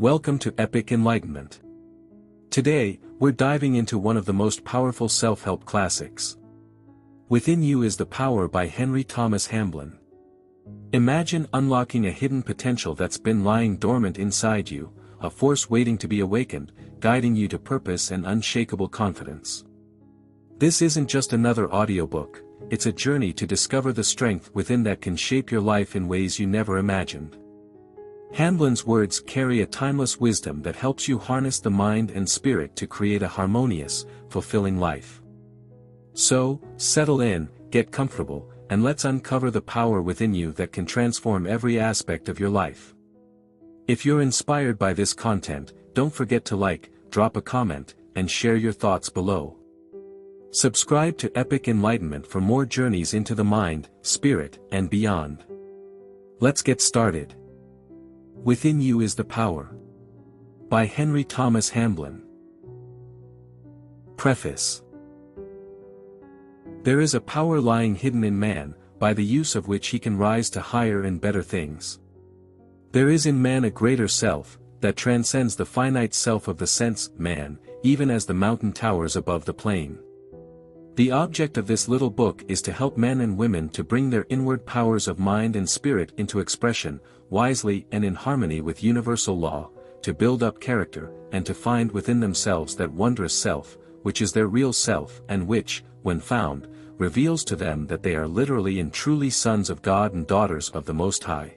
Welcome to Epic Enlightenment. Today, we're diving into one of the most powerful self-help classics. Within You is the Power by Henry Thomas Hamblin. Imagine unlocking a hidden potential that's been lying dormant inside you, a force waiting to be awakened, guiding you to purpose and unshakable confidence. This isn't just another audiobook, it's a journey to discover the strength within that can shape your life in ways you never imagined. Hamblin's words carry a timeless wisdom that helps you harness the mind and spirit to create a harmonious, fulfilling life. So, settle in, get comfortable, and let's uncover the power within you that can transform every aspect of your life. If you're inspired by this content, don't forget to like, drop a comment, and share your thoughts below. Subscribe to Epic Enlightenment for more journeys into the mind, spirit, and beyond. Let's get started. Within You is the Power. By Henry Thomas Hamblin. Preface. There is a power lying hidden in man, by the use of which he can rise to higher and better things. There is in man a greater self, that transcends the finite self of the sense, man, even as the mountain towers above the plain. The object of this little book is to help men and women to bring their inward powers of mind and spirit into expression, wisely and in harmony with universal law, to build up character, and to find within themselves that wondrous self, which is their real self and which, when found, reveals to them that they are literally and truly sons of God and daughters of the Most High.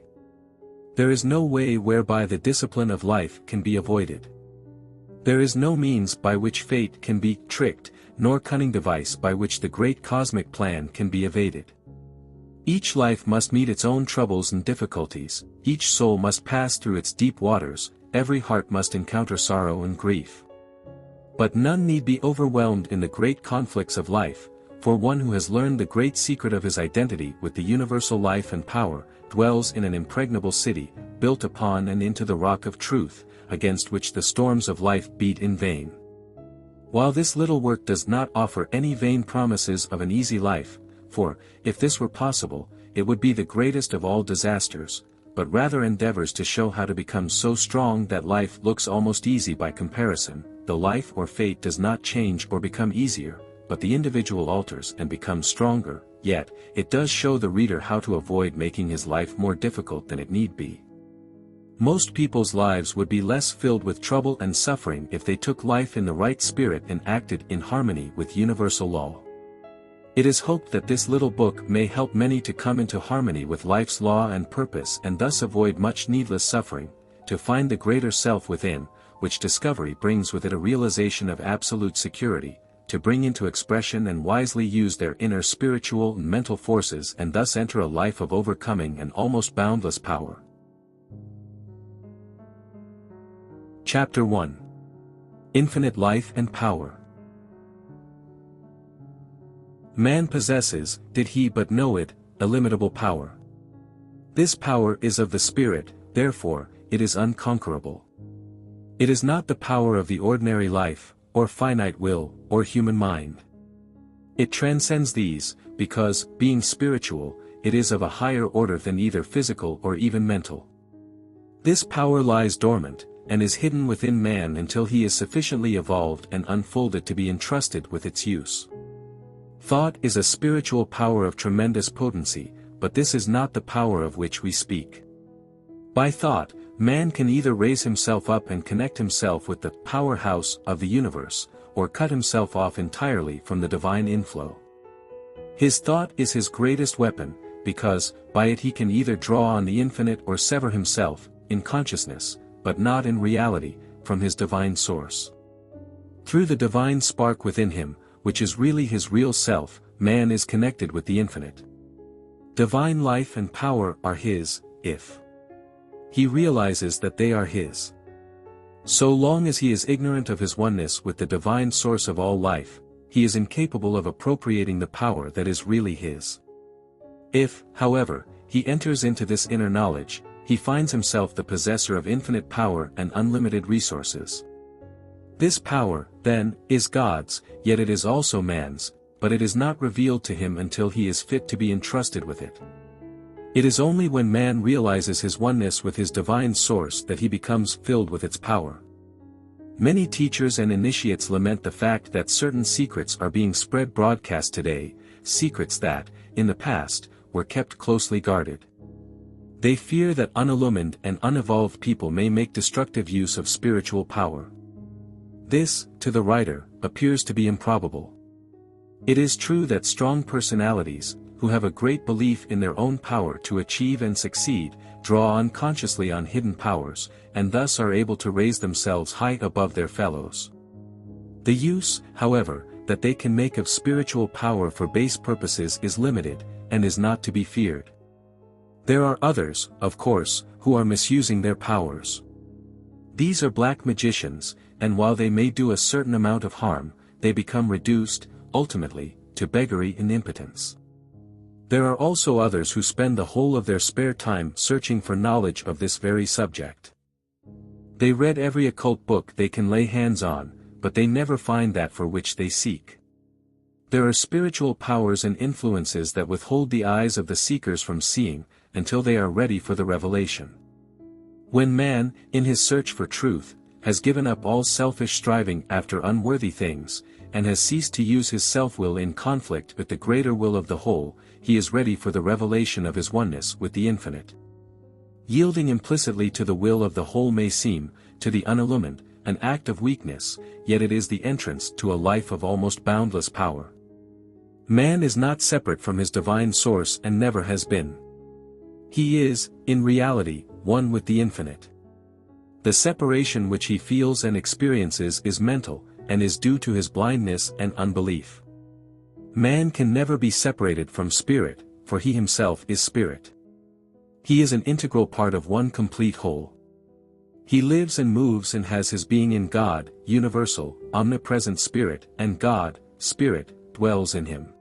There is no way whereby the discipline of life can be avoided. There is no means by which fate can be tricked, nor cunning device by which the great cosmic plan can be evaded. Each life must meet its own troubles and difficulties, each soul must pass through its deep waters, every heart must encounter sorrow and grief. But none need be overwhelmed in the great conflicts of life, for one who has learned the great secret of his identity with the universal life and power, dwells in an impregnable city, built upon and into the rock of truth, against which the storms of life beat in vain. While this little work does not offer any vain promises of an easy life, for, if this were possible, it would be the greatest of all disasters, but rather endeavors to show how to become so strong that life looks almost easy by comparison, the life or fate does not change or become easier, but the individual alters and becomes stronger, yet, it does show the reader how to avoid making his life more difficult than it need be. Most people's lives would be less filled with trouble and suffering if they took life in the right spirit and acted in harmony with universal law. It is hoped that this little book may help many to come into harmony with life's law and purpose and thus avoid much needless suffering, to find the greater self within, which discovery brings with it a realization of absolute security, to bring into expression and wisely use their inner spiritual and mental forces and thus enter a life of overcoming and almost boundless power. Chapter 1. Infinite Life and Power. Man possesses, did he but know it, illimitable power. This power is of the Spirit, therefore, it is unconquerable. It is not the power of the ordinary life, or finite will, or human mind. It transcends these, because, being spiritual, it is of a higher order than either physical or even mental. This power lies dormant, and is hidden within man until he is sufficiently evolved and unfolded to be entrusted with its use. Thought is a spiritual power of tremendous potency, but this is not the power of which we speak. By thought, man can either raise himself up and connect himself with the powerhouse of the universe, or cut himself off entirely from the divine inflow. His thought is his greatest weapon, because, by it he can either draw on the infinite or sever himself, in consciousness, but not in reality, from his divine source. Through the divine spark within him, which is really his real self, man is connected with the infinite. Divine life and power are his, if he realizes that they are his. So long as he is ignorant of his oneness with the divine source of all life, he is incapable of appropriating the power that is really his. If, however, he enters into this inner knowledge, he finds himself the possessor of infinite power and unlimited resources. This power, then, is God's, yet it is also man's, but it is not revealed to him until he is fit to be entrusted with it. It is only when man realizes his oneness with his divine source that he becomes filled with its power. Many teachers and initiates lament the fact that certain secrets are being spread broadcast today, secrets that, in the past, were kept closely guarded. They fear that unillumined and unevolved people may make destructive use of spiritual power. This, to the writer, appears to be improbable. It is true that strong personalities, who have a great belief in their own power to achieve and succeed, draw unconsciously on hidden powers, and thus are able to raise themselves high above their fellows. The use, however, that they can make of spiritual power for base purposes is limited, and is not to be feared. There are others, of course, who are misusing their powers. These are black magicians, and while they may do a certain amount of harm, they become reduced, ultimately, to beggary and impotence. There are also others who spend the whole of their spare time searching for knowledge of this very subject. They read every occult book they can lay hands on, but they never find that for which they seek. There are spiritual powers and influences that withhold the eyes of the seekers from seeing, until they are ready for the revelation. When man, in his search for truth, has given up all selfish striving after unworthy things, and has ceased to use his self-will in conflict with the greater will of the whole, he is ready for the revelation of his oneness with the infinite. Yielding implicitly to the will of the whole may seem, to the unillumined, an act of weakness, yet it is the entrance to a life of almost boundless power. Man is not separate from his divine source and never has been. He is, in reality, one with the infinite. The separation which he feels and experiences is mental, and is due to his blindness and unbelief. Man can never be separated from spirit, for he himself is spirit. He is an integral part of one complete whole. He lives and moves and has his being in God, universal, omnipresent spirit, and God, spirit, dwells in him.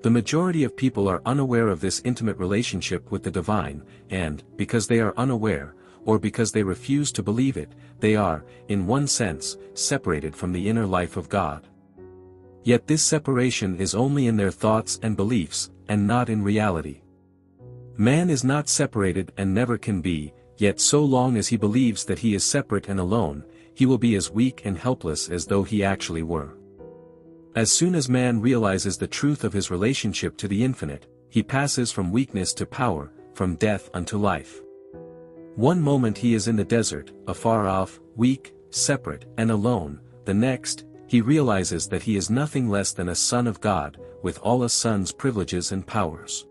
The majority of people are unaware of this intimate relationship with the divine, and, because they are unaware, or because they refuse to believe it, they are, in one sense, separated from the inner life of God. Yet this separation is only in their thoughts and beliefs, and not in reality. Man is not separated and never can be, yet so long as he believes that he is separate and alone, he will be as weak and helpless as though he actually were. As soon as man realizes the truth of his relationship to the infinite, he passes from weakness to power, from death unto life. One moment he is in the desert, afar off, weak, separate, and alone, the next, he realizes that he is nothing less than a son of God, with all a son's privileges and powers.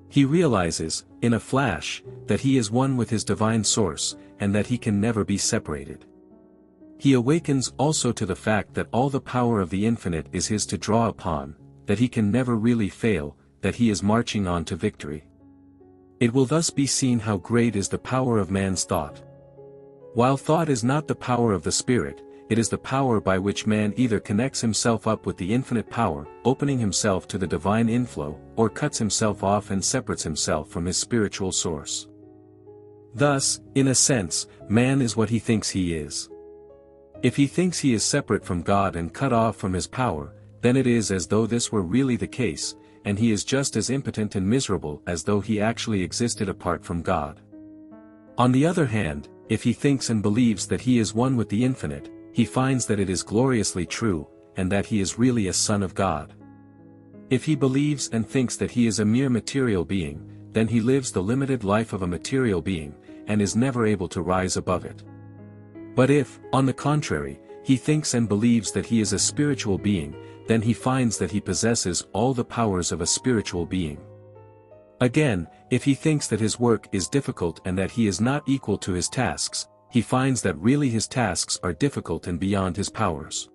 He realizes, in a flash, that he is one with his divine source, and that he can never be separated. He awakens also to the fact that all the power of the infinite is his to draw upon, that he can never really fail, that he is marching on to victory. It will thus be seen how great is the power of man's thought. While thought is not the power of the spirit, it is the power by which man either connects himself up with the infinite power, opening himself to the divine inflow, or cuts himself off and separates himself from his spiritual source. Thus, in a sense, man is what he thinks he is. If he thinks he is separate from God and cut off from his power, then it is as though this were really the case, and he is just as impotent and miserable as though he actually existed apart from God. On the other hand, if he thinks and believes that he is one with the infinite, he finds that it is gloriously true, and that he is really a son of God. If he believes and thinks that he is a mere material being, then he lives the limited life of a material being, and is never able to rise above it. But if, on the contrary, he thinks and believes that he is a spiritual being, then he finds that he possesses all the powers of a spiritual being. Again, if he thinks that his work is difficult and that he is not equal to his tasks, he finds that really his tasks are difficult and beyond his powers.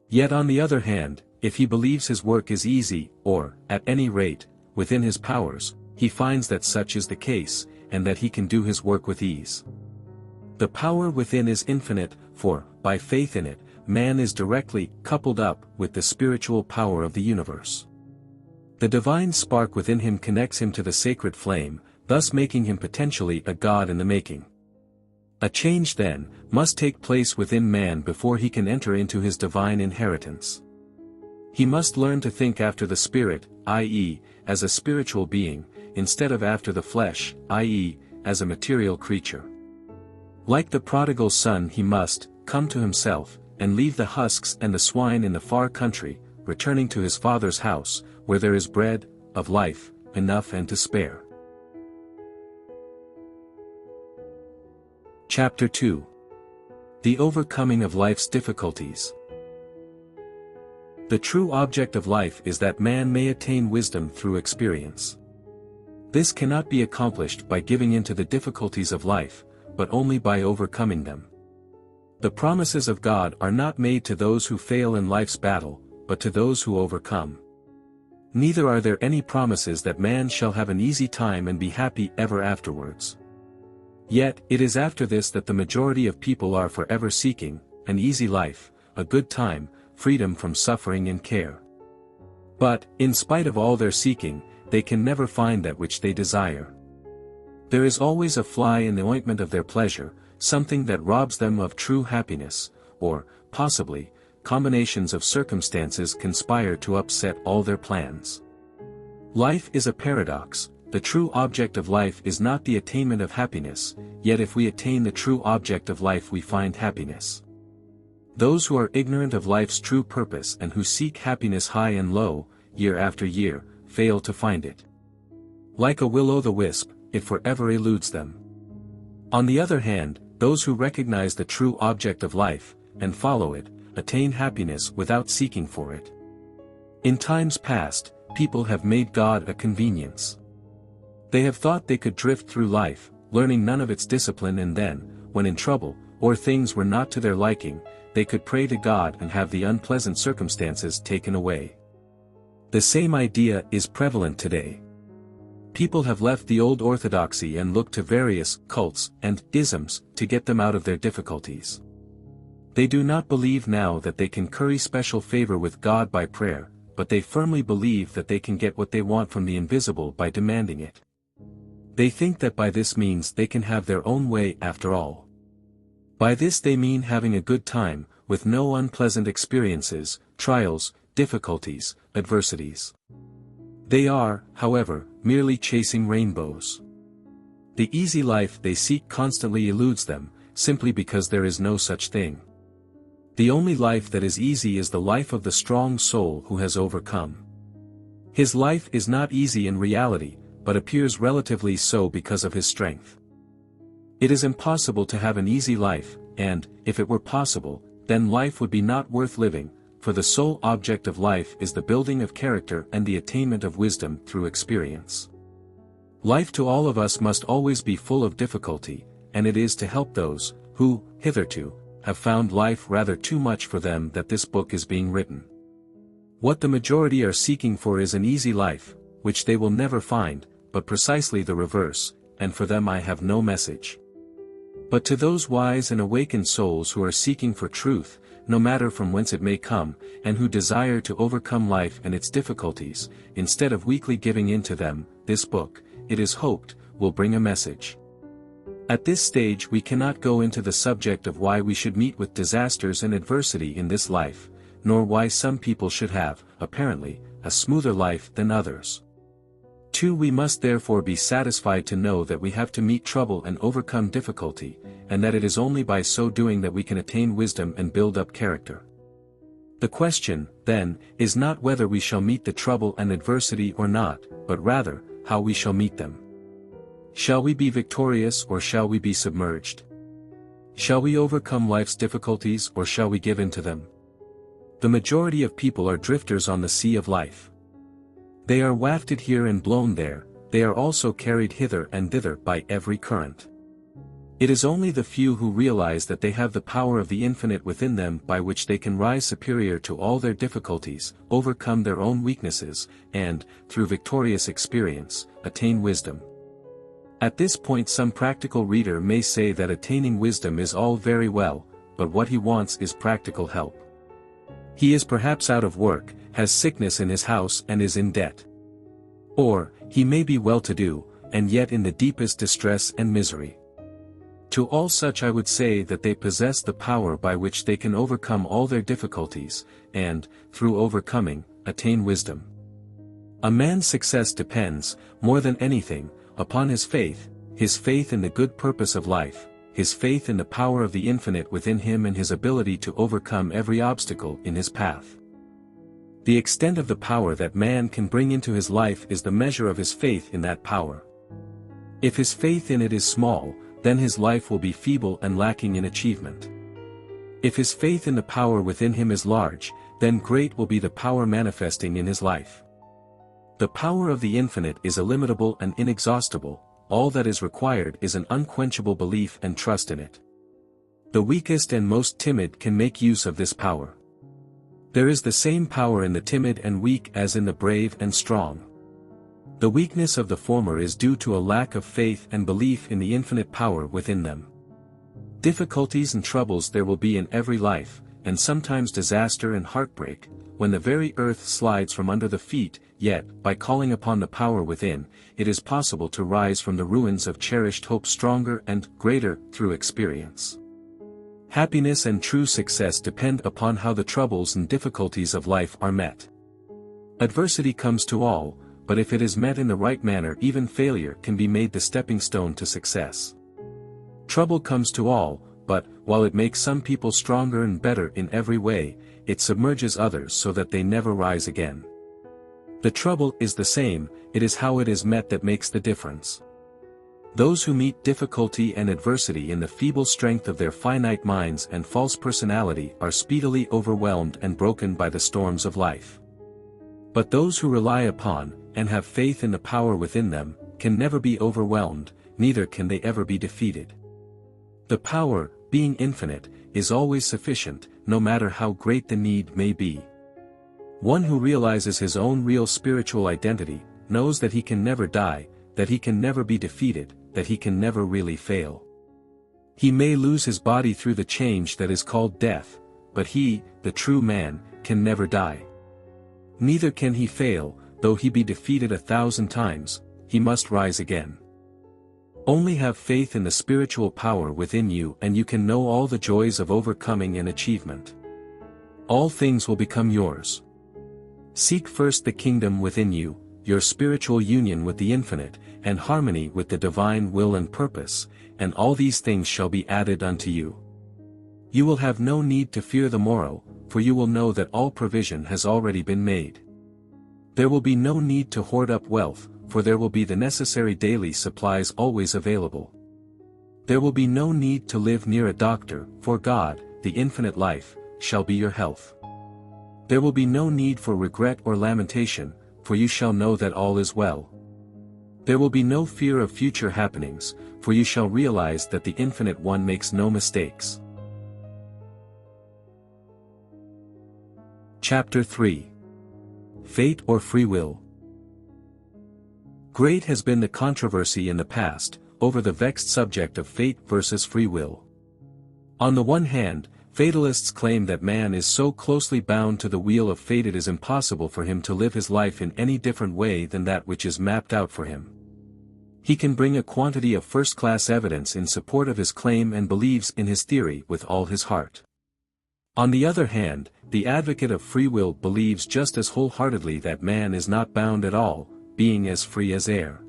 Yet on the other hand, if he believes his work is easy, or, at any rate, within his powers, he finds that such is the case, and that he can do his work with ease. The power within is infinite, for, by faith in it, man is directly coupled up with the spiritual power of the universe. The divine spark within him connects him to the sacred flame, thus making him potentially a god in the making. A change then, must take place within man before he can enter into his divine inheritance. He must learn to think after the spirit, i.e., as a spiritual being, instead of after the flesh, i.e., as a material creature. Like the prodigal son, he must come to himself, and leave the husks and the swine in the far country, returning to his father's house, where there is bread of life, enough and to spare. Chapter 2. The Overcoming of Life's Difficulties. The true object of life is that man may attain wisdom through experience. This cannot be accomplished by giving in to the difficulties of life, but only by overcoming them. The promises of God are not made to those who fail in life's battle, but to those who overcome. Neither are there any promises that man shall have an easy time and be happy ever afterwards. Yet, it is after this that the majority of people are forever seeking: an easy life, a good time, freedom from suffering and care. But, in spite of all their seeking, they can never find that which they desire. There is always a fly in the ointment of their pleasure, something that robs them of true happiness, or, possibly, combinations of circumstances conspire to upset all their plans. Life is a paradox. The true object of life is not the attainment of happiness, yet if we attain the true object of life we find happiness. Those who are ignorant of life's true purpose and who seek happiness high and low, year after year, fail to find it. Like a will-o'-the-wisp, it forever eludes them. On the other hand, those who recognize the true object of life, and follow it, attain happiness without seeking for it. In times past, people have made God a convenience. They have thought they could drift through life, learning none of its discipline, and then, when in trouble, or things were not to their liking, they could pray to God and have the unpleasant circumstances taken away. The same idea is prevalent today. People have left the old orthodoxy and look to various cults and isms to get them out of their difficulties. They do not believe now that they can curry special favor with God by prayer, but they firmly believe that they can get what they want from the invisible by demanding it. They think that by this means they can have their own way after all. By this they mean having a good time, with no unpleasant experiences, trials, difficulties, adversities. They are, however, merely chasing rainbows. The easy life they seek constantly eludes them, simply because there is no such thing. The only life that is easy is the life of the strong soul who has overcome. His life is not easy in reality, but appears relatively so because of his strength. It is impossible to have an easy life, and, if it were possible, then life would be not worth living, for the sole object of life is the building of character and the attainment of wisdom through experience. Life to all of us must always be full of difficulty, and it is to help those, who, hitherto, have found life rather too much for them that this book is being written. What the majority are seeking for is an easy life, which they will never find, but precisely the reverse, and for them I have no message. But to those wise and awakened souls who are seeking for truth, no matter from whence it may come, and who desire to overcome life and its difficulties, instead of weakly giving in to them, this book, it is hoped, will bring a message. At this stage we cannot go into the subject of why we should meet with disasters and adversity in this life, nor why some people should have, apparently, a smoother life than others. 2. We must therefore be satisfied to know that we have to meet trouble and overcome difficulty, and that it is only by so doing that we can attain wisdom and build up character. The question, then, is not whether we shall meet the trouble and adversity or not, but rather, how we shall meet them. Shall we be victorious or shall we be submerged? Shall we overcome life's difficulties or shall we give in to them? The majority of people are drifters on the sea of life. They are wafted here and blown there, they are also carried hither and thither by every current. It is only the few who realize that they have the power of the infinite within them by which they can rise superior to all their difficulties, overcome their own weaknesses, and, through victorious experience, attain wisdom. At this point some practical reader may say that attaining wisdom is all very well, but what he wants is practical help. He is perhaps out of work, has sickness in his house and is in debt. Or, he may be well-to-do, and yet in the deepest distress and misery. To all such I would say that they possess the power by which they can overcome all their difficulties, and, through overcoming, attain wisdom. A man's success depends, more than anything, upon his faith in the good purpose of life, his faith in the power of the infinite within him and his ability to overcome every obstacle in his path. The extent of the power that man can bring into his life is the measure of his faith in that power. If his faith in it is small, then his life will be feeble and lacking in achievement. If his faith in the power within him is large, then great will be the power manifesting in his life. The power of the infinite is illimitable and inexhaustible, all that is required is an unquenchable belief and trust in it. The weakest and most timid can make use of this power. There is the same power in the timid and weak as in the brave and strong. The weakness of the former is due to a lack of faith and belief in the infinite power within them. Difficulties and troubles there will be in every life, and sometimes disaster and heartbreak, when the very earth slides from under the feet, yet, by calling upon the power within, it is possible to rise from the ruins of cherished hope stronger and greater through experience. Happiness and true success depend upon how the troubles and difficulties of life are met. Adversity comes to all, but if it is met in the right manner, even failure can be made the stepping stone to success. Trouble comes to all, but, while it makes some people stronger and better in every way, it submerges others so that they never rise again. The trouble is the same, it is how it is met that makes the difference. Those who meet difficulty and adversity in the feeble strength of their finite minds and false personality are speedily overwhelmed and broken by the storms of life. But those who rely upon, and have faith in the power within them, can never be overwhelmed, neither can they ever be defeated. The power, being infinite, is always sufficient, no matter how great the need may be. One who realizes his own real spiritual identity, knows that he can never die, that he can never be defeated, that he can never really fail. He may lose his body through the change that is called death, but he, the true man, can never die. Neither can he fail, though he be defeated 1,000 times, he must rise again. Only have faith in the spiritual power within you and you can know all the joys of overcoming and achievement. All things will become yours. Seek first the kingdom within you, your spiritual union with the infinite, and harmony with the divine will and purpose, and all these things shall be added unto you. You will have no need to fear the morrow, for you will know that all provision has already been made. There will be no need to hoard up wealth, for there will be the necessary daily supplies always available. There will be no need to live near a doctor, for God, the infinite life, shall be your health. There will be no need for regret or lamentation, for you shall know that all is well. There will be no fear of future happenings, for you shall realize that the Infinite One makes no mistakes. Chapter 3. Fate or Free Will. Great has been the controversy in the past, over the vexed subject of fate versus free will. On the one hand, fatalists claim that man is so closely bound to the wheel of fate it is impossible for him to live his life in any different way than that which is mapped out for him. He can bring a quantity of first-class evidence in support of his claim and believes in his theory with all his heart. On the other hand, the advocate of free will believes just as wholeheartedly that man is not bound at all, being as free as air.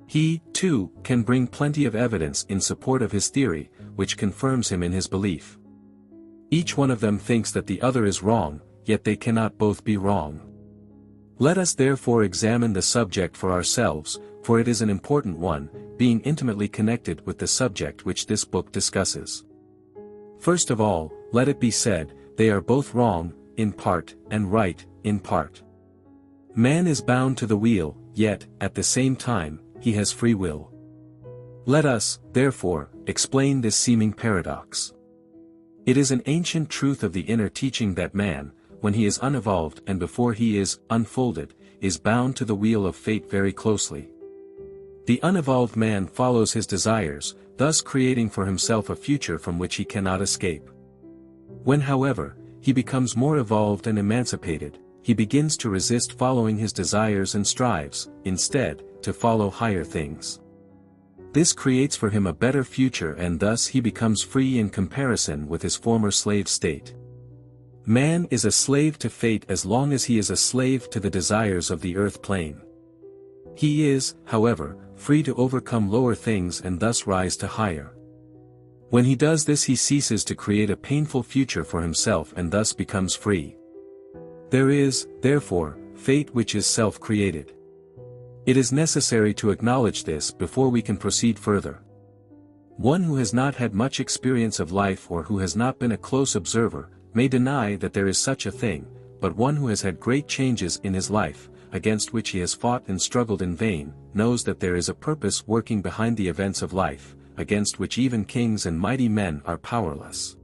He, too, can bring plenty of evidence in support of his theory, which confirms him in his belief. Each one of them thinks that the other is wrong, yet they cannot both be wrong. Let us therefore examine the subject for ourselves, for it is an important one, being intimately connected with the subject which this book discusses. First of all, let it be said, they are both wrong, in part, and right, in part. Man is bound to the wheel, yet, at the same time, he has free will. Let us, therefore, explain this seeming paradox. It is an ancient truth of the inner teaching that man, when he is unevolved and before he is unfolded, is bound to the wheel of fate very closely. The unevolved man follows his desires, thus creating for himself a future from which he cannot escape. When, however, he becomes more evolved and emancipated, he begins to resist following his desires and strives, instead, to follow higher things. This creates for him a better future and thus he becomes free in comparison with his former slave state. Man is a slave to fate as long as he is a slave to the desires of the earth plane. He is, however, free to overcome lower things and thus rise to higher. When he does this, he ceases to create a painful future for himself and thus becomes free. There is, therefore, fate which is self-created. It is necessary to acknowledge this before we can proceed further. One who has not had much experience of life or who has not been a close observer, may deny that there is such a thing, but one who has had great changes in his life, against which he has fought and struggled in vain, knows that there is a purpose working behind the events of life, against which even kings and mighty men are powerless.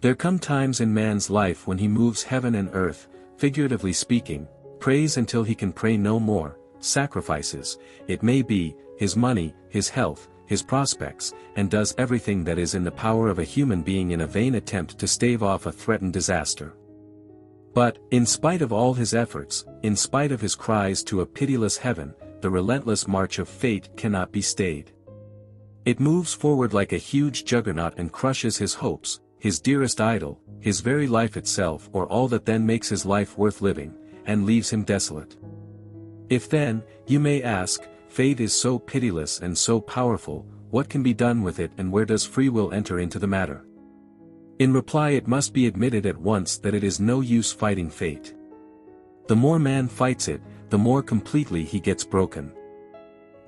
There come times in man's life when he moves heaven and earth, figuratively speaking, prays until he can pray no more, sacrifices, it may be, his money, his health, his prospects, and does everything that is in the power of a human being in a vain attempt to stave off a threatened disaster. But, in spite of all his efforts, in spite of his cries to a pitiless heaven, the relentless march of fate cannot be stayed. It moves forward like a huge juggernaut and crushes his hopes, his dearest idol, his very life itself, or all that then makes his life worth living, and leaves him desolate. If then, you may ask, fate is so pitiless and so powerful, what can be done with it and where does free will enter into the matter? In reply, it must be admitted at once that it is no use fighting fate. The more man fights it, the more completely he gets broken.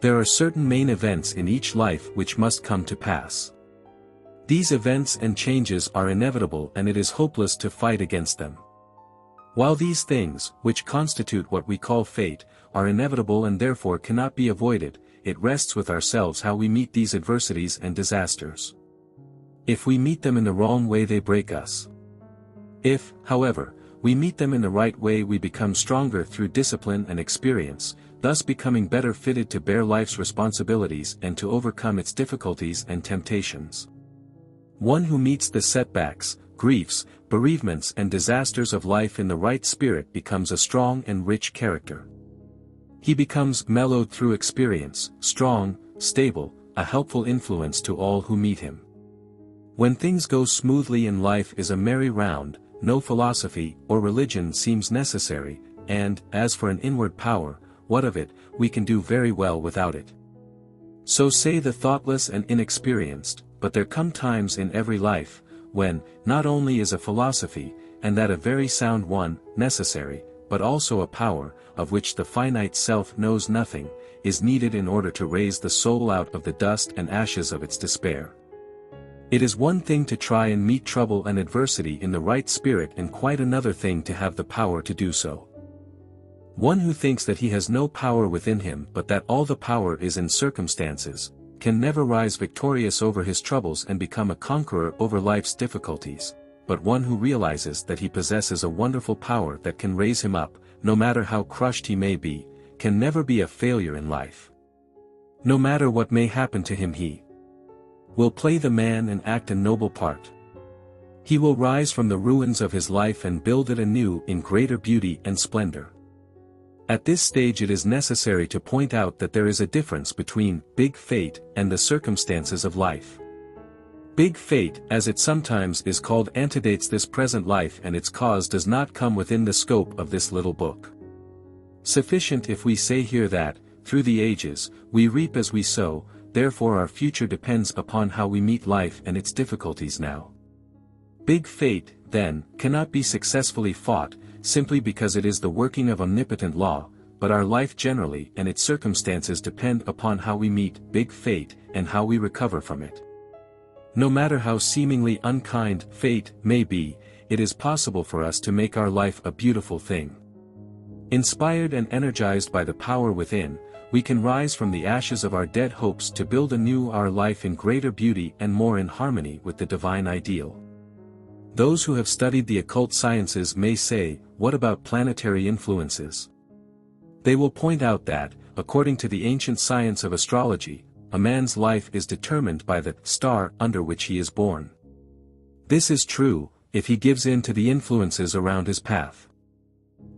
There are certain main events in each life which must come to pass. These events and changes are inevitable and it is hopeless to fight against them. While these things, which constitute what we call fate, are inevitable and therefore cannot be avoided, it rests with ourselves how we meet these adversities and disasters. If we meet them in the wrong way, they break us. If, however, we meet them in the right way, we become stronger through discipline and experience, thus becoming better fitted to bear life's responsibilities and to overcome its difficulties and temptations. One who meets the setbacks, griefs, bereavements and disasters of life in the right spirit becomes a strong and rich character. He becomes mellowed through experience, strong, stable, a helpful influence to all who meet him. When things go smoothly and life is a merry round, no philosophy or religion seems necessary, and, as for an inward power, what of it, we can do very well without it. So say the thoughtless and inexperienced, but there come times in every life, when, not only is a philosophy, and that a very sound one, necessary, but also a power, of which the finite self knows nothing, is needed in order to raise the soul out of the dust and ashes of its despair. It is one thing to try and meet trouble and adversity in the right spirit and quite another thing to have the power to do so. One who thinks that he has no power within him but that all the power is in circumstances, can never rise victorious over his troubles and become a conqueror over life's difficulties, but one who realizes that he possesses a wonderful power that can raise him up, no matter how crushed he may be, can never be a failure in life. No matter what may happen to him, he will play the man and act a noble part. He will rise from the ruins of his life and build it anew in greater beauty and splendor. At this stage it is necessary to point out that there is a difference between big fate and the circumstances of life. Big fate, as it sometimes is called, antedates this present life and its cause does not come within the scope of this little book. Sufficient if we say here that, through the ages, we reap as we sow, therefore our future depends upon how we meet life and its difficulties now. Big fate, then, cannot be successfully fought, simply because it is the working of omnipotent law, but our life generally and its circumstances depend upon how we meet big fate and how we recover from it. No matter how seemingly unkind fate may be, it is possible for us to make our life a beautiful thing. Inspired and energized by the power within, we can rise from the ashes of our dead hopes to build anew our life in greater beauty and more in harmony with the divine ideal. Those who have studied the occult sciences may say, what about planetary influences? They will point out that, according to the ancient science of astrology, a man's life is determined by the star under which he is born. This is true, if he gives in to the influences around his path.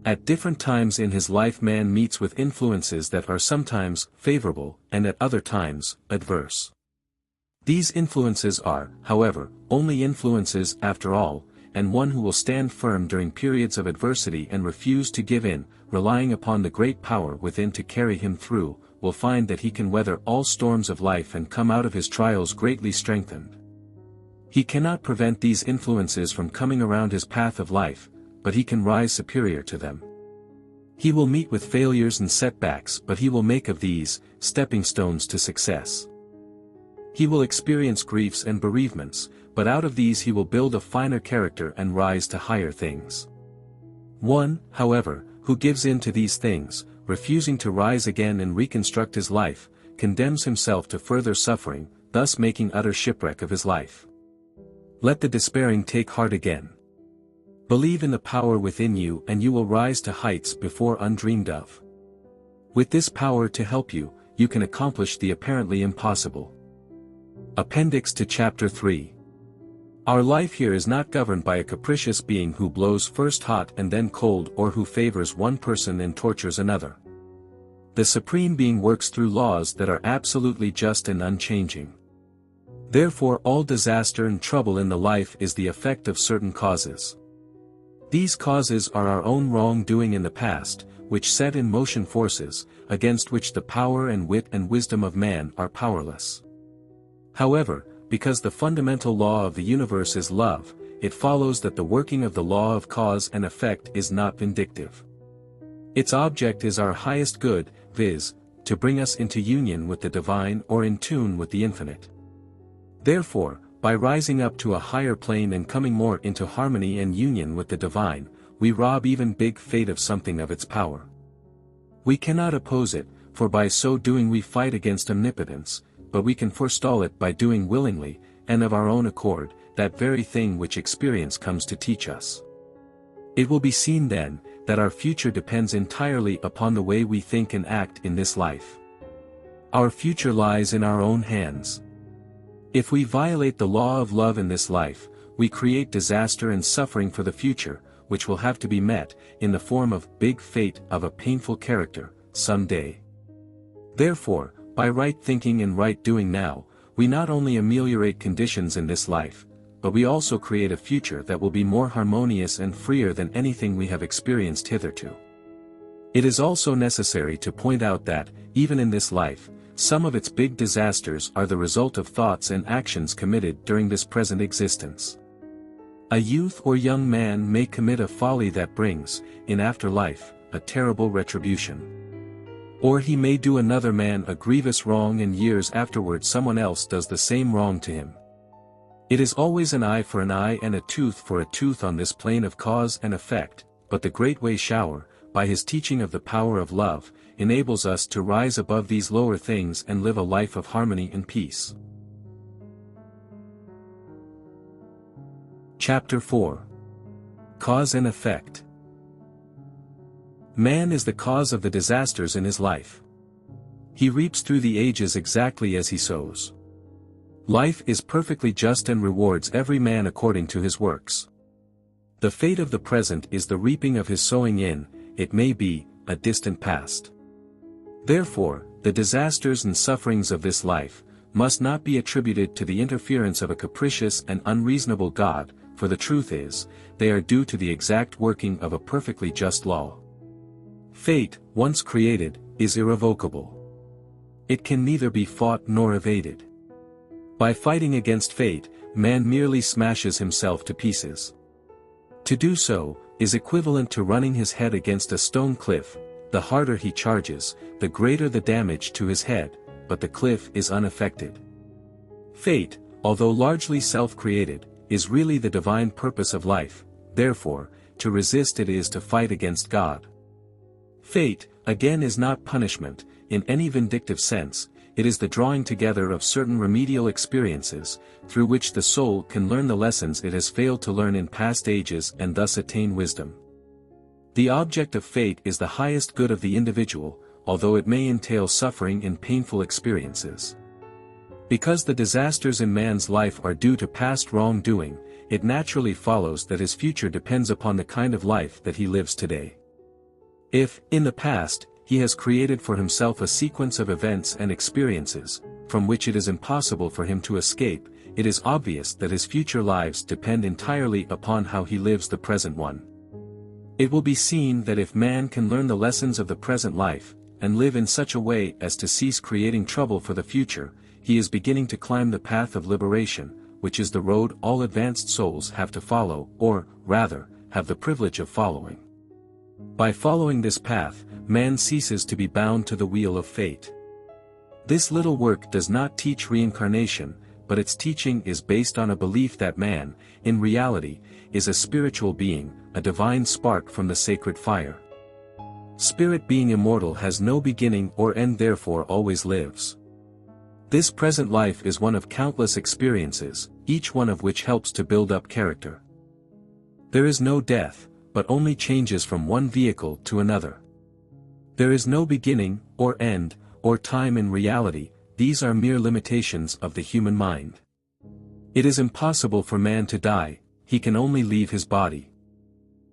At different times in his life man meets with influences that are sometimes favorable and at other times adverse. These influences are, however, only influences after all, and one who will stand firm during periods of adversity and refuse to give in, relying upon the great power within to carry him through, will find that he can weather all storms of life and come out of his trials greatly strengthened. He cannot prevent these influences from coming around his path of life, but he can rise superior to them. He will meet with failures and setbacks, but he will make of these stepping stones to success. He will experience griefs and bereavements, but out of these he will build a finer character and rise to higher things. One, however, who gives in to these things, refusing to rise again and reconstruct his life, condemns himself to further suffering, thus making utter shipwreck of his life. Let the despairing take heart again. Believe in the power within you and you will rise to heights before undreamed of. With this power to help you, you can accomplish the apparently impossible. Appendix to Chapter 3. Our life here is not governed by a capricious being who blows first hot and then cold or who favors one person and tortures another. The Supreme Being works through laws that are absolutely just and unchanging. Therefore all disaster and trouble in the life is the effect of certain causes. These causes are our own wrongdoing in the past, which set in motion forces, against which the power and wit and wisdom of man are powerless. However, because the fundamental law of the universe is love, it follows that the working of the law of cause and effect is not vindictive. Its object is our highest good, viz., to bring us into union with the divine or in tune with the infinite. Therefore, by rising up to a higher plane and coming more into harmony and union with the divine, we rob even big fate of something of its power. We cannot oppose it, for by so doing we fight against omnipotence, but we can forestall it by doing willingly, and of our own accord, that very thing which experience comes to teach us. It will be seen then, that our future depends entirely upon the way we think and act in this life. Our future lies in our own hands. If we violate the law of love in this life, we create disaster and suffering for the future, which will have to be met, in the form of big fate of a painful character, some day. Therefore, by right thinking and right doing now, we not only ameliorate conditions in this life, but we also create a future that will be more harmonious and freer than anything we have experienced hitherto. It is also necessary to point out that, even in this life, some of its big disasters are the result of thoughts and actions committed during this present existence. A youth or young man may commit a folly that brings, in after life, a terrible retribution. Or he may do another man a grievous wrong and years afterward someone else does the same wrong to him. It is always an eye for an eye and a tooth for a tooth on this plane of cause and effect, but the Great Way Shower, by his teaching of the power of love, enables us to rise above these lower things and live a life of harmony and peace. Chapter 4. Cause and Effect. Man is the cause of the disasters in his life. He reaps through the ages exactly as he sows. Life is perfectly just and rewards every man according to his works. The fate of the present is the reaping of his sowing in, it may be, a distant past. Therefore, the disasters and sufferings of this life must not be attributed to the interference of a capricious and unreasonable God, for the truth is, they are due to the exact working of a perfectly just law. Fate, once created, is irrevocable. It can neither be fought nor evaded. By fighting against fate, man merely smashes himself to pieces. To do so, is equivalent to running his head against a stone cliff. The harder he charges, the greater the damage to his head, but the cliff is unaffected. Fate, although largely self-created, is really the divine purpose of life, therefore, to resist it is to fight against God. Fate, again, is not punishment, in any vindictive sense, it is the drawing together of certain remedial experiences, through which the soul can learn the lessons it has failed to learn in past ages and thus attain wisdom. The object of fate is the highest good of the individual, although it may entail suffering in painful experiences. Because the disasters in man's life are due to past wrongdoing, it naturally follows that his future depends upon the kind of life that he lives today. If, in the past, he has created for himself a sequence of events and experiences, from which it is impossible for him to escape, it is obvious that his future lives depend entirely upon how he lives the present one. It will be seen that if man can learn the lessons of the present life, and live in such a way as to cease creating trouble for the future, he is beginning to climb the path of liberation, which is the road all advanced souls have to follow, or, rather, have the privilege of following. By following this path, man ceases to be bound to the wheel of fate. This little work does not teach reincarnation, but its teaching is based on a belief that man, in reality, is a spiritual being, a divine spark from the sacred fire. Spirit being immortal has no beginning or end, therefore always lives. This present life is one of countless experiences, each one of which helps to build up character. There is no death, but only changes from one vehicle to another. There is no beginning, or end, or time in reality. These are mere limitations of the human mind. It is impossible for man to die, he can only leave his body.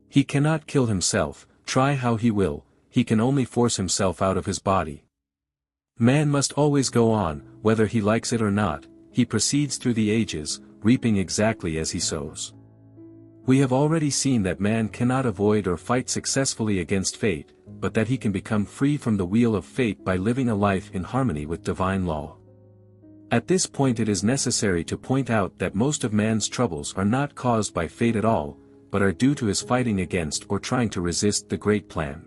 He cannot kill himself, try how he will, he can only force himself out of his body. Man must always go on, whether he likes it or not, he proceeds through the ages, reaping exactly as he sows. We have already seen that man cannot avoid or fight successfully against fate, but that he can become free from the wheel of fate by living a life in harmony with divine law. At this point it is necessary to point out that most of man's troubles are not caused by fate at all, but are due to his fighting against or trying to resist the great plan.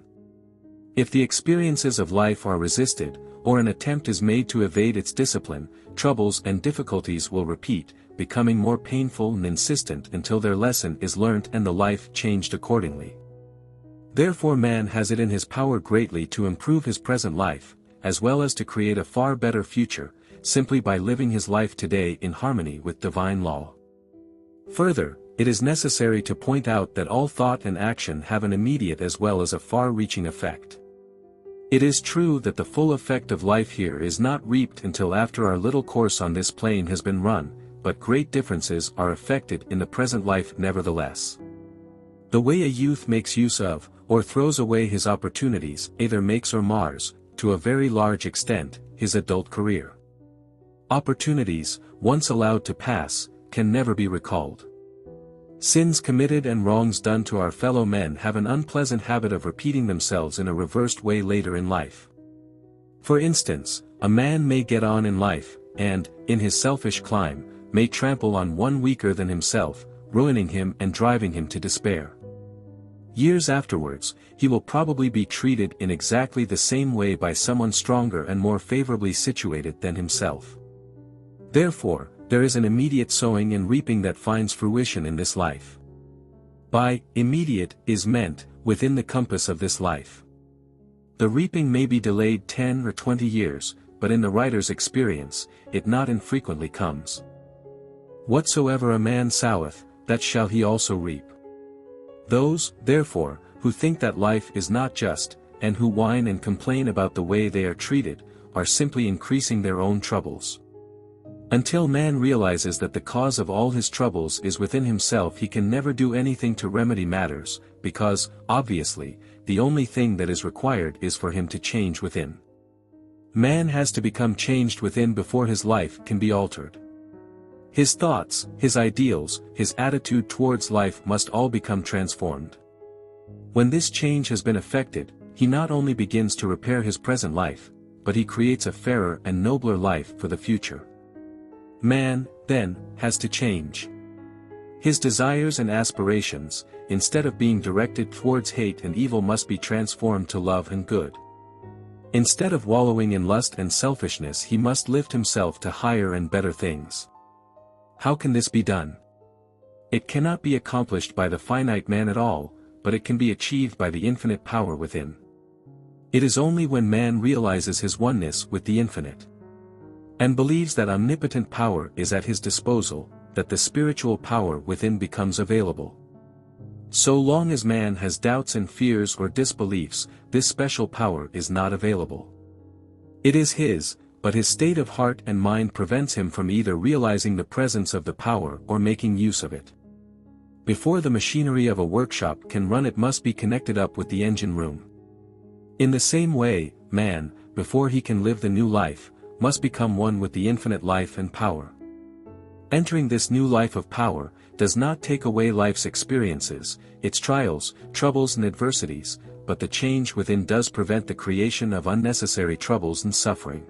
If the experiences of life are resisted, or an attempt is made to evade its discipline, troubles and difficulties will repeat, becoming more painful and insistent until their lesson is learnt and the life changed accordingly. Therefore man has it in his power greatly to improve his present life, as well as to create a far better future, simply by living his life today in harmony with divine law. Further, it is necessary to point out that all thought and action have an immediate as well as a far-reaching effect. It is true that the full effect of life here is not reaped until after our little course on this plane has been run, but great differences are effected in the present life nevertheless. The way a youth makes use of, or throws away his opportunities, either makes or mars, to a very large extent, his adult career. Opportunities, once allowed to pass, can never be recalled. Sins committed and wrongs done to our fellow men have an unpleasant habit of repeating themselves in a reversed way later in life. For instance, a man may get on in life, and, in his selfish climb, may trample on one weaker than himself, ruining him and driving him to despair. Years afterwards, he will probably be treated in exactly the same way by someone stronger and more favorably situated than himself. Therefore, there is an immediate sowing and reaping that finds fruition in this life. By immediate is meant, within the compass of this life. The reaping may be delayed 10 or 20 years, but in the writer's experience, it not infrequently comes. Whatsoever a man soweth, that shall he also reap. Those, therefore, who think that life is not just, and who whine and complain about the way they are treated, are simply increasing their own troubles. Until man realizes that the cause of all his troubles is within himself, he can never do anything to remedy matters, because, obviously, the only thing that is required is for him to change within. Man has to become changed within before his life can be altered. His thoughts, his ideals, his attitude towards life must all become transformed. When this change has been effected, he not only begins to repair his present life, but he creates a fairer and nobler life for the future. Man, then, has to change. His desires and aspirations, instead of being directed towards hate and evil, must be transformed to love and good. Instead of wallowing in lust and selfishness, he must lift himself to higher and better things. How can this be done? It cannot be accomplished by the finite man at all, but it can be achieved by the infinite power within. It is only when man realizes his oneness with the infinite, and believes that omnipotent power is at his disposal, that the spiritual power within becomes available. So long as man has doubts and fears or disbeliefs, this special power is not available. It is his, but his state of heart and mind prevents him from either realizing the presence of the power or making use of it. Before the machinery of a workshop can run, it must be connected up with the engine room. In the same way, man, before he can live the new life, must become one with the infinite life and power. Entering this new life of power does not take away life's experiences, its trials, troubles and adversities, but the change within does prevent the creation of unnecessary troubles and suffering.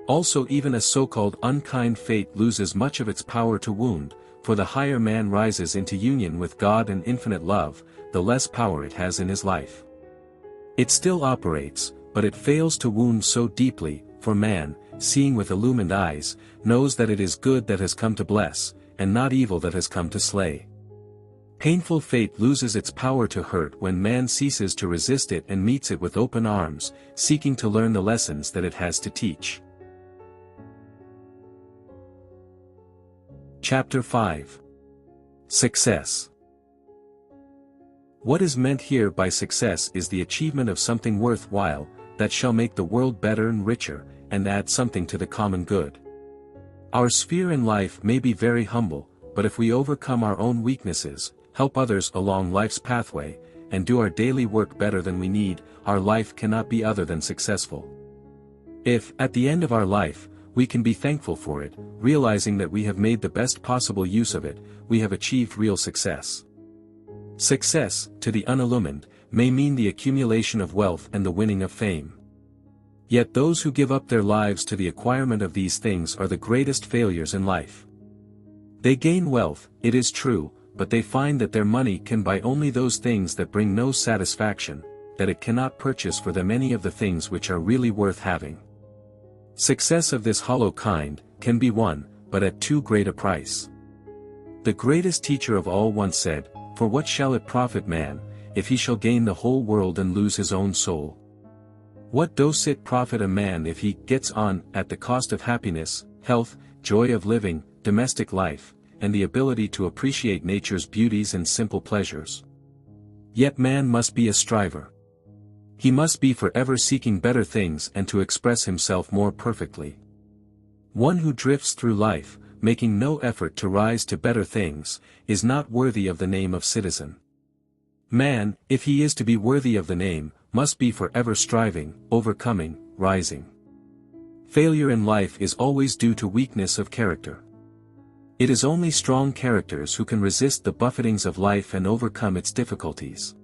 Also, even a so-called unkind fate loses much of its power to wound, for the higher man rises into union with God and infinite love, the less power it has in his life. It still operates, but it fails to wound so deeply, for man, seeing with illumined eyes, knows that it is good that has come to bless, and not evil that has come to slay. Painful fate loses its power to hurt when man ceases to resist it and meets it with open arms, seeking to learn the lessons that it has to teach. Chapter 5. Success. What is meant here by success is the achievement of something worthwhile, that shall make the world better and richer, and add something to the common good. Our sphere in life may be very humble, but if we overcome our own weaknesses, help others along life's pathway, and do our daily work better than we need, our life cannot be other than successful. If, at the end of our life, we can be thankful for it, realizing that we have made the best possible use of it, we have achieved real success. Success, to the unillumined, may mean the accumulation of wealth and the winning of fame. Yet those who give up their lives to the acquirement of these things are the greatest failures in life. They gain wealth, it is true, but they find that their money can buy only those things that bring no satisfaction, that it cannot purchase for them any of the things which are really worth having. Success of this hollow kind can be won, but at too great a price. The greatest teacher of all once said, "For what shall it profit man, if he shall gain the whole world and lose his own soul? What does it profit a man if he gets on at the cost of happiness, health, joy of living, domestic life, and the ability to appreciate nature's beauties and simple pleasures?" Yet man must be a striver. He must be forever seeking better things and to express himself more perfectly. One who drifts through life, making no effort to rise to better things, is not worthy of the name of citizen. Man, if he is to be worthy of the name, must be forever striving, overcoming, rising. Failure in life is always due to weakness of character. It is only strong characters who can resist the buffetings of life and overcome its difficulties.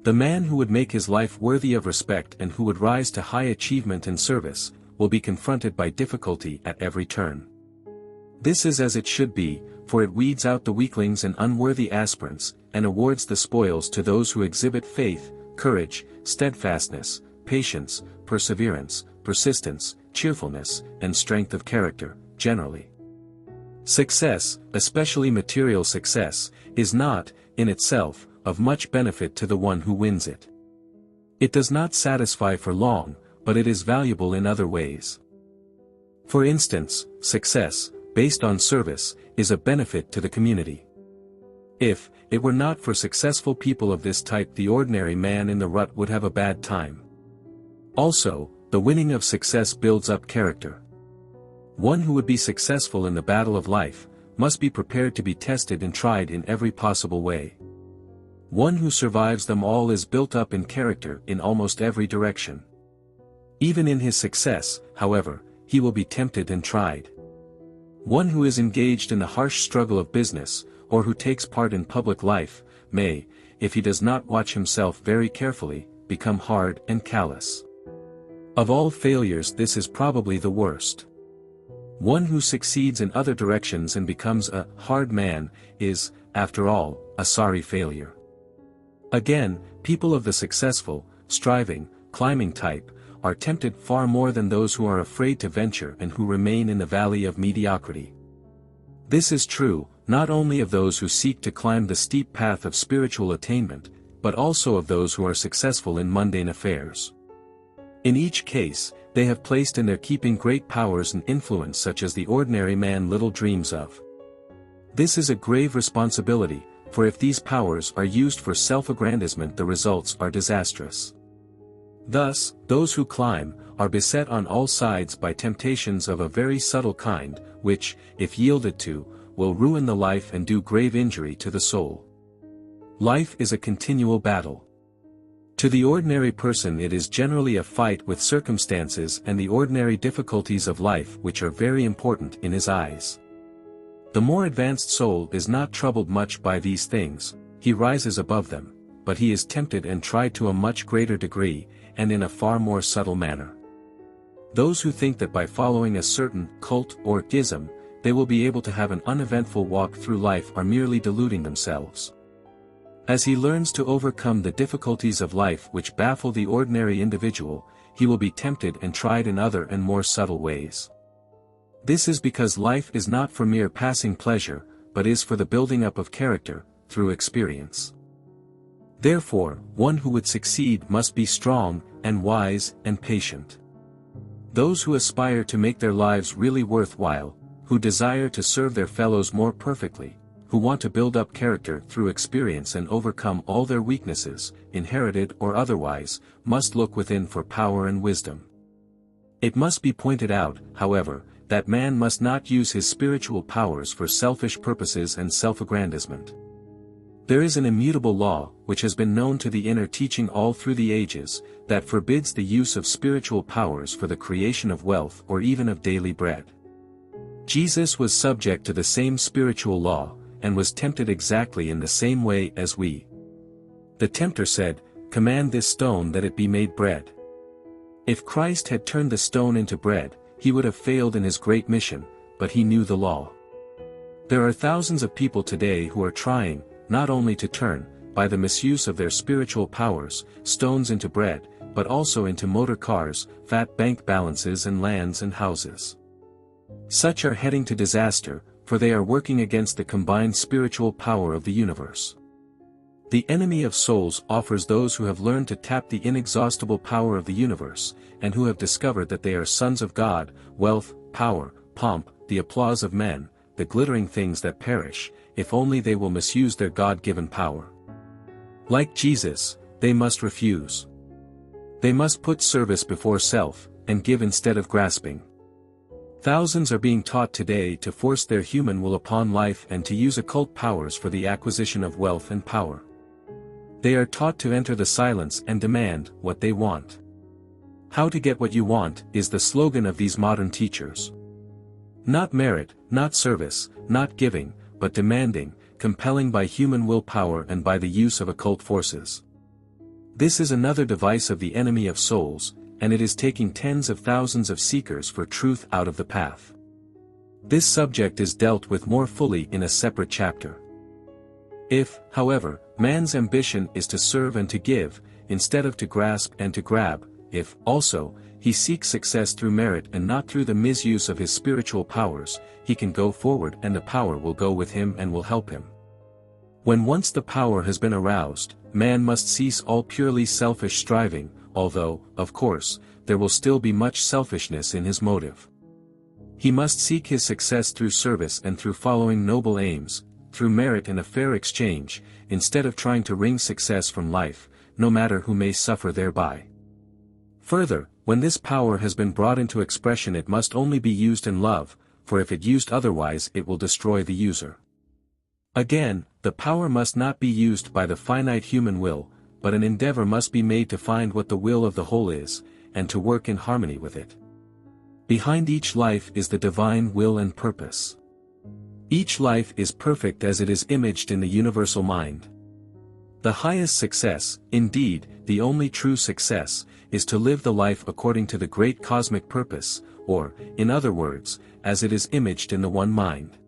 The man who would make his life worthy of respect and who would rise to high achievement and service, will be confronted by difficulty at every turn. This is as it should be, for it weeds out the weaklings and unworthy aspirants, and awards the spoils to those who exhibit faith, courage, steadfastness, patience, perseverance, persistence, cheerfulness, and strength of character, generally. Success, especially material success, is not, in itself, of much benefit to the one who wins it. It does not satisfy for long, but it is valuable in other ways. For instance, success, based on service, is a benefit to the community. If it were not for successful people of this type, the ordinary man in the rut would have a bad time. Also, the winning of success builds up character. One who would be successful in the battle of life, must be prepared to be tested and tried in every possible way. One who survives them all is built up in character in almost every direction. Even in his success, however, he will be tempted and tried. One who is engaged in the harsh struggle of business, or who takes part in public life, may, if he does not watch himself very carefully, become hard and callous. Of all failures, this is probably the worst. One who succeeds in other directions and becomes a hard man, is, after all, a sorry failure. Again, people of the successful, striving, climbing type, are tempted far more than those who are afraid to venture and who remain in the valley of mediocrity. This is true, not only of those who seek to climb the steep path of spiritual attainment, but also of those who are successful in mundane affairs. In each case, they have placed in their keeping great powers and influence such as the ordinary man little dreams of. This is a grave responsibility, for if these powers are used for self-aggrandizement, the results are disastrous. Thus, those who climb, are beset on all sides by temptations of a very subtle kind, which, if yielded to, will ruin the life and do grave injury to the soul. Life is a continual battle. To the ordinary person it is generally a fight with circumstances and the ordinary difficulties of life which are very important in his eyes. The more advanced soul is not troubled much by these things, he rises above them, but he is tempted and tried to a much greater degree, and in a far more subtle manner. Those who think that by following a certain cult or ism, they will be able to have an uneventful walk through life are merely deluding themselves. As he learns to overcome the difficulties of life which baffle the ordinary individual, he will be tempted and tried in other and more subtle ways. This is because life is not for mere passing pleasure, but is for the building up of character, through experience. Therefore, one who would succeed must be strong, and wise, and patient. Those who aspire to make their lives really worthwhile, who desire to serve their fellows more perfectly, who want to build up character through experience and overcome all their weaknesses, inherited or otherwise, must look within for power and wisdom. It must be pointed out, however, that man must not use his spiritual powers for selfish purposes and self-aggrandizement. There is an immutable law, which has been known to the inner teaching all through the ages, that forbids the use of spiritual powers for the creation of wealth or even of daily bread. Jesus was subject to the same spiritual law, and was tempted exactly in the same way as we. The tempter said, "Command this stone that it be made bread." If Christ had turned the stone into bread, he would have failed in his great mission, but he knew the law. There are thousands of people today who are trying, not only to turn, by the misuse of their spiritual powers, stones into bread, but also into motor cars, fat bank balances and lands and houses. Such are heading to disaster, for they are working against the combined spiritual power of the universe. The enemy of souls offers those who have learned to tap the inexhaustible power of the universe, and who have discovered that they are sons of God, wealth, power, pomp, the applause of men, the glittering things that perish, if only they will misuse their God-given power. Like Jesus, they must refuse. They must put service before self, and give instead of grasping. Thousands are being taught today to force their human will upon life and to use occult powers for the acquisition of wealth and power. They are taught to enter the silence and demand what they want. "How to get what you want" is the slogan of these modern teachers. Not merit, not service, not giving, but demanding, compelling by human willpower and by the use of occult forces. This is another device of the enemy of souls, and it is taking tens of thousands of seekers for truth out of the path. This subject is dealt with more fully in a separate chapter. If, however, man's ambition is to serve and to give, instead of to grasp and to grab, if, also, he seeks success through merit and not through the misuse of his spiritual powers, he can go forward and the power will go with him and will help him. When once the power has been aroused, man must cease all purely selfish striving, although, of course, there will still be much selfishness in his motive. He must seek his success through service and through following noble aims, through merit and a fair exchange, instead of trying to wring success from life, no matter who may suffer thereby. Further, when this power has been brought into expression, it must only be used in love, for if it used otherwise it will destroy the user. Again, the power must not be used by the finite human will, but an endeavor must be made to find what the will of the whole is, and to work in harmony with it. Behind each life is the divine will and purpose. Each life is perfect as it is imaged in the universal mind. The highest success, indeed, the only true success, is to live the life according to the great cosmic purpose, or, in other words, as it is imaged in the one mind.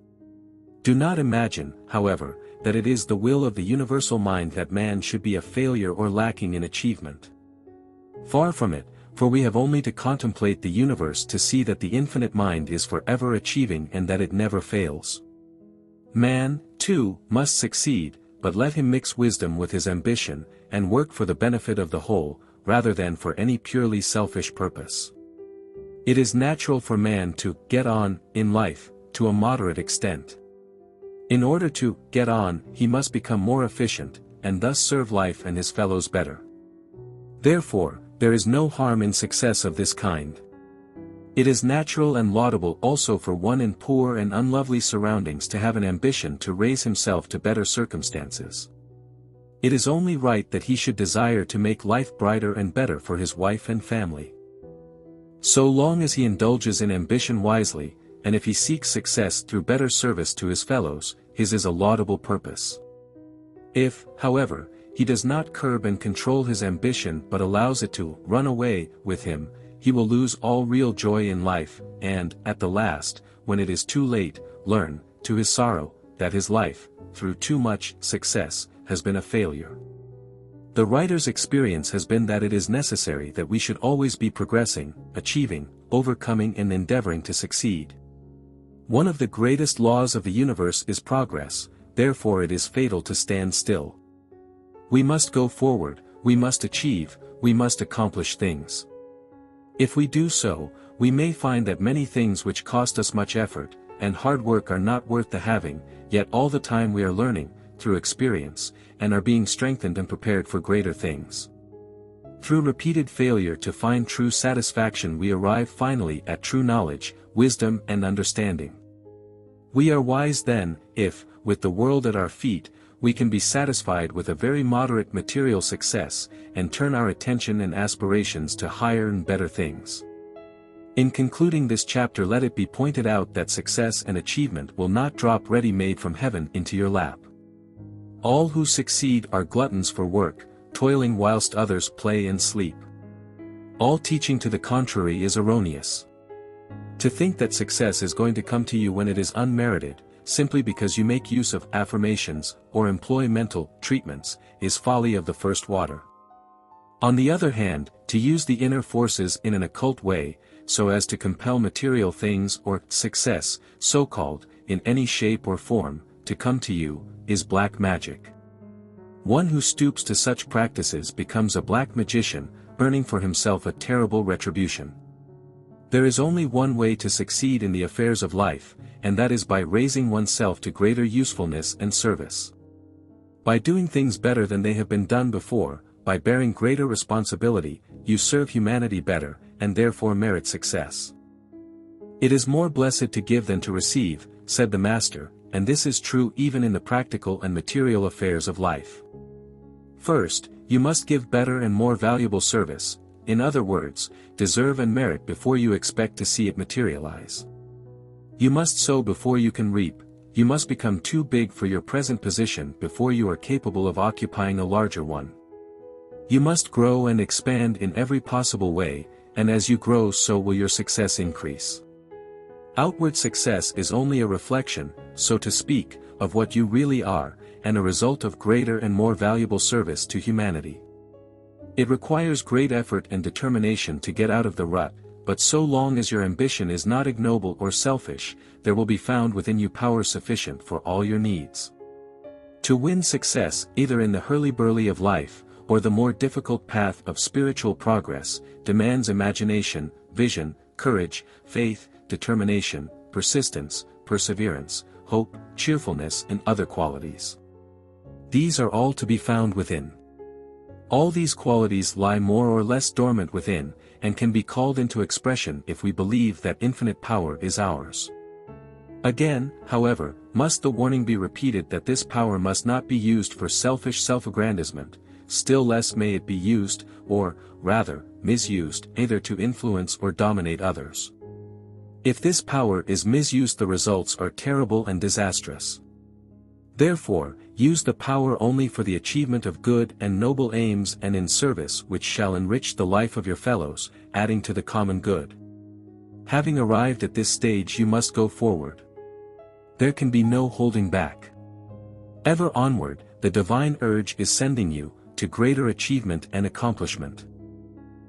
Do not imagine, however, that it is the will of the universal mind that man should be a failure or lacking in achievement. Far from it, for we have only to contemplate the universe to see that the infinite mind is forever achieving and that it never fails. Man, too, must succeed, but let him mix wisdom with his ambition, and work for the benefit of the whole, rather than for any purely selfish purpose. It is natural for man to get on in life, to a moderate extent. In order to get on, he must become more efficient, and thus serve life and his fellows better. Therefore, there is no harm in success of this kind. It is natural and laudable also for one in poor and unlovely surroundings to have an ambition to raise himself to better circumstances. It is only right that he should desire to make life brighter and better for his wife and family. So long as he indulges in ambition wisely, and if he seeks success through better service to his fellows, his is a laudable purpose. If, however, he does not curb and control his ambition but allows it to run away with him, he will lose all real joy in life, and, at the last, when it is too late, learn, to his sorrow, that his life, through too much success, has been a failure. The writer's experience has been that it is necessary that we should always be progressing, achieving, overcoming and endeavoring to succeed. One of the greatest laws of the universe is progress, therefore it is fatal to stand still. We must go forward, we must achieve, we must accomplish things. If we do so, we may find that many things which cost us much effort and hard work are not worth the having, yet all the time we are learning, through experience, and are being strengthened and prepared for greater things. Through repeated failure to find true satisfaction we arrive finally at true knowledge, wisdom and understanding. We are wise then, if, with the world at our feet, we can be satisfied with a very moderate material success, and turn our attention and aspirations to higher and better things. In concluding this chapter, let it be pointed out that success and achievement will not drop ready-made from heaven into your lap. All who succeed are gluttons for work, toiling whilst others play and sleep. All teaching to the contrary is erroneous. To think that success is going to come to you when it is unmerited, simply because you make use of affirmations, or employ mental treatments, is folly of the first water. On the other hand, to use the inner forces in an occult way, so as to compel material things or success, so-called, in any shape or form, to come to you, is black magic. One who stoops to such practices becomes a black magician, earning for himself a terrible retribution. There is only one way to succeed in the affairs of life, and that is by raising oneself to greater usefulness and service. By doing things better than they have been done before, by bearing greater responsibility, you serve humanity better, and therefore merit success. It is more blessed to give than to receive, said the Master, and this is true even in the practical and material affairs of life. First, you must give better and more valuable service, in other words, deserve and merit before you expect to see it materialize. You must sow before you can reap, you must become too big for your present position before you are capable of occupying a larger one. You must grow and expand in every possible way, and as you grow so will your success increase. Outward success is only a reflection, so to speak, of what you really are, and a result of greater and more valuable service to humanity. It requires great effort and determination to get out of the rut, but so long as your ambition is not ignoble or selfish, there will be found within you power sufficient for all your needs. To win success, either in the hurly-burly of life, or the more difficult path of spiritual progress, demands imagination, vision, courage, faith, determination, persistence, perseverance, hope, cheerfulness and other qualities. These are all to be found within. All these qualities lie more or less dormant within, and can be called into expression if we believe that infinite power is ours. Again, however, must the warning be repeated that this power must not be used for selfish self-aggrandizement, still less may it be used, or, rather, misused, either to influence or dominate others. If this power is misused, the results are terrible and disastrous. Therefore, use the power only for the achievement of good and noble aims and in service which shall enrich the life of your fellows, adding to the common good. Having arrived at this stage, you must go forward. There can be no holding back. Ever onward, the divine urge is sending you to greater achievement and accomplishment.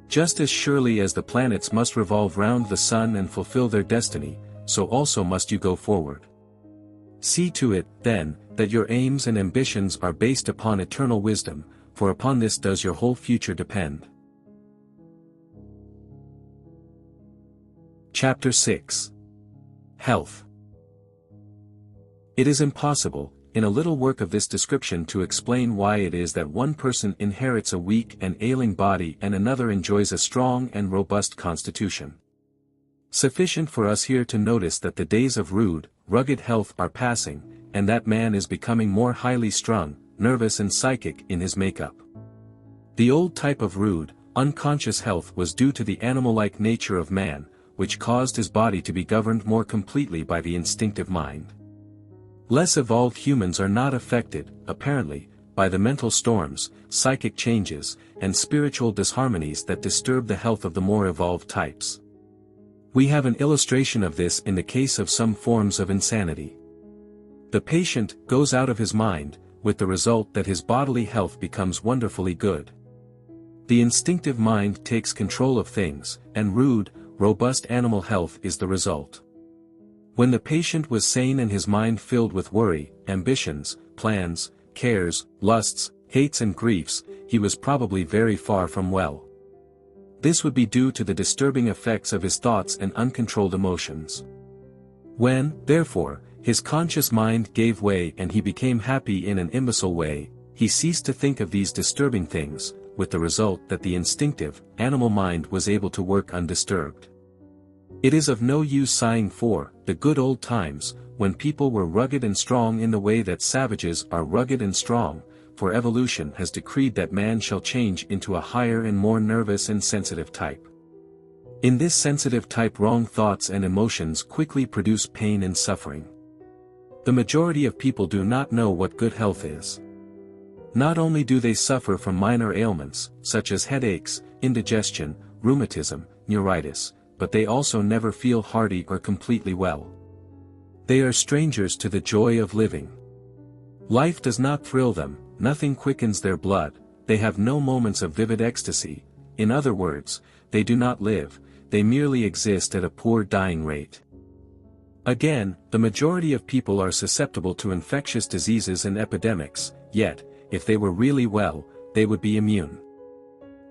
Just as surely as the planets must revolve round the sun and fulfill their destiny, so also must you go forward. See to it, then, that your aims and ambitions are based upon eternal wisdom, for upon this does your whole future depend. Chapter 6. Health. It is impossible, in a little work of this description, to explain why it is that one person inherits a weak and ailing body and another enjoys a strong and robust constitution. Sufficient for us here to notice that the days of rude, rugged health are passing, and that man is becoming more highly strung, nervous and psychic in his makeup. The old type of rude, unconscious health was due to the animal-like nature of man, which caused his body to be governed more completely by the instinctive mind. Less evolved humans are not affected, apparently, by the mental storms, psychic changes, and spiritual disharmonies that disturb the health of the more evolved types. We have an illustration of this in the case of some forms of insanity. The patient goes out of his mind, with the result that his bodily health becomes wonderfully good. The instinctive mind takes control of things, and rude, robust animal health is the result. When the patient was sane and his mind filled with worry, ambitions, plans, cares, lusts, hates and griefs, he was probably very far from well. This would be due to the disturbing effects of his thoughts and uncontrolled emotions. When, therefore, his conscious mind gave way and he became happy in an imbecile way, he ceased to think of these disturbing things, with the result that the instinctive, animal mind was able to work undisturbed. It is of no use sighing for the good old times, when people were rugged and strong in the way that savages are rugged and strong, for evolution has decreed that man shall change into a higher and more nervous and sensitive type. In this sensitive type, wrong thoughts and emotions quickly produce pain and suffering. The majority of people do not know what good health is. Not only do they suffer from minor ailments, such as headaches, indigestion, rheumatism, neuritis, but they also never feel hearty or completely well. They are strangers to the joy of living. Life does not thrill them, nothing quickens their blood, they have no moments of vivid ecstasy. In other words, they do not live, they merely exist at a poor dying rate. Again, the majority of people are susceptible to infectious diseases and epidemics, yet, if they were really well, they would be immune.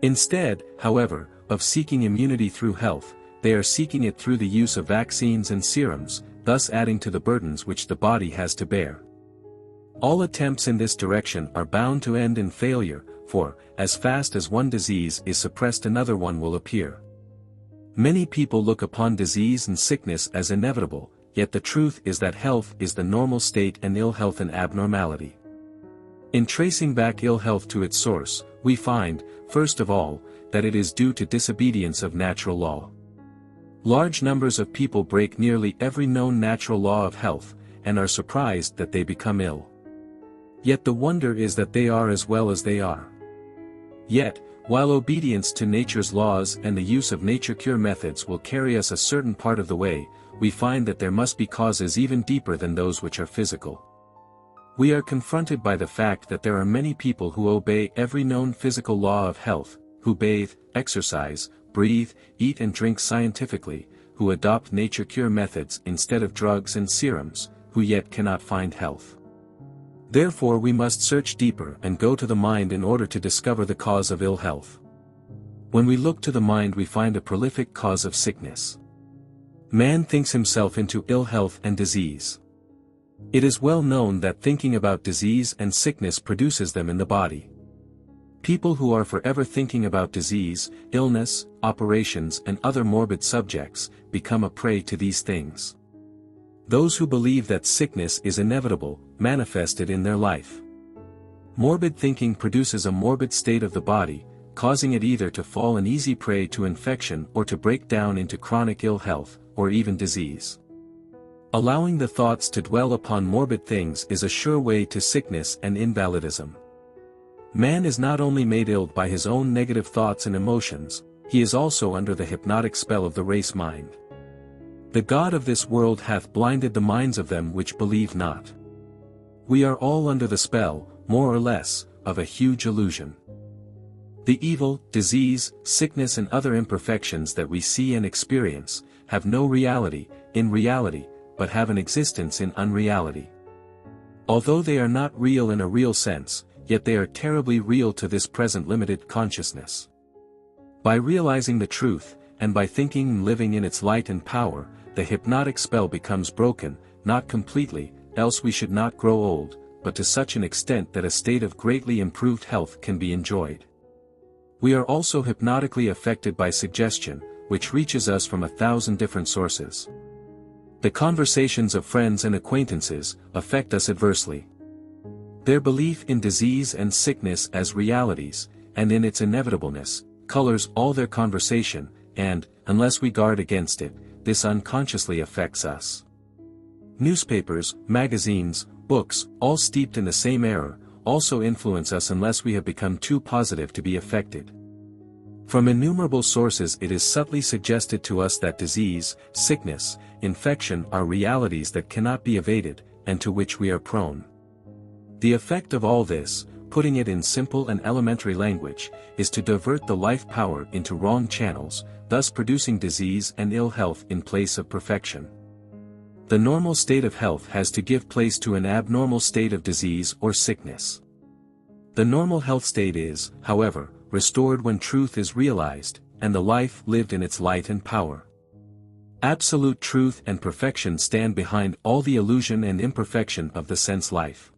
Instead, however, of seeking immunity through health, they are seeking it through the use of vaccines and serums, thus adding to the burdens which the body has to bear. All attempts in this direction are bound to end in failure, for, as fast as one disease is suppressed, another one will appear. Many people look upon disease and sickness as inevitable, yet the truth is that health is the normal state and ill health an abnormality. In tracing back ill health to its source, we find, first of all, that it is due to disobedience of natural law. Large numbers of people break nearly every known natural law of health, and are surprised that they become ill. Yet the wonder is that they are as well as they are. Yet, while obedience to nature's laws and the use of nature cure methods will carry us a certain part of the way, we find that there must be causes even deeper than those which are physical. We are confronted by the fact that there are many people who obey every known physical law of health, who bathe, exercise, breathe, eat and drink scientifically, who adopt nature cure methods instead of drugs and serums, who yet cannot find health. Therefore we must search deeper and go to the mind in order to discover the cause of ill health. When we look to the mind, we find a prolific cause of sickness. Man thinks himself into ill health and disease. It is well known that thinking about disease and sickness produces them in the body. People who are forever thinking about disease, illness, operations and other morbid subjects, become a prey to these things. Those who believe that sickness is inevitable, manifest it in their life. Morbid thinking produces a morbid state of the body, causing it either to fall an easy prey to infection or to break down into chronic ill health, or even disease. Allowing the thoughts to dwell upon morbid things is a sure way to sickness and invalidism. Man is not only made ill by his own negative thoughts and emotions, he is also under the hypnotic spell of the race mind. The God of this world hath blinded the minds of them which believe not. We are all under the spell, more or less, of a huge illusion. The evil, disease, sickness and other imperfections that we see and experience, have no reality, in reality, but have an existence in unreality. Although they are not real in a real sense, yet they are terribly real to this present limited consciousness. By realizing the truth, and by thinking and living in its light and power, the hypnotic spell becomes broken, not completely, else we should not grow old, but to such an extent that a state of greatly improved health can be enjoyed. We are also hypnotically affected by suggestion, which reaches us from 1,000 different sources. The conversations of friends and acquaintances affect us adversely. Their belief in disease and sickness as realities, and in its inevitableness, colors all their conversation, and, unless we guard against it, this unconsciously affects us. Newspapers, magazines, books, all steeped in the same error, also influence us unless we have become too positive to be affected. From innumerable sources it is subtly suggested to us that disease, sickness, infection are realities that cannot be evaded, and to which we are prone. The effect of all this, putting it in simple and elementary language, is to divert the life power into wrong channels, thus producing disease and ill health in place of perfection. The normal state of health has to give place to an abnormal state of disease or sickness. The normal health state is, however, restored when truth is realized, and the life lived in its light and power. Absolute truth and perfection stand behind all the illusion and imperfection of the sense life.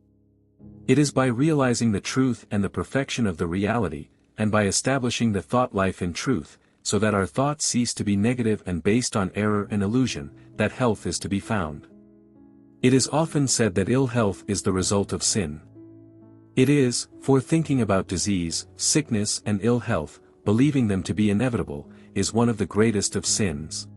It is by realizing the truth and the perfection of the reality, and by establishing the thought life in truth, so that our thoughts cease to be negative and based on error and illusion, that health is to be found. It is often said that ill health is the result of sin. It is, for thinking about disease, sickness and ill health, believing them to be inevitable, is one of the greatest of sins.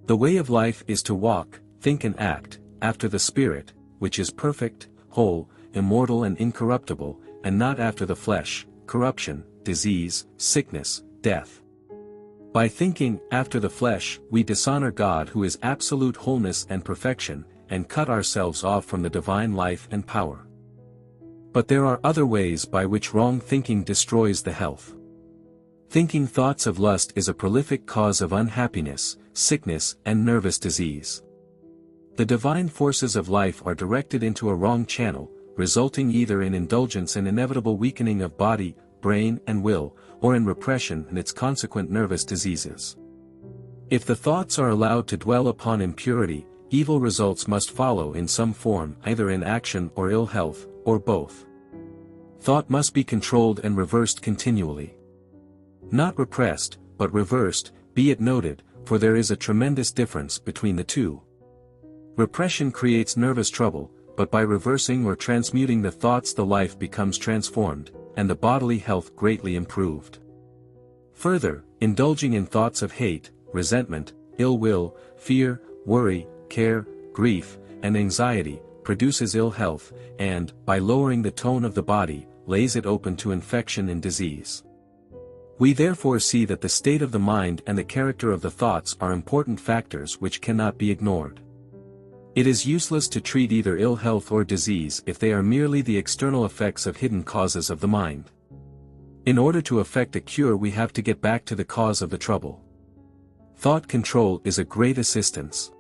The way of life is to walk, think and act, after the Spirit, which is perfect, whole, immortal and incorruptible, and not after the flesh, corruption, disease, sickness, death. By thinking after the flesh, we dishonor God who is absolute wholeness and perfection, and cut ourselves off from the divine life and power. But there are other ways by which wrong thinking destroys the health. Thinking thoughts of lust is a prolific cause of unhappiness, sickness and nervous disease. The divine forces of life are directed into a wrong channel, resulting either in indulgence and inevitable weakening of body, brain and will, or in repression and its consequent nervous diseases. If the thoughts are allowed to dwell upon impurity, evil results must follow in some form, either in action or ill health, or both. Thought must be controlled and reversed continually. Not repressed, but reversed, be it noted, for there is a tremendous difference between the two. Repression creates nervous trouble, but by reversing or transmuting the thoughts the life becomes transformed, and the bodily health greatly improved. Further, indulging in thoughts of hate, resentment, ill will, fear, worry, care, grief, and anxiety, produces ill health, and, by lowering the tone of the body, lays it open to infection and disease. We therefore see that the state of the mind and the character of the thoughts are important factors which cannot be ignored. It is useless to treat either ill health or disease if they are merely the external effects of hidden causes of the mind. In order to effect a cure we have to get back to the cause of the trouble. Thought control is a great assistance.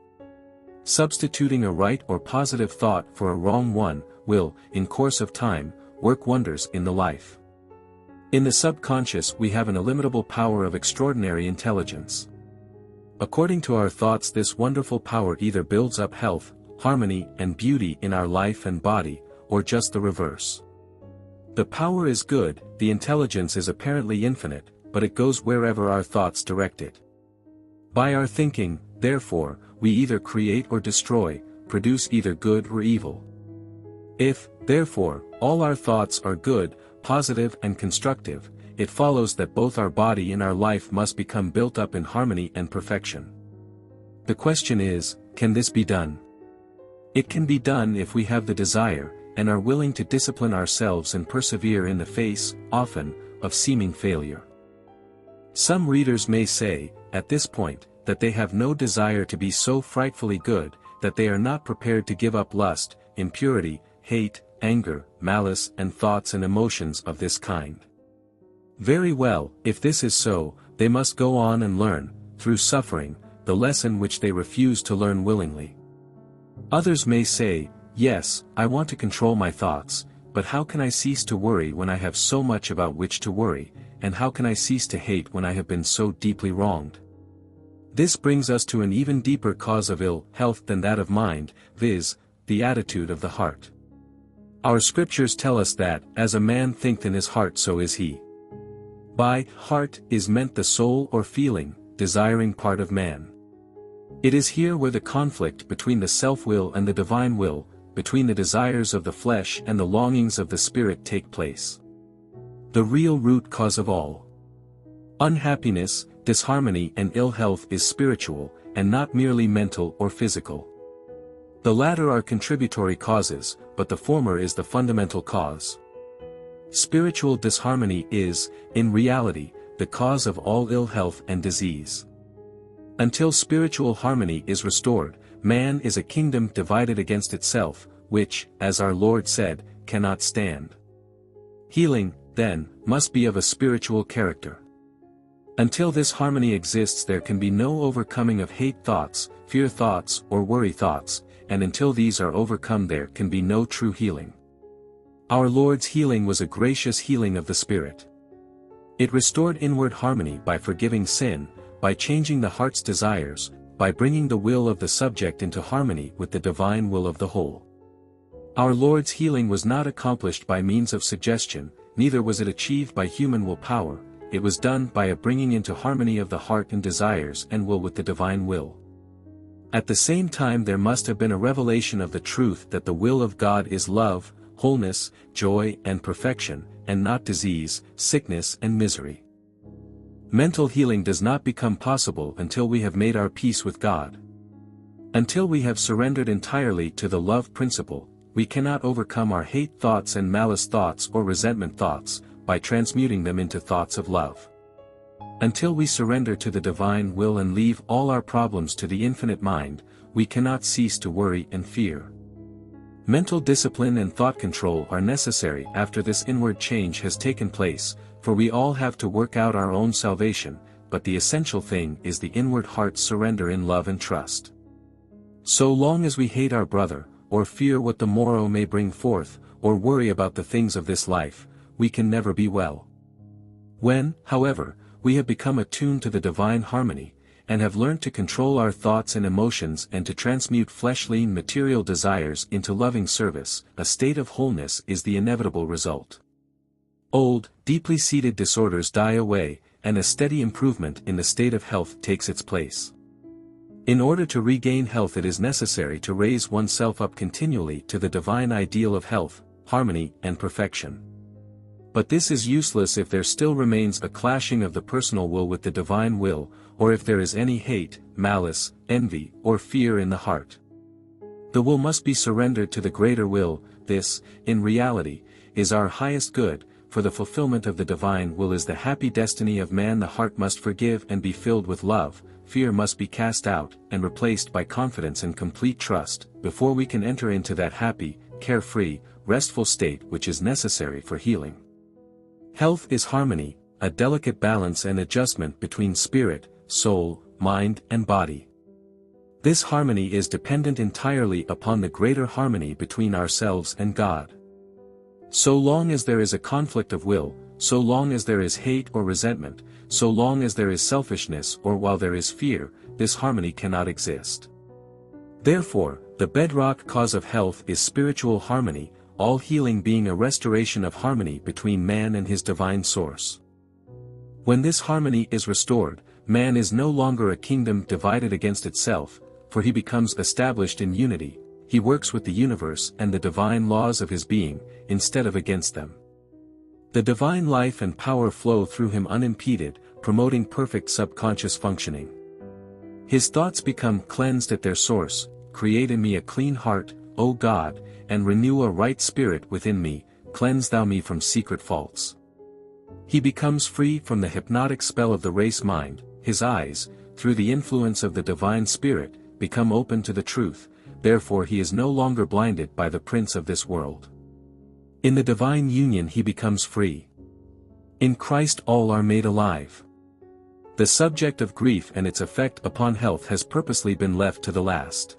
Substituting a right or positive thought for a wrong one, will, in course of time, work wonders in the life. In the subconscious we have an illimitable power of extraordinary intelligence. According to our thoughts this wonderful power either builds up health, harmony and beauty in our life and body, or just the reverse. The power is good, the intelligence is apparently infinite, but it goes wherever our thoughts direct it. By our thinking, therefore, we either create or destroy, produce either good or evil. If, therefore, all our thoughts are good, positive and constructive, it follows that both our body and our life must become built up in harmony and perfection. The question is, can this be done? It can be done if we have the desire, and are willing to discipline ourselves and persevere in the face, often, of seeming failure. Some readers may say, at this point, that they have no desire to be so frightfully good, that they are not prepared to give up lust, impurity, hate, anger, malice and thoughts and emotions of this kind. Very well, if this is so, they must go on and learn, through suffering, the lesson which they refuse to learn willingly. Others may say, yes, I want to control my thoughts, but how can I cease to worry when I have so much about which to worry, and how can I cease to hate when I have been so deeply wronged? This brings us to an even deeper cause of ill health than that of mind, viz., the attitude of the heart. Our scriptures tell us that, as a man thinketh in his heart so is he. By heart is meant the soul or feeling, desiring part of man. It is here where the conflict between the self-will and the divine will, between the desires of the flesh and the longings of the spirit take place. The real root cause of all unhappiness, disharmony and ill health is spiritual, and not merely mental or physical. The latter are contributory causes, but the former is the fundamental cause. Spiritual disharmony is, in reality, the cause of all ill health and disease. Until spiritual harmony is restored, man is a kingdom divided against itself, which, as our Lord said, cannot stand. Healing, then, must be of a spiritual character. Until this harmony exists, there can be no overcoming of hate thoughts, fear thoughts, or worry thoughts, and until these are overcome there can be no true healing. Our Lord's healing was a gracious healing of the spirit. It restored inward harmony by forgiving sin, by changing the heart's desires, by bringing the will of the subject into harmony with the divine will of the whole. Our Lord's healing was not accomplished by means of suggestion, neither was it achieved by human willpower, it was done by a bringing into harmony of the heart and desires and will with the divine will. At the same time there must have been a revelation of the truth that the will of God is love, wholeness, joy and perfection, and not disease, sickness and misery. Mental healing does not become possible until we have made our peace with God. Until we have surrendered entirely to the love principle, we cannot overcome our hate thoughts and malice thoughts or resentment thoughts, by transmuting them into thoughts of love. Until we surrender to the divine will and leave all our problems to the infinite mind, we cannot cease to worry and fear. Mental discipline and thought control are necessary after this inward change has taken place, for we all have to work out our own salvation, but the essential thing is the inward heart's surrender in love and trust. So long as we hate our brother, or fear what the morrow may bring forth, or worry about the things of this life, we can never be well. When, however, we have become attuned to the divine harmony, and have learned to control our thoughts and emotions and to transmute fleshly and material desires into loving service, a state of wholeness is the inevitable result. Old, deeply seated disorders die away, and a steady improvement in the state of health takes its place. In order to regain health it is necessary to raise oneself up continually to the divine ideal of health, harmony and perfection. But this is useless if there still remains a clashing of the personal will with the divine will, or if there is any hate, malice, envy, or fear in the heart. The will must be surrendered to the greater will. This, in reality, is our highest good, for the fulfillment of the divine will is the happy destiny of man. The heart must forgive and be filled with love, fear must be cast out and replaced by confidence and complete trust, before we can enter into that happy, carefree, restful state which is necessary for healing. Health is harmony, a delicate balance and adjustment between spirit, soul, mind and body. This harmony is dependent entirely upon the greater harmony between ourselves and God. So long as there is a conflict of will, so long as there is hate or resentment, so long as there is selfishness or while there is fear, this harmony cannot exist. Therefore, the bedrock cause of health is spiritual harmony, all healing being a restoration of harmony between man and his divine source. When this harmony is restored, man is no longer a kingdom divided against itself, for he becomes established in unity, he works with the universe and the divine laws of his being, instead of against them. The divine life and power flow through him unimpeded, promoting perfect subconscious functioning. His thoughts become cleansed at their source. Create in me a clean heart, O God, and renew a right spirit within me, cleanse thou me from secret faults. He becomes free from the hypnotic spell of the race mind, his eyes, through the influence of the divine spirit, become open to the truth, therefore he is no longer blinded by the prince of this world. In the divine union he becomes free. In Christ all are made alive. The subject of grief and its effect upon health has purposely been left to the last.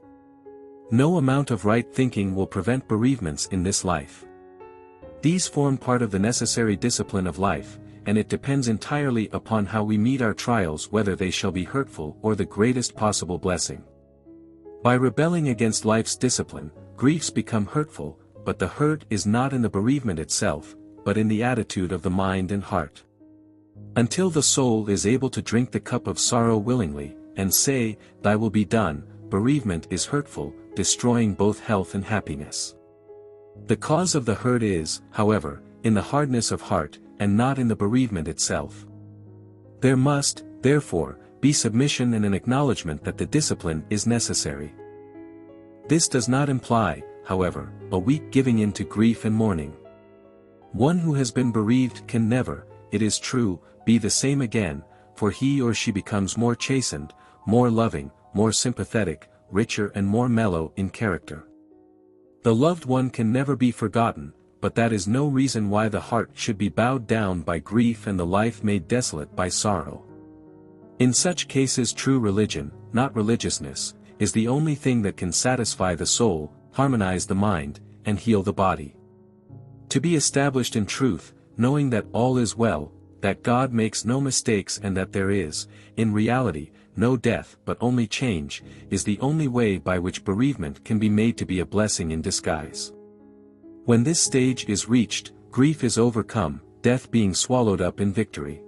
No amount of right thinking will prevent bereavements in this life. These form part of the necessary discipline of life, and it depends entirely upon how we meet our trials whether they shall be hurtful or the greatest possible blessing. By rebelling against life's discipline, griefs become hurtful, but the hurt is not in the bereavement itself, but in the attitude of the mind and heart. Until the soul is able to drink the cup of sorrow willingly, and say, "Thy will be done," bereavement is hurtful, destroying both health and happiness. The cause of the hurt is, however, in the hardness of heart, and not in the bereavement itself. There must, Therefore, be submission and an acknowledgement that the discipline is necessary. This does not imply, however, a weak giving in to grief and mourning. One who has been bereaved can never, it is true, be the same again, for he or she becomes more chastened, more loving, more sympathetic, richer and more mellow in character. The loved one can never be forgotten, but that is no reason why the heart should be bowed down by grief and the life made desolate by sorrow. In such cases true religion, not religiousness, is the only thing that can satisfy the soul, harmonize the mind, and heal the body. To be established in truth, knowing that all is well, that God makes no mistakes and that there is, in reality, no death but only change, is the only way by which bereavement can be made to be a blessing in disguise. When this stage is reached, grief is overcome, death being swallowed up in victory.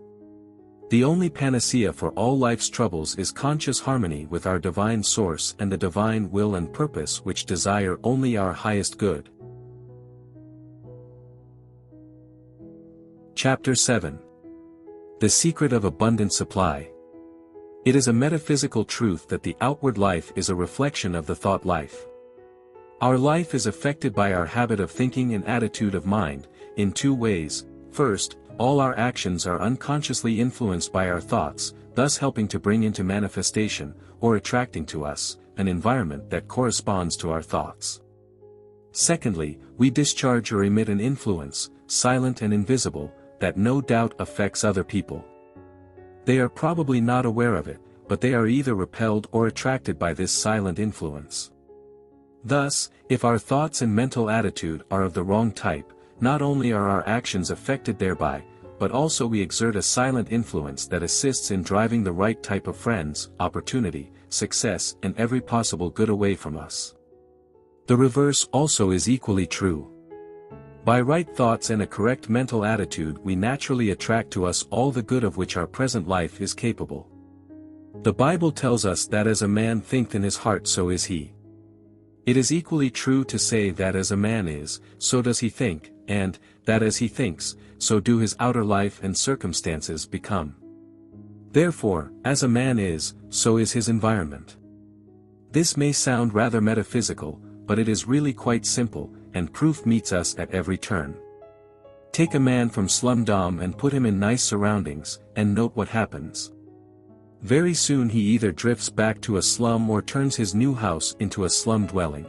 The only panacea for all life's troubles is conscious harmony with our divine source and the divine will and purpose which desire only our highest good. Chapter 7. The Secret of Abundant Supply. It is a metaphysical truth that the outward life is a reflection of the thought life. Our life is affected by our habit of thinking and attitude of mind, in two ways. First, all our actions are unconsciously influenced by our thoughts, thus helping to bring into manifestation, or attracting to us, an environment that corresponds to our thoughts. Secondly, we discharge or emit an influence, silent and invisible, that no doubt affects other people. They are probably not aware of it, but they are either repelled or attracted by this silent influence. Thus, if our thoughts and mental attitude are of the wrong type, not only are our actions affected thereby, but also we exert a silent influence that assists in driving the right type of friends, opportunity, success and every possible good away from us. The reverse also is equally true. By right thoughts and a correct mental attitude we naturally attract to us all the good of which our present life is capable. The Bible tells us that as a man thinketh in his heart so is he. It is equally true to say that as a man is, so does he think, and, that as he thinks, so do his outer life and circumstances become. Therefore, as a man is, so is his environment. This may sound rather metaphysical, but it is really quite simple, and proof meets us at every turn. Take a man from slumdom and put him in nice surroundings, and note what happens. Very soon he either drifts back to a slum or turns his new house into a slum dwelling.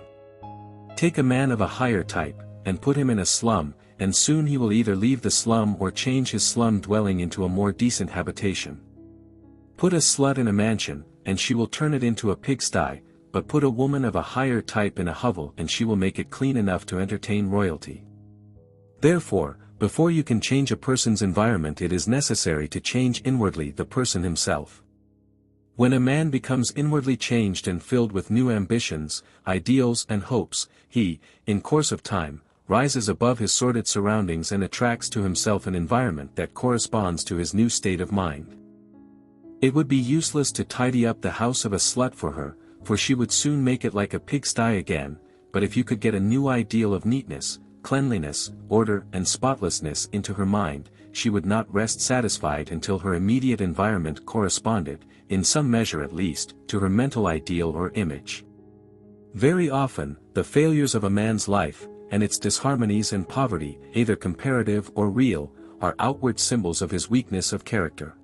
Take a man of a higher type, and put him in a slum, and soon he will either leave the slum or change his slum dwelling into a more decent habitation. Put a slut in a mansion, and she will turn it into a pigsty, but put a woman of a higher type in a hovel and she will make it clean enough to entertain royalty. Therefore, before you can change a person's environment it is necessary to change inwardly the person himself. When a man becomes inwardly changed and filled with new ambitions, ideals and hopes, he, in course of time, rises above his sordid surroundings and attracts to himself an environment that corresponds to his new state of mind. It would be useless to tidy up the house of a slut for her, for she would soon make it like a pigsty again, but if you could get a new ideal of neatness, cleanliness, order and spotlessness into her mind, she would not rest satisfied until her immediate environment corresponded, in some measure at least, to her mental ideal or image. Very often, the failures of a man's life, and its disharmonies and poverty, either comparative or real, are outward symbols of his weakness of character.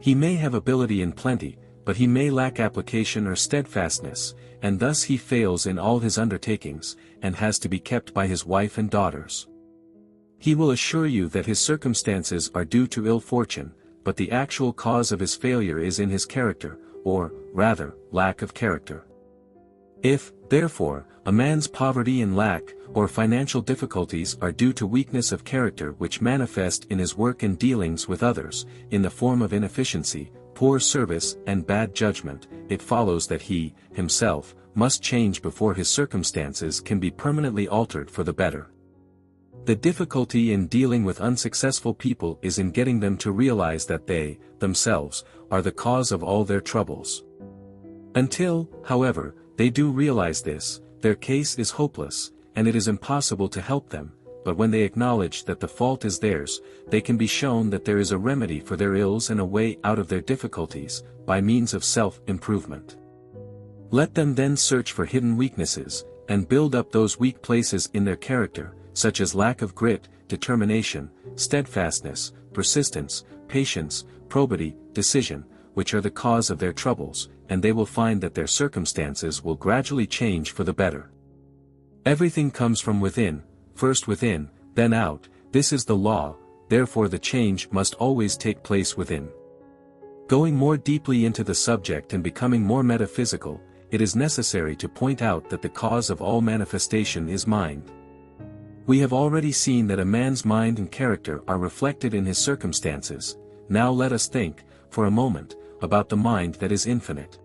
He may have ability in plenty, but he may lack application or steadfastness, and thus he fails in all his undertakings, and has to be kept by his wife and daughters. He will assure you that his circumstances are due to ill fortune, but the actual cause of his failure is in his character, or, rather, lack of character. If, therefore, a man's poverty and lack, or financial difficulties are due to weakness of character which manifest in his work and dealings with others, in the form of inefficiency, poor service and bad judgment, it follows that he, himself, must change before his circumstances can be permanently altered for the better. The difficulty in dealing with unsuccessful people is in getting them to realize that they, themselves, are the cause of all their troubles. Until, however, they do realize this, their case is hopeless, and it is impossible to help them, but when they acknowledge that the fault is theirs, they can be shown that there is a remedy for their ills and a way out of their difficulties, by means of self-improvement. Let them then search for hidden weaknesses, and build up those weak places in their character, such as lack of grit, determination, steadfastness, persistence, patience, probity, decision, which are the cause of their troubles, and they will find that their circumstances will gradually change for the better. Everything comes from within, first within, then out. This is the law, therefore the change must always take place within. Going more deeply into the subject and becoming more metaphysical, it is necessary to point out that the cause of all manifestation is mind. We have already seen that a man's mind and character are reflected in his circumstances. Now let us think, for a moment, about the mind that is infinite.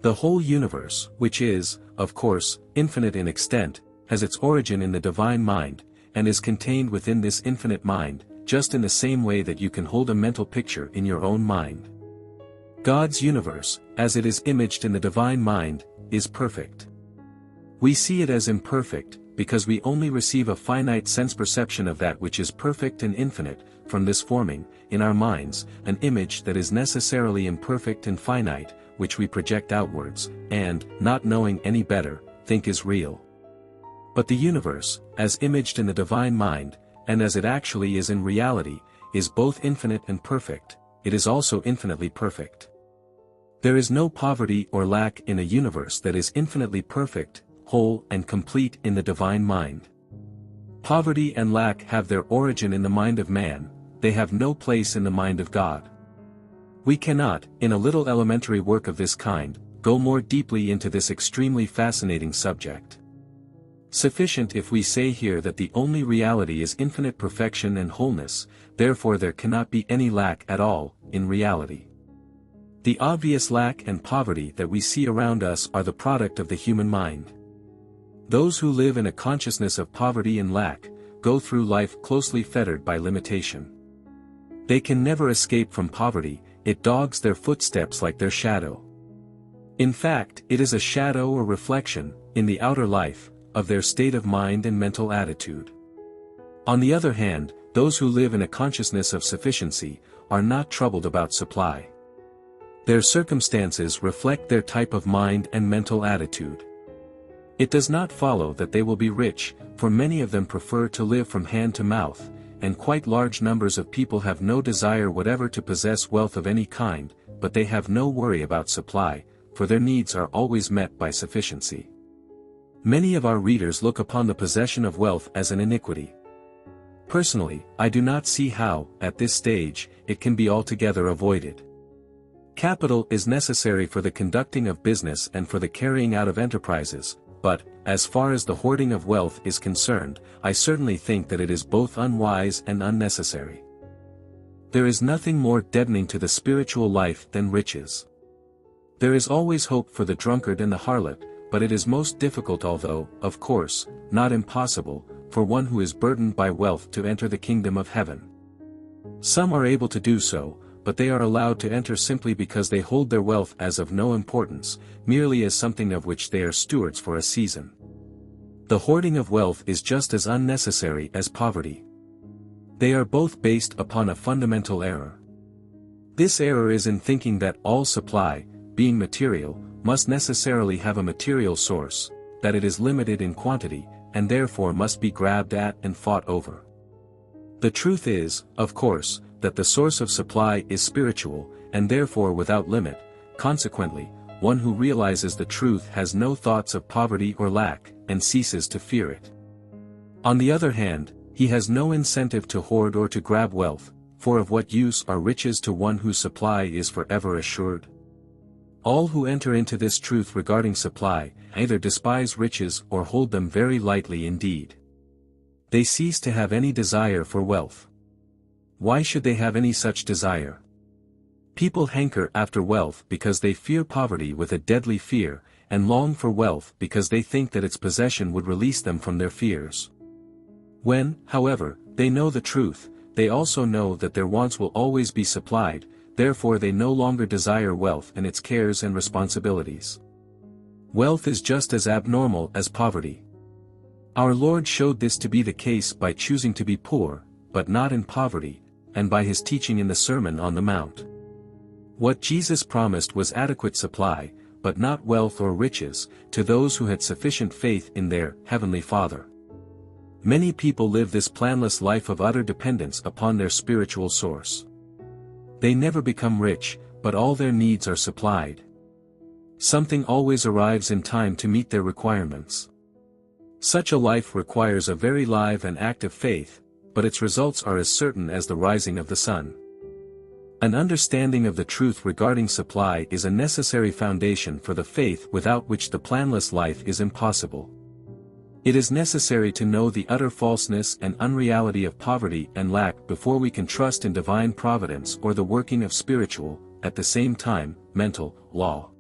The whole universe, which is, of course, infinite in extent, has its origin in the divine mind, and is contained within this infinite mind, just in the same way that you can hold a mental picture in your own mind. God's universe, as it is imaged in the divine mind, is perfect. We see it as imperfect, because we only receive a finite sense perception of that which is perfect and infinite, from this forming, in our minds, an image that is necessarily imperfect and finite, which we project outwards, and, not knowing any better, think is real. But the universe, as imaged in the divine mind, and as it actually is in reality, is both infinite and perfect. It is also infinitely perfect. There is no poverty or lack in a universe that is infinitely perfect, whole and complete in the divine mind. Poverty and lack have their origin in the mind of man, they have no place in the mind of God. We cannot, in a little elementary work of this kind, go more deeply into this extremely fascinating subject. Sufficient if we say here that the only reality is infinite perfection and wholeness, therefore there cannot be any lack at all, in reality. The obvious lack and poverty that we see around us are the product of the human mind. Those who live in a consciousness of poverty and lack, go through life closely fettered by limitation. They can never escape from poverty, it dogs their footsteps like their shadow. In fact, it is a shadow or reflection, in the outer life, of their state of mind and mental attitude. On the other hand, those who live in a consciousness of sufficiency, are not troubled about supply. Their circumstances reflect their type of mind and mental attitude. It does not follow that they will be rich, for many of them prefer to live from hand to mouth, and quite large numbers of people have no desire whatever to possess wealth of any kind, but they have no worry about supply, for their needs are always met by sufficiency. Many of our readers look upon the possession of wealth as an iniquity. Personally, I do not see how, at this stage, it can be altogether avoided. Capital is necessary for the conducting of business and for the carrying out of enterprises, but, as far as the hoarding of wealth is concerned, I certainly think that it is both unwise and unnecessary. There is nothing more deadening to the spiritual life than riches. There is always hope for the drunkard and the harlot, but it is most difficult, although, of course, not impossible, for one who is burdened by wealth to enter the kingdom of heaven. Some are able to do so, but they are allowed to enter simply because they hold their wealth as of no importance, merely as something of which they are stewards for a season. The hoarding of wealth is just as unnecessary as poverty. They are both based upon a fundamental error. This error is in thinking that all supply, being material, must necessarily have a material source, that it is limited in quantity, and therefore must be grabbed at and fought over. The truth is, of course, that the source of supply is spiritual, and therefore without limit. Consequently, one who realizes the truth has no thoughts of poverty or lack, and ceases to fear it. On the other hand, he has no incentive to hoard or to grab wealth, for of what use are riches to one whose supply is forever assured? All who enter into this truth regarding supply, either despise riches or hold them very lightly indeed. They cease to have any desire for wealth. Why should they have any such desire? People hanker after wealth because they fear poverty with a deadly fear, and long for wealth because they think that its possession would release them from their fears. When, however, they know the truth, they also know that their wants will always be supplied, therefore they no longer desire wealth and its cares and responsibilities. Wealth is just as abnormal as poverty. Our Lord showed this to be the case by choosing to be poor, but not in poverty, and by his teaching in the Sermon on the Mount. What Jesus promised was adequate supply, but not wealth or riches, to those who had sufficient faith in their Heavenly Father. Many people live this planless life of utter dependence upon their spiritual source. They never become rich, but all their needs are supplied. Something always arrives in time to meet their requirements. Such a life requires a very live and active faith, but its results are as certain as the rising of the sun. An understanding of the truth regarding supply is a necessary foundation for the faith without which the planless life is impossible. It is necessary to know the utter falseness and unreality of poverty and lack before we can trust in divine providence or the working of spiritual, at the same time, mental, law.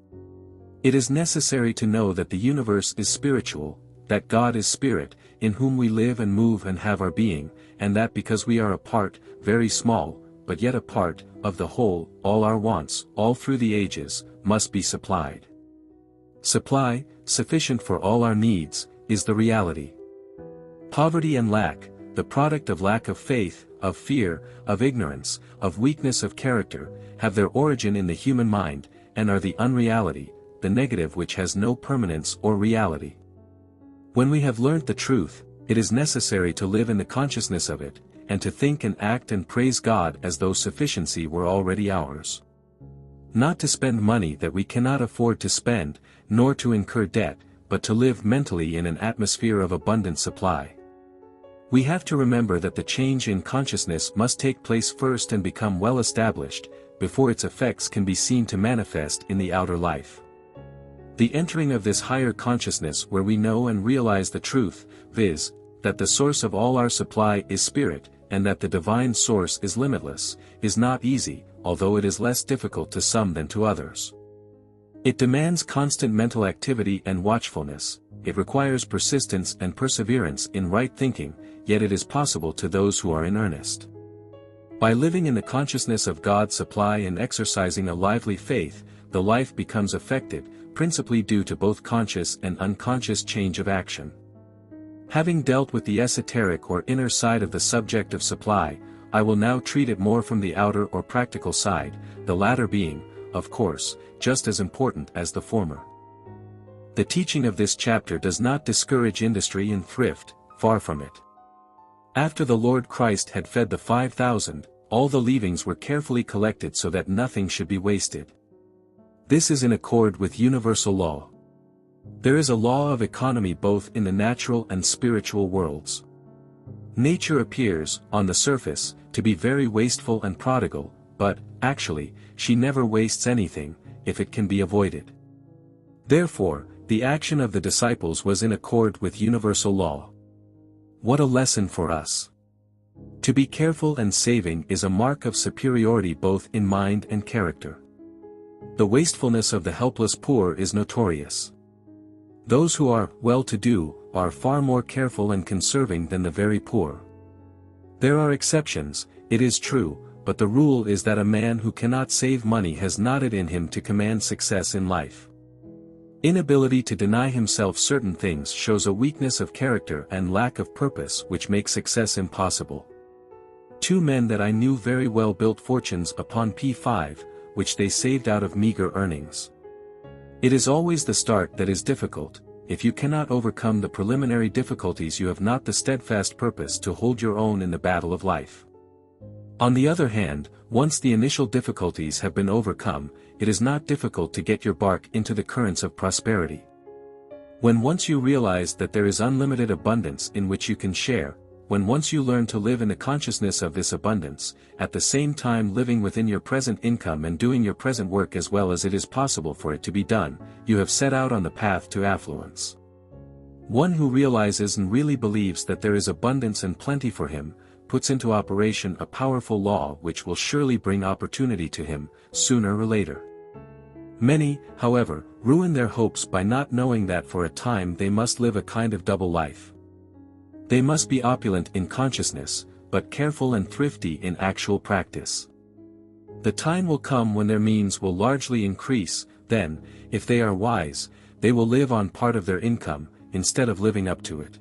It is necessary to know that the universe is spiritual, that God is spirit, in whom we live and move and have our being, and that because we are a part, very small, but yet a part, of the whole, all our wants, all through the ages, must be supplied. Supply, sufficient for all our needs, is the reality. Poverty and lack, the product of lack of faith, of fear, of ignorance, of weakness of character, have their origin in the human mind, and are the unreality, the negative which has no permanence or reality. When we have learnt the truth, it is necessary to live in the consciousness of it, and to think and act and praise God as though sufficiency were already ours. Not to spend money that we cannot afford to spend, nor to incur debt, but to live mentally in an atmosphere of abundant supply. We have to remember that the change in consciousness must take place first and become well established, before its effects can be seen to manifest in the outer life. The entering of this higher consciousness where we know and realize the truth, viz., that the source of all our supply is spirit, and that the divine source is limitless, is not easy, although it is less difficult to some than to others. It demands constant mental activity and watchfulness, it requires persistence and perseverance in right thinking, yet it is possible to those who are in earnest. By living in the consciousness of God's supply and exercising a lively faith, the life becomes affected, principally due to both conscious and unconscious change of action. Having dealt with the esoteric or inner side of the subject of supply, I will now treat it more from the outer or practical side, the latter being, of course, just as important as the former. The teaching of this chapter does not discourage industry and thrift, far from it. After the Lord Christ had fed the 5,000, all the leavings were carefully collected so that nothing should be wasted. This is in accord with universal law. There is a law of economy both in the natural and spiritual worlds. Nature appears, on the surface, to be very wasteful and prodigal, but, actually, she never wastes anything, if it can be avoided. Therefore, the action of the disciples was in accord with universal law. What a lesson for us! To be careful and saving is a mark of superiority both in mind and character. The wastefulness of the helpless poor is notorious. Those who are well-to-do are far more careful and conserving than the very poor. There are exceptions, it is true, but the rule is that a man who cannot save money has not it in him to command success in life. Inability to deny himself certain things shows a weakness of character and lack of purpose which makes success impossible. Two men that I knew very well built fortunes upon P5, which they saved out of meager earnings. It is always the start that is difficult. If you cannot overcome the preliminary difficulties, you have not the steadfast purpose to hold your own in the battle of life. On the other hand, once the initial difficulties have been overcome, it is not difficult to get your bark into the currents of prosperity. When once you realize that there is unlimited abundance in which you can share, when once you learn to live in the consciousness of this abundance, at the same time living within your present income and doing your present work as well as it is possible for it to be done, you have set out on the path to affluence. One who realizes and really believes that there is abundance and plenty for him, puts into operation a powerful law which will surely bring opportunity to him, sooner or later. Many, however, ruin their hopes by not knowing that for a time they must live a kind of double life. They must be opulent in consciousness, but careful and thrifty in actual practice. The time will come when their means will largely increase, then, if they are wise, they will live on part of their income, instead of living up to it.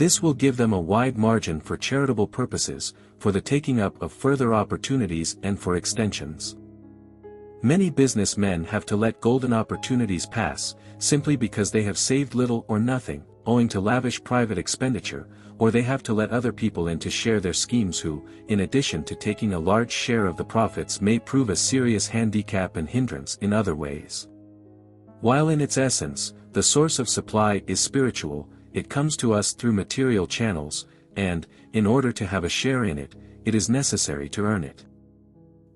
This will give them a wide margin for charitable purposes, for the taking up of further opportunities and for extensions. Many businessmen have to let golden opportunities pass, simply because they have saved little or nothing, owing to lavish private expenditure, or they have to let other people in to share their schemes who, in addition to taking a large share of the profits, may prove a serious handicap and hindrance in other ways. While in its essence, the source of supply is spiritual, it comes to us through material channels, and, in order to have a share in it, it is necessary to earn it.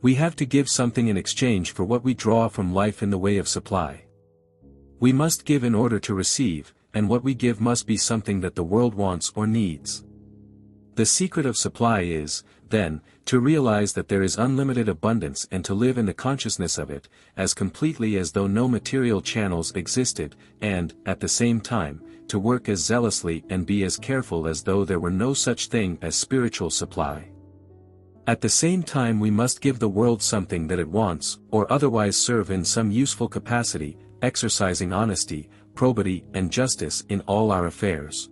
We have to give something in exchange for what we draw from life in the way of supply. We must give in order to receive, and what we give must be something that the world wants or needs. The secret of supply is, then, to realize that there is unlimited abundance and to live in the consciousness of it, as completely as though no material channels existed, and, at the same time, to work as zealously and be as careful as though there were no such thing as spiritual supply. At the same time we must give the world something that it wants, or otherwise serve in some useful capacity, exercising honesty, probity and justice in all our affairs.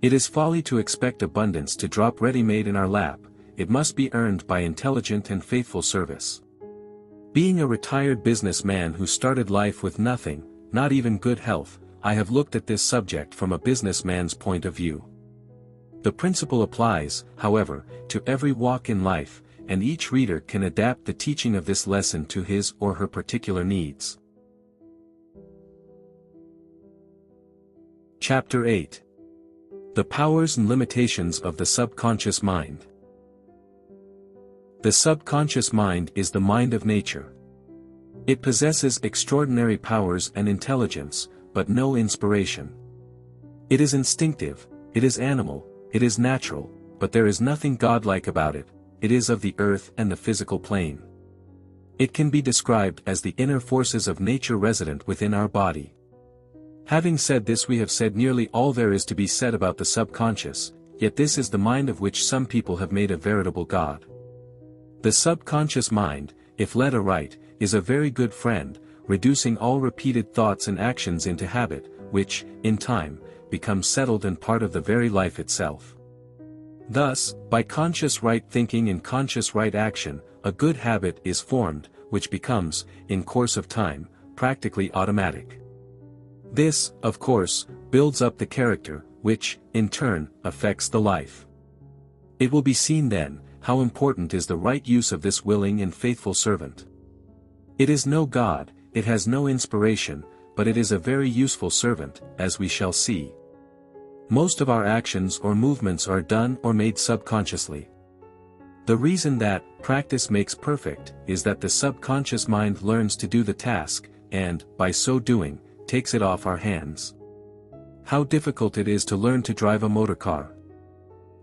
It is folly to expect abundance to drop ready-made in our lap, it must be earned by intelligent and faithful service. Being a retired businessman who started life with nothing, not even good health, I have looked at this subject from a businessman's point of view. The principle applies, however, to every walk in life, and each reader can adapt the teaching of this lesson to his or her particular needs. Chapter 8. The Powers and Limitations of the Subconscious Mind. The subconscious mind is the mind of nature. It possesses extraordinary powers and intelligence, but no inspiration. It is instinctive, it is animal, it is natural, but there is nothing godlike about it, it is of the earth and the physical plane. It can be described as the inner forces of nature resident within our body. Having said this, we have said nearly all there is to be said about the subconscious, yet this is the mind of which some people have made a veritable god. The subconscious mind, if led aright, is a very good friend, reducing all repeated thoughts and actions into habit, which, in time, becomes settled and part of the very life itself. Thus, by conscious right thinking and conscious right action, a good habit is formed, which becomes, in course of time, practically automatic. This, of course, builds up the character, which, in turn, affects the life. It will be seen then, how important is the right use of this willing and faithful servant. It is no god, it has no inspiration, but it is a very useful servant, as we shall see. Most of our actions or movements are done or made subconsciously. The reason that practice makes perfect is that the subconscious mind learns to do the task, and, by so doing, takes it off our hands. How difficult it is to learn to drive a motor car.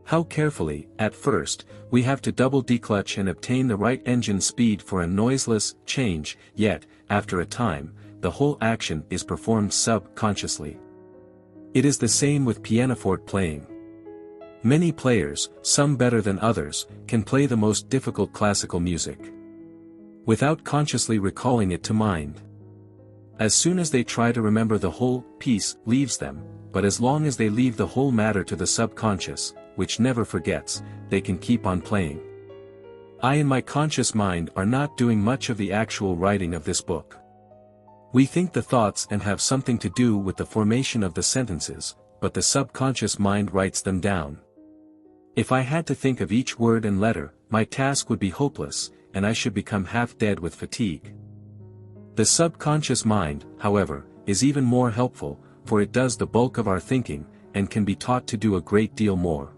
How carefully, at first, we have to double declutch and obtain the right engine speed for a noiseless change, yet, after a time, the whole action is performed subconsciously. It is the same with pianoforte playing. Many players, some better than others, can play the most difficult classical music without consciously recalling it to mind. As soon as they try to remember, the whole piece leaves them, but as long as they leave the whole matter to the subconscious, which never forgets, they can keep on playing. I and my conscious mind are not doing much of the actual writing of this book. We think the thoughts and have something to do with the formation of the sentences, but the subconscious mind writes them down. If I had to think of each word and letter, my task would be hopeless, and I should become half dead with fatigue. The subconscious mind, however, is even more helpful, for it does the bulk of our thinking, and can be taught to do a great deal more.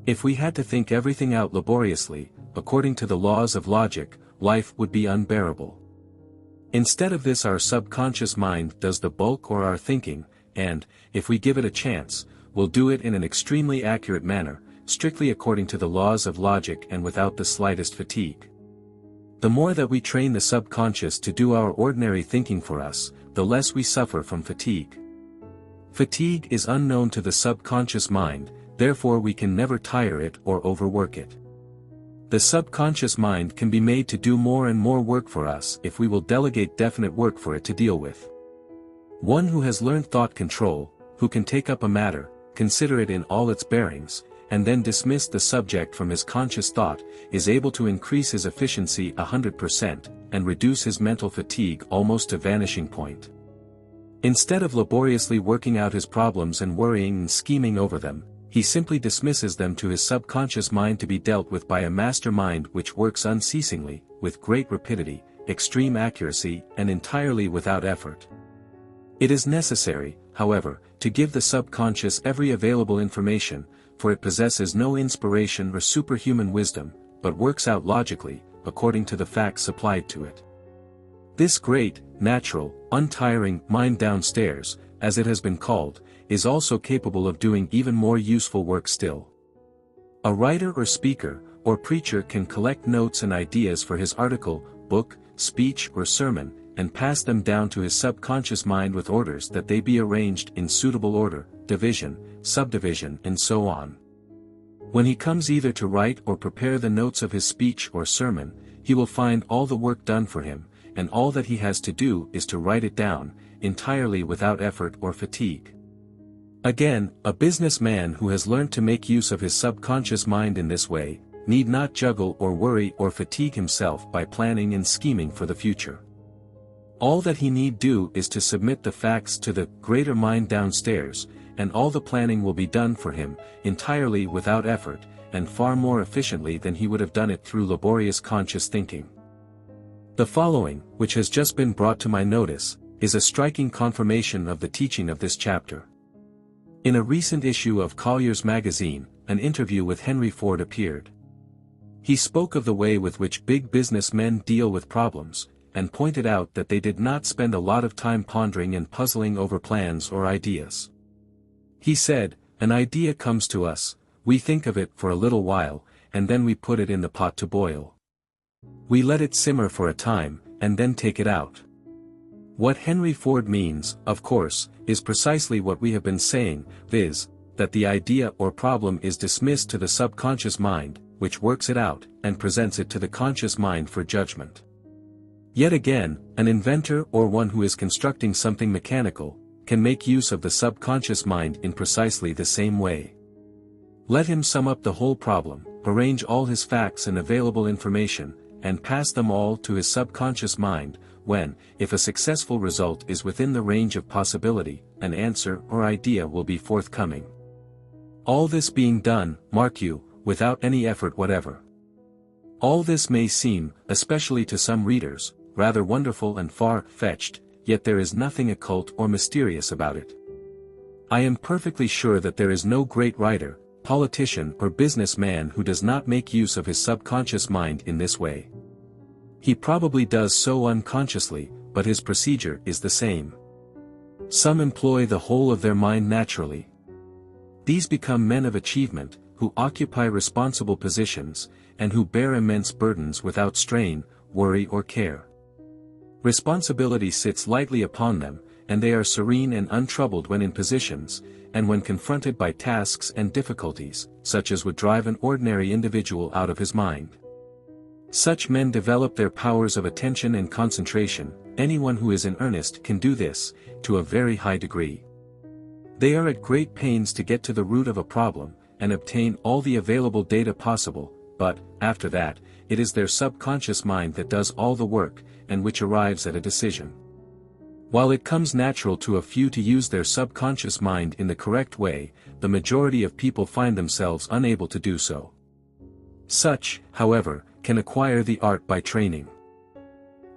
If we had to think everything out laboriously, according to the laws of logic, life would be unbearable. Instead of this, our subconscious mind does the bulk or our thinking, and, if we give it a chance, will do it in an extremely accurate manner, strictly according to the laws of logic and without the slightest fatigue. The more that we train the subconscious to do our ordinary thinking for us, the less we suffer from fatigue. Fatigue is unknown to the subconscious mind, therefore we can never tire it or overwork it. The subconscious mind can be made to do more and more work for us if we will delegate definite work for it to deal with. One who has learned thought control, who can take up a matter, consider it in all its bearings, and then dismiss the subject from his conscious thought, is able to increase his efficiency 100%, and reduce his mental fatigue almost to vanishing point. Instead of laboriously working out his problems and worrying and scheming over them, he simply dismisses them to his subconscious mind to be dealt with by a master mind which works unceasingly, with great rapidity, extreme accuracy, and entirely without effort. It is necessary, however, to give the subconscious every available information, for it possesses no inspiration or superhuman wisdom, but works out logically, according to the facts supplied to it. This great, natural, untiring mind downstairs, as it has been called, is also capable of doing even more useful work still. A writer or speaker, or preacher can collect notes and ideas for his article, book, speech or sermon, and pass them down to his subconscious mind with orders that they be arranged in suitable order, division, subdivision and so on. When he comes either to write or prepare the notes of his speech or sermon, he will find all the work done for him, and all that he has to do is to write it down, entirely without effort or fatigue. Again, a businessman who has learnt to make use of his subconscious mind in this way, need not juggle or worry or fatigue himself by planning and scheming for the future. All that he need do is to submit the facts to the greater mind downstairs, and all the planning will be done for him, entirely without effort, and far more efficiently than he would have done it through laborious conscious thinking. The following, which has just been brought to my notice, is a striking confirmation of the teaching of this chapter. In a recent issue of Collier's magazine, an interview with Henry Ford appeared. He spoke of the way with which big businessmen deal with problems, and pointed out that they did not spend a lot of time pondering and puzzling over plans or ideas. He said, "An idea comes to us, we think of it for a little while, and then we put it in the pot to boil. We let it simmer for a time, and then take it out." What Henry Ford means, of course, is precisely what we have been saying, viz., that the idea or problem is dismissed to the subconscious mind, which works it out, and presents it to the conscious mind for judgment. Yet again, an inventor or one who is constructing something mechanical, can make use of the subconscious mind in precisely the same way. Let him sum up the whole problem, arrange all his facts and available information, and pass them all to his subconscious mind, when, if a successful result is within the range of possibility, an answer or idea will be forthcoming. All this being done, mark you, without any effort whatever. All this may seem, especially to some readers, rather wonderful and far-fetched, yet there is nothing occult or mysterious about it. I am perfectly sure that there is no great writer, politician or businessman who does not make use of his subconscious mind in this way. He probably does so unconsciously, but his procedure is the same. Some employ the whole of their mind naturally. These become men of achievement, who occupy responsible positions, and who bear immense burdens without strain, worry or care. Responsibility sits lightly upon them, and they are serene and untroubled when in positions, and when confronted by tasks and difficulties, such as would drive an ordinary individual out of his mind. Such men develop their powers of attention and concentration. Anyone who is in earnest can do this, to a very high degree. They are at great pains to get to the root of a problem, and obtain all the available data possible, but, after that, it is their subconscious mind that does all the work, and which arrives at a decision. While it comes natural to a few to use their subconscious mind in the correct way, the majority of people find themselves unable to do so. Such, however, can acquire the art by training.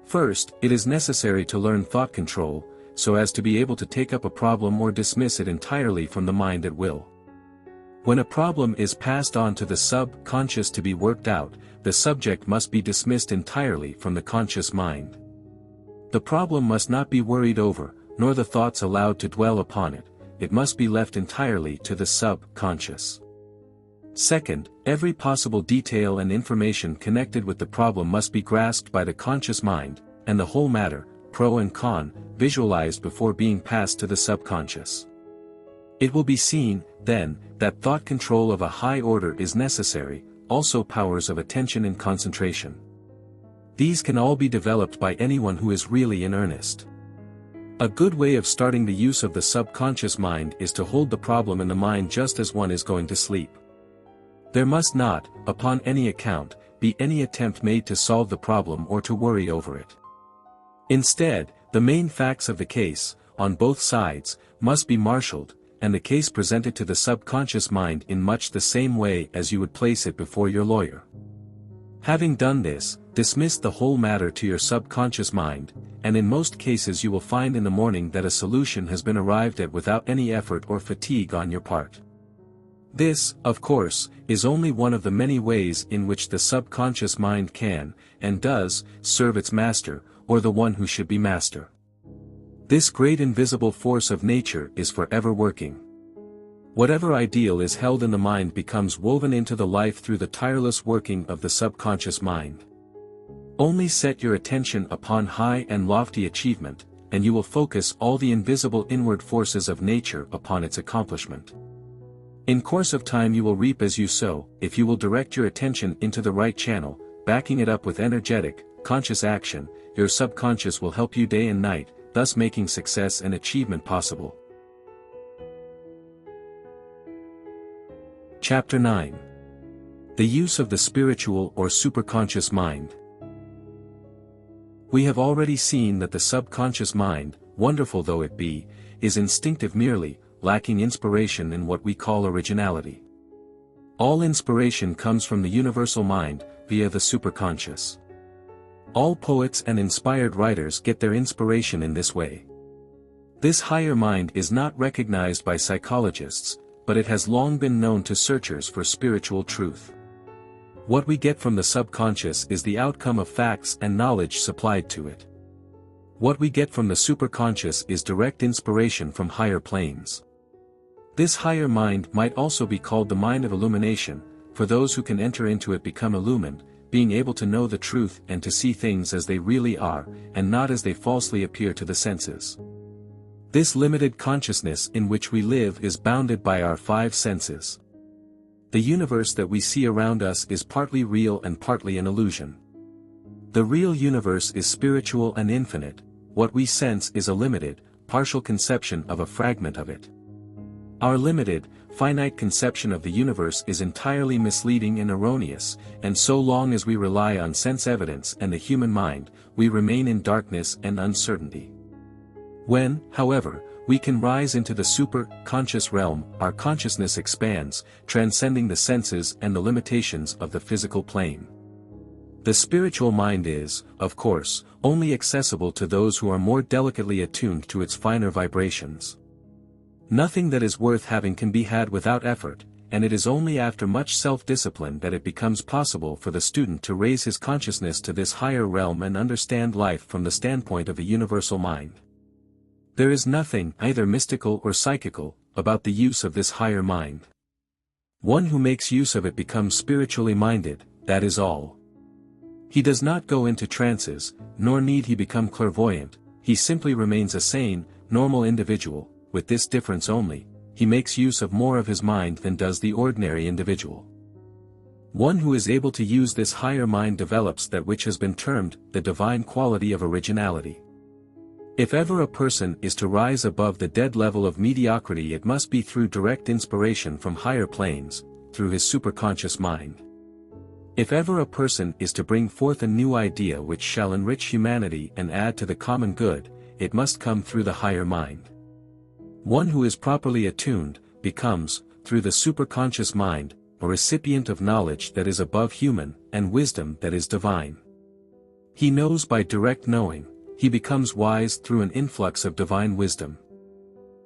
First, it is necessary to learn thought control, so as to be able to take up a problem or dismiss it entirely from the mind at will. When a problem is passed on to the subconscious to be worked out, the subject must be dismissed entirely from the conscious mind. The problem must not be worried over, nor the thoughts allowed to dwell upon it, it must be left entirely to the subconscious. Second, every possible detail and information connected with the problem must be grasped by the conscious mind, and the whole matter, pro and con, visualized before being passed to the subconscious. It will be seen, then, that thought control of a high order is necessary, also powers of attention and concentration. These can all be developed by anyone who is really in earnest. A good way of starting the use of the subconscious mind is to hold the problem in the mind just as one is going to sleep. There must not, upon any account, be any attempt made to solve the problem or to worry over it. Instead, the main facts of the case, on both sides, must be marshaled, and the case presented to the subconscious mind in much the same way as you would place it before your lawyer. Having done this, dismiss the whole matter to your subconscious mind, and in most cases you will find in the morning that a solution has been arrived at without any effort or fatigue on your part. This, of course, is only one of the many ways in which the subconscious mind can, and does, serve its master, or the one who should be master. This great invisible force of nature is forever working. Whatever ideal is held in the mind becomes woven into the life through the tireless working of the subconscious mind. Only set your attention upon high and lofty achievement, and you will focus all the invisible inward forces of nature upon its accomplishment. In course of time you will reap as you sow, if you will direct your attention into the right channel, backing it up with energetic, conscious action. Your subconscious will help you day and night, thus making success and achievement possible. Chapter 9. The use of the spiritual or superconscious mind. We have already seen that the subconscious mind, wonderful though it be, is instinctive merely, lacking inspiration in what we call originality. All inspiration comes from the universal mind, via the superconscious. All poets and inspired writers get their inspiration in this way. This higher mind is not recognized by psychologists, but it has long been known to searchers for spiritual truth. What we get from the subconscious is the outcome of facts and knowledge supplied to it. What we get from the superconscious is direct inspiration from higher planes. This higher mind might also be called the mind of illumination, for those who can enter into it become illumined, being able to know the truth and to see things as they really are, and not as they falsely appear to the senses. This limited consciousness in which we live is bounded by our five senses. The universe that we see around us is partly real and partly an illusion. The real universe is spiritual and infinite. What we sense is a limited, partial conception of a fragment of it. Our limited, finite conception of the universe is entirely misleading and erroneous, and so long as we rely on sense evidence and the human mind, we remain in darkness and uncertainty. When, however, we can rise into the super-conscious realm, our consciousness expands, transcending the senses and the limitations of the physical plane. The spiritual mind is, of course, only accessible to those who are more delicately attuned to its finer vibrations. Nothing that is worth having can be had without effort, and it is only after much self-discipline that it becomes possible for the student to raise his consciousness to this higher realm and understand life from the standpoint of the universal mind. There is nothing, either mystical or psychical, about the use of this higher mind. One who makes use of it becomes spiritually minded, that is all. He does not go into trances, nor need he become clairvoyant, he simply remains a sane, normal individual. With this difference only, he makes use of more of his mind than does the ordinary individual. One who is able to use this higher mind develops that which has been termed the divine quality of originality. If ever a person is to rise above the dead level of mediocrity, it must be through direct inspiration from higher planes, through his superconscious mind. If ever a person is to bring forth a new idea which shall enrich humanity and add to the common good, it must come through the higher mind. One who is properly attuned, becomes, through the superconscious mind, a recipient of knowledge that is above human, and wisdom that is divine. He knows by direct knowing, he becomes wise through an influx of divine wisdom.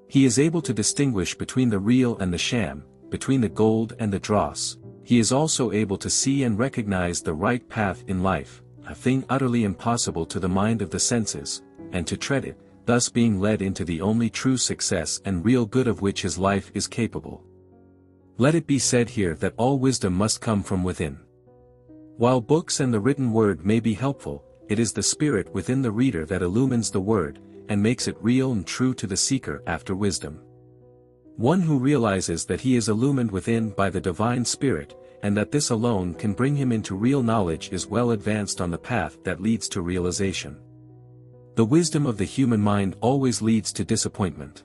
He is able to distinguish between the real and the sham, between the gold and the dross. He is also able to see and recognize the right path in life, a thing utterly impossible to the mind of the senses, and to tread it, thus being led into the only true success and real good of which his life is capable. Let it be said here that all wisdom must come from within. While books and the written word may be helpful, it is the spirit within the reader that illumines the word, and makes it real and true to the seeker after wisdom. One who realizes that he is illumined within by the divine spirit, and that this alone can bring him into real knowledge is well advanced on the path that leads to realization. The wisdom of the human mind always leads to disappointment.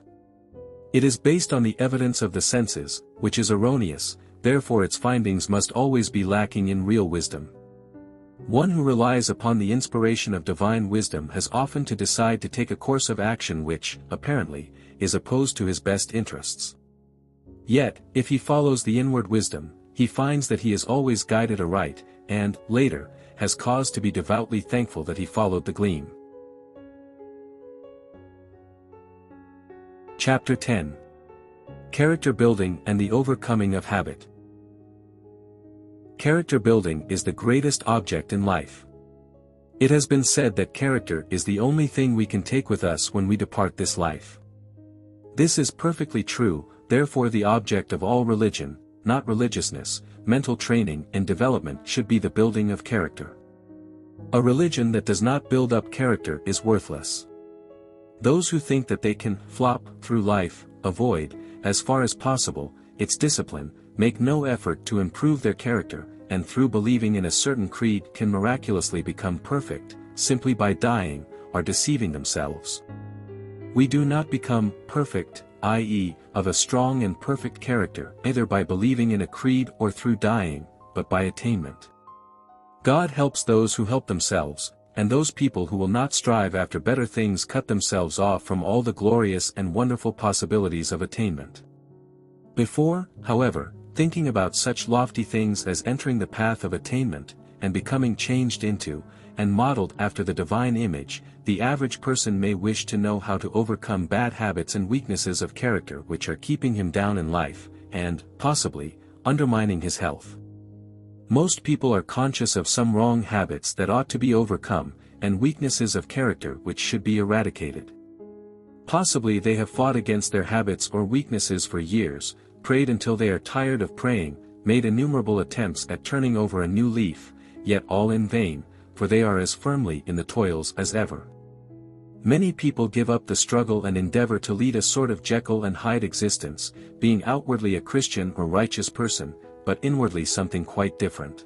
It is based on the evidence of the senses, which is erroneous, therefore its findings must always be lacking in real wisdom. One who relies upon the inspiration of divine wisdom has often to decide to take a course of action which, apparently, is opposed to his best interests. Yet, if he follows the inward wisdom, he finds that he is always guided aright, and, later, has cause to be devoutly thankful that he followed the gleam. Chapter 10. Character Building and the Overcoming of Habit. Character building is the greatest object in life. It has been said that character is the only thing we can take with us when we depart this life. This is perfectly true, therefore the object of all religion, not religiousness, mental training and development should be the building of character. A religion that does not build up character is worthless. Those who think that they can flop through life, avoid, as far as possible, its discipline, make no effort to improve their character, and through believing in a certain creed can miraculously become perfect, simply by dying, are deceiving themselves. We do not become perfect, i.e., of a strong and perfect character, either by believing in a creed or through dying, but by attainment. God helps those who help themselves, and those people who will not strive after better things cut themselves off from all the glorious and wonderful possibilities of attainment. Before, however, thinking about such lofty things as entering the path of attainment, and becoming changed into, and modeled after the divine image, the average person may wish to know how to overcome bad habits and weaknesses of character which are keeping him down in life, and, possibly, undermining his health. Most people are conscious of some wrong habits that ought to be overcome, and weaknesses of character which should be eradicated. Possibly they have fought against their habits or weaknesses for years, prayed until they are tired of praying, made innumerable attempts at turning over a new leaf, yet all in vain, for they are as firmly in the toils as ever. Many people give up the struggle and endeavor to lead a sort of Jekyll and Hyde existence, being outwardly a Christian or righteous person, but inwardly something quite different.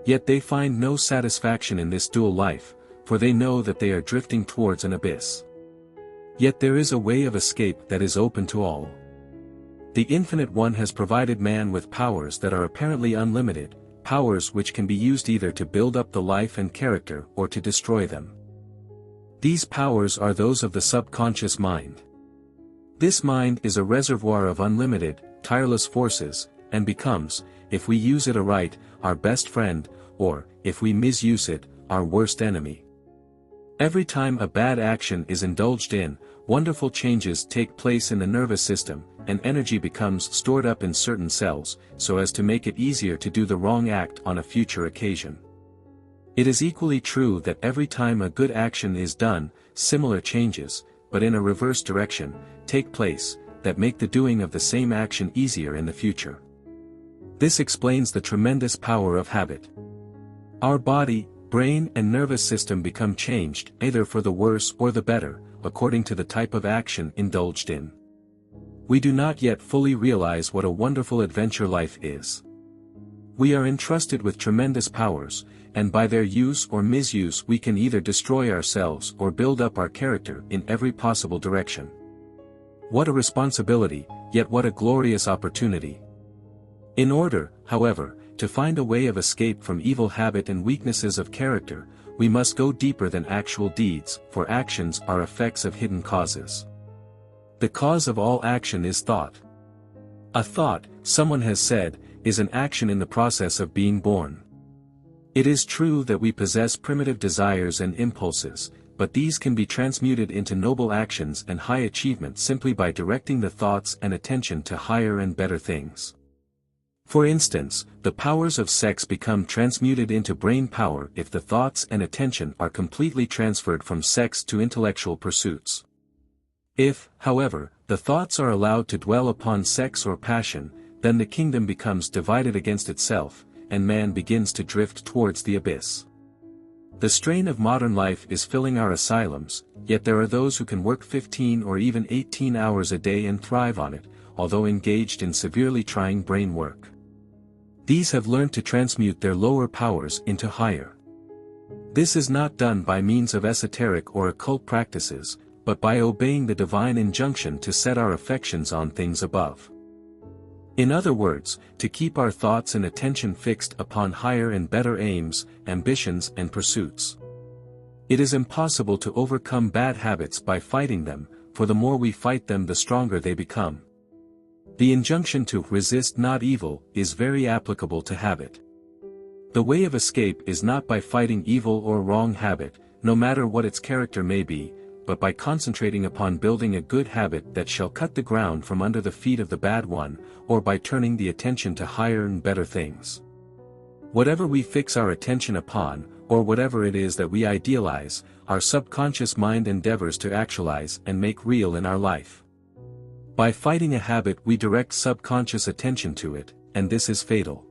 Yet they find no satisfaction in this dual life, for they know that they are drifting towards an abyss. Yet there is a way of escape that is open to all. The Infinite One has provided man with powers that are apparently unlimited, powers which can be used either to build up the life and character or to destroy them. These powers are those of the subconscious mind. This mind is a reservoir of unlimited, tireless forces, and becomes, if we use it aright, our best friend, or, if we misuse it, our worst enemy. Every time a bad action is indulged in, wonderful changes take place in the nervous system, and energy becomes stored up in certain cells, so as to make it easier to do the wrong act on a future occasion. It is equally true that every time a good action is done, similar changes, but in a reverse direction, take place, that make the doing of the same action easier in the future. This explains the tremendous power of habit. Our body, brain and nervous system become changed, either for the worse or the better, according to the type of action indulged in. We do not yet fully realize what a wonderful adventure life is. We are entrusted with tremendous powers, and by their use or misuse we can either destroy ourselves or build up our character in every possible direction. What a responsibility, yet what a glorious opportunity. In order, however, to find a way of escape from evil habit and weaknesses of character, we must go deeper than actual deeds, for actions are effects of hidden causes. The cause of all action is thought. A thought, someone has said, is an action in the process of being born. It is true that we possess primitive desires and impulses, but these can be transmuted into noble actions and high achievement simply by directing the thoughts and attention to higher and better things. For instance, the powers of sex become transmuted into brain power if the thoughts and attention are completely transferred from sex to intellectual pursuits. If, however, the thoughts are allowed to dwell upon sex or passion, then the kingdom becomes divided against itself, and man begins to drift towards the abyss. The strain of modern life is filling our asylums, yet there are those who can work 15 or even 18 hours a day and thrive on it, although engaged in severely trying brain work. These have learned to transmute their lower powers into higher. This is not done by means of esoteric or occult practices, but by obeying the divine injunction to set our affections on things above. In other words, to keep our thoughts and attention fixed upon higher and better aims, ambitions and pursuits. It is impossible to overcome bad habits by fighting them, for the more we fight them the stronger they become. The injunction to resist not evil is very applicable to habit. The way of escape is not by fighting evil or wrong habit, no matter what its character may be, but by concentrating upon building a good habit that shall cut the ground from under the feet of the bad one, or by turning the attention to higher and better things. Whatever we fix our attention upon, or whatever it is that we idealize, our subconscious mind endeavors to actualize and make real in our life. By fighting a habit we direct subconscious attention to it, and this is fatal.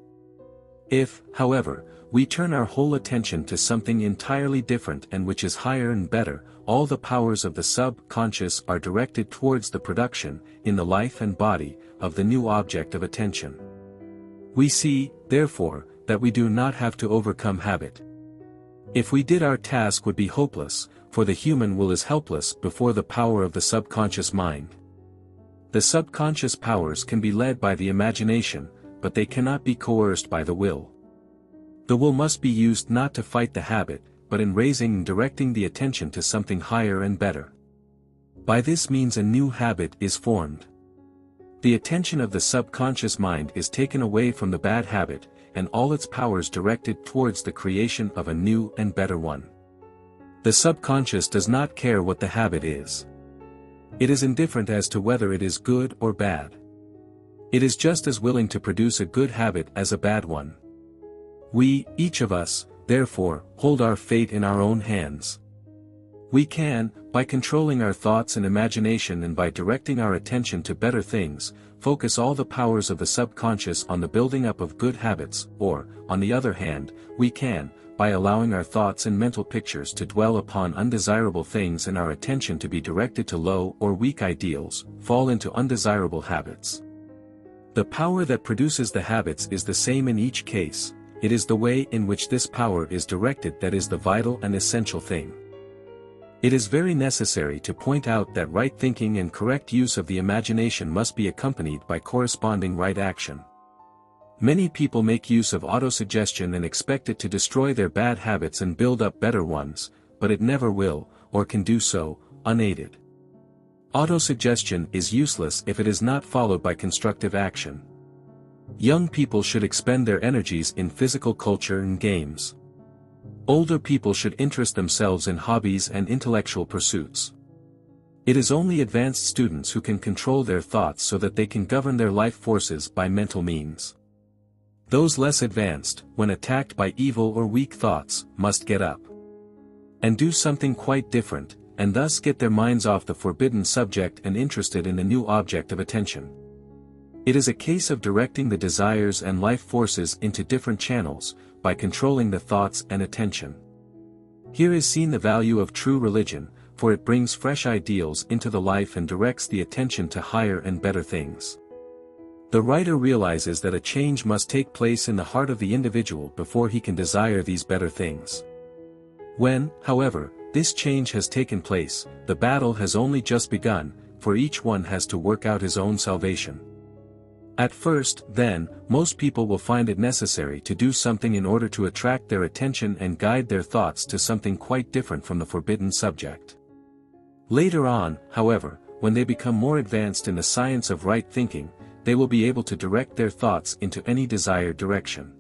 If, however, we turn our whole attention to something entirely different and which is higher and better, all the powers of the subconscious are directed towards the production, in the life and body, of the new object of attention. We see, therefore, that we do not have to overcome habit. If we did, our task would be hopeless, for the human will is helpless before the power of the subconscious mind. The subconscious powers can be led by the imagination, but they cannot be coerced by the will. The will must be used not to fight the habit, but in raising and directing the attention to something higher and better. By this means a new habit is formed. The attention of the subconscious mind is taken away from the bad habit, and all its powers directed towards the creation of a new and better one. The subconscious does not care what the habit is. It is indifferent as to whether it is good or bad. It is just as willing to produce a good habit as a bad one. We, each of us, therefore, hold our fate in our own hands. We can, by controlling our thoughts and imagination and by directing our attention to better things, focus all the powers of the subconscious on the building up of good habits, or, on the other hand, we can, by allowing our thoughts and mental pictures to dwell upon undesirable things and our attention to be directed to low or weak ideals, fall into undesirable habits. The power that produces the habits is the same in each case. It is the way in which this power is directed that is the vital and essential thing. It is very necessary to point out that right thinking and correct use of the imagination must be accompanied by corresponding right action. Many people make use of autosuggestion and expect it to destroy their bad habits and build up better ones, but it never will, or can do so, unaided. Autosuggestion is useless if it is not followed by constructive action. Young people should expend their energies in physical culture and games. Older people should interest themselves in hobbies and intellectual pursuits. It is only advanced students who can control their thoughts so that they can govern their life forces by mental means. Those less advanced, when attacked by evil or weak thoughts, must get up and do something quite different, and thus get their minds off the forbidden subject and interested in a new object of attention. It is a case of directing the desires and life forces into different channels, by controlling the thoughts and attention. Here is seen the value of true religion, for it brings fresh ideals into the life and directs the attention to higher and better things. The writer realizes that a change must take place in the heart of the individual before he can desire these better things. When, however, this change has taken place, the battle has only just begun, for each one has to work out his own salvation. At first, then, most people will find it necessary to do something in order to attract their attention and guide their thoughts to something quite different from the forbidden subject. Later on, however, when they become more advanced in the science of right thinking, they will be able to direct their thoughts into any desired direction.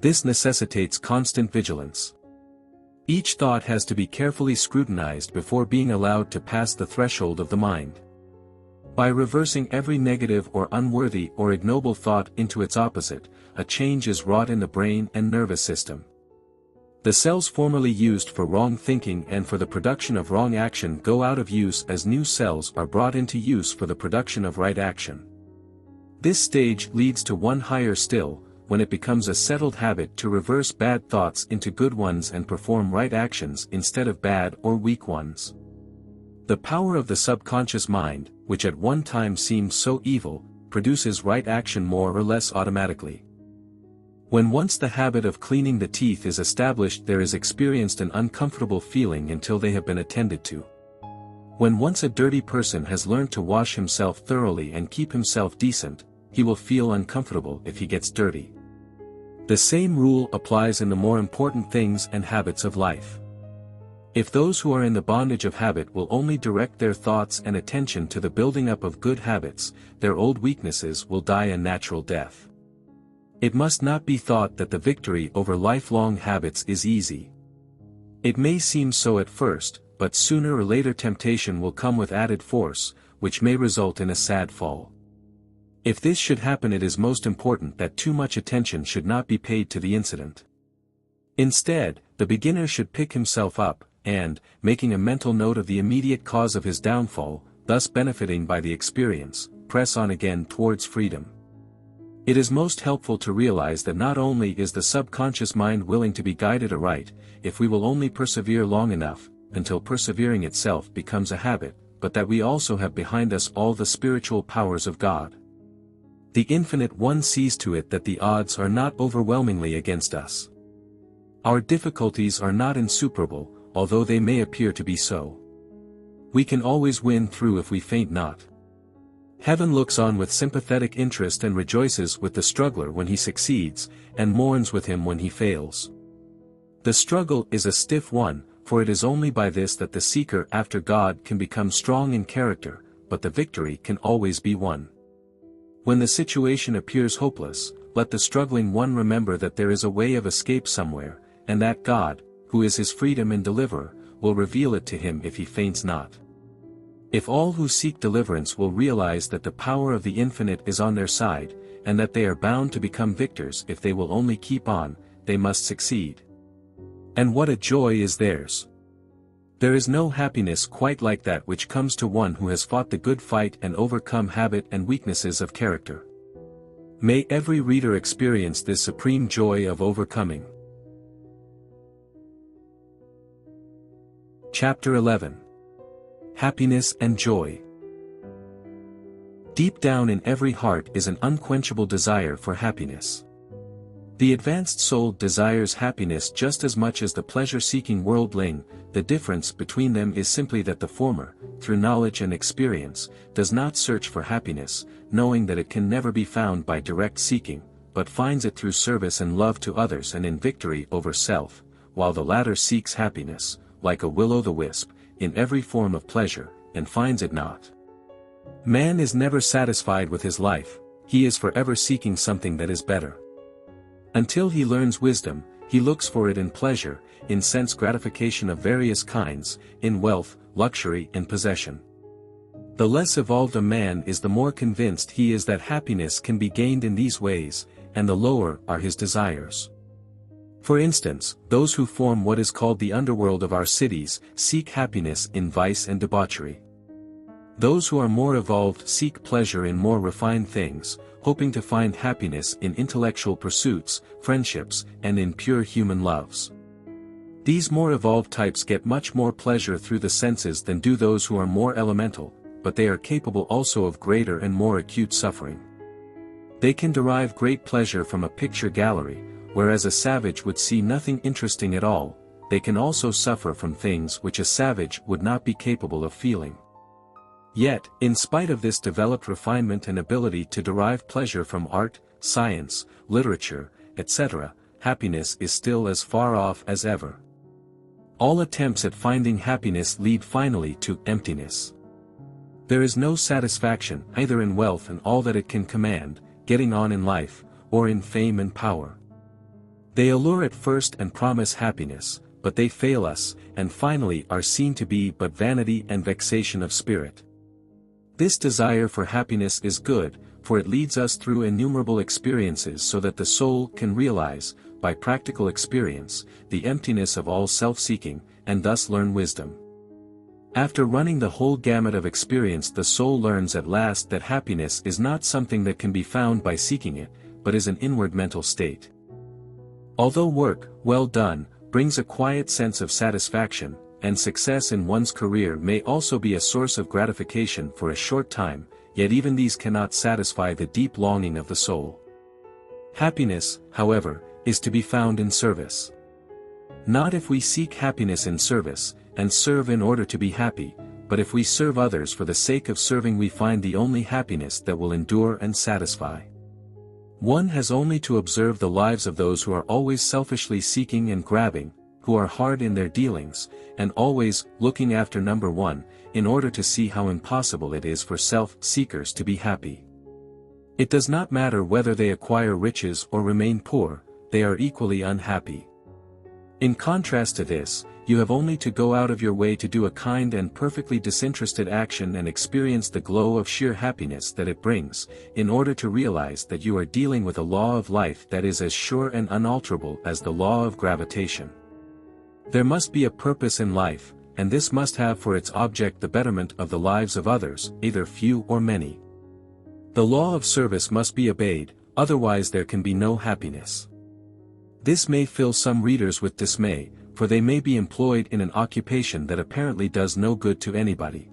This necessitates constant vigilance. Each thought has to be carefully scrutinized before being allowed to pass the threshold of the mind. By reversing every negative or unworthy or ignoble thought into its opposite, a change is wrought in the brain and nervous system. The cells formerly used for wrong thinking and for the production of wrong action go out of use as new cells are brought into use for the production of right action. This stage leads to one higher still, when it becomes a settled habit to reverse bad thoughts into good ones and perform right actions instead of bad or weak ones. The power of the subconscious mind, which at one time seemed so evil, produces right action more or less automatically. When once the habit of cleaning the teeth is established, there is experienced an uncomfortable feeling until they have been attended to. When once a dirty person has learned to wash himself thoroughly and keep himself decent, he will feel uncomfortable if he gets dirty. The same rule applies in the more important things and habits of life. If those who are in the bondage of habit will only direct their thoughts and attention to the building up of good habits, their old weaknesses will die a natural death. It must not be thought that the victory over lifelong habits is easy. It may seem so at first, but sooner or later temptation will come with added force, which may result in a sad fall. If this should happen, it is most important that too much attention should not be paid to the incident. Instead, the beginner should pick himself up, and, making a mental note of the immediate cause of his downfall, thus benefiting by the experience, press on again towards freedom. It is most helpful to realize that not only is the subconscious mind willing to be guided aright, if we will only persevere long enough, until persevering itself becomes a habit, but that we also have behind us all the spiritual powers of God. The Infinite One sees to it that the odds are not overwhelmingly against us. Our difficulties are not insuperable, although they may appear to be so. We can always win through if we faint not. Heaven looks on with sympathetic interest and rejoices with the struggler when he succeeds, and mourns with him when he fails. The struggle is a stiff one, for it is only by this that the seeker after God can become strong in character, but the victory can always be won. When the situation appears hopeless, let the struggling one remember that there is a way of escape somewhere, and that God, who is his freedom and deliverer, will reveal it to him if he faints not. If all who seek deliverance will realize that the power of the Infinite is on their side, and that they are bound to become victors if they will only keep on, they must succeed. And what a joy is theirs! There is no happiness quite like that which comes to one who has fought the good fight and overcome habit and weaknesses of character. May every reader experience this supreme joy of overcoming. Chapter 11. Happiness and Joy. Deep down in every heart is an unquenchable desire for happiness. The advanced soul desires happiness just as much as the pleasure-seeking worldling. The difference between them is simply that the former, through knowledge and experience, does not search for happiness, knowing that it can never be found by direct seeking, but finds it through service and love to others and in victory over self, while the latter seeks happiness, like a will-o'-the-wisp, in every form of pleasure, and finds it not. Man is never satisfied with his life, he is forever seeking something that is better. Until he learns wisdom, he looks for it in pleasure, in sense gratification of various kinds, in wealth, luxury and possession. The less evolved a man is, the more convinced he is that happiness can be gained in these ways, and the lower are his desires. For instance, those who form what is called the underworld of our cities, seek happiness in vice and debauchery. Those who are more evolved seek pleasure in more refined things, hoping to find happiness in intellectual pursuits, friendships, and in pure human loves. These more evolved types get much more pleasure through the senses than do those who are more elemental, but they are capable also of greater and more acute suffering. They can derive great pleasure from a picture gallery, whereas a savage would see nothing interesting at all. They can also suffer from things which a savage would not be capable of feeling. Yet, in spite of this developed refinement and ability to derive pleasure from art, science, literature, etc., happiness is still as far off as ever. All attempts at finding happiness lead finally to emptiness. There is no satisfaction either in wealth and all that it can command, getting on in life, or in fame and power. They allure at first and promise happiness, but they fail us, and finally are seen to be but vanity and vexation of spirit. This desire for happiness is good, for it leads us through innumerable experiences so that the soul can realize, by practical experience, the emptiness of all self-seeking, and thus learn wisdom. After running the whole gamut of experience, the soul learns at last that happiness is not something that can be found by seeking it, but is an inward mental state. Although work, well done, brings a quiet sense of satisfaction, and success in one's career may also be a source of gratification for a short time, yet even these cannot satisfy the deep longing of the soul. Happiness, however, is to be found in service. Not if we seek happiness in service, and serve in order to be happy, but if we serve others for the sake of serving we find the only happiness that will endure and satisfy. One has only to observe the lives of those who are always selfishly seeking and grabbing, who are hard in their dealings, and always looking after number one, in order to see how impossible it is for self-seekers to be happy. It does not matter whether they acquire riches or remain poor, they are equally unhappy. In contrast to this, you have only to go out of your way to do a kind and perfectly disinterested action and experience the glow of sheer happiness that it brings, in order to realize that you are dealing with a law of life that is as sure and unalterable as the law of gravitation. There must be a purpose in life, and this must have for its object the betterment of the lives of others, either few or many. The law of service must be obeyed, otherwise there can be no happiness. This may fill some readers with dismay, for they may be employed in an occupation that apparently does no good to anybody.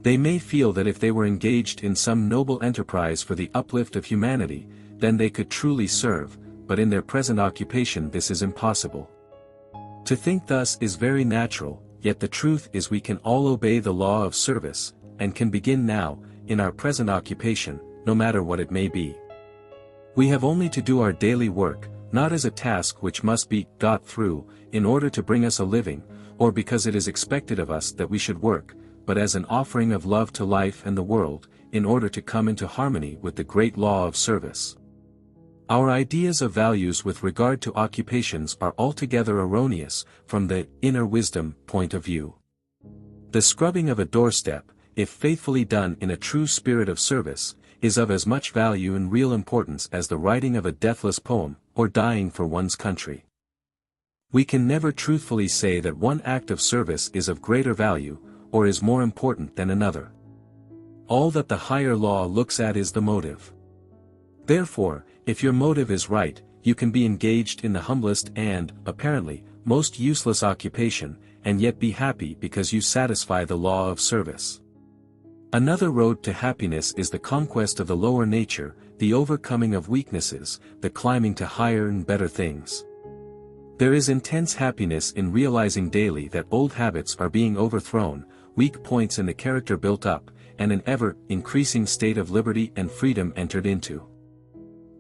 They may feel that if they were engaged in some noble enterprise for the uplift of humanity, then they could truly serve, but in their present occupation this is impossible. To think thus is very natural, yet the truth is we can all obey the law of service, and can begin now, in our present occupation, no matter what it may be. We have only to do our daily work, not as a task which must be got through, in order to bring us a living, or because it is expected of us that we should work, but as an offering of love to life and the world, in order to come into harmony with the great law of service. Our ideas of values with regard to occupations are altogether erroneous, from the inner wisdom point of view. The scrubbing of a doorstep, if faithfully done in a true spirit of service, is of as much value and real importance as the writing of a deathless poem, or dying for one's country. We can never truthfully say that one act of service is of greater value, or is more important than another. All that the higher law looks at is the motive. Therefore, if your motive is right, you can be engaged in the humblest and, apparently, most useless occupation, and yet be happy because you satisfy the law of service. Another road to happiness is the conquest of the lower nature, the overcoming of weaknesses, the climbing to higher and better things. There is intense happiness in realizing daily that old habits are being overthrown, weak points in the character built up, and an ever-increasing state of liberty and freedom entered into.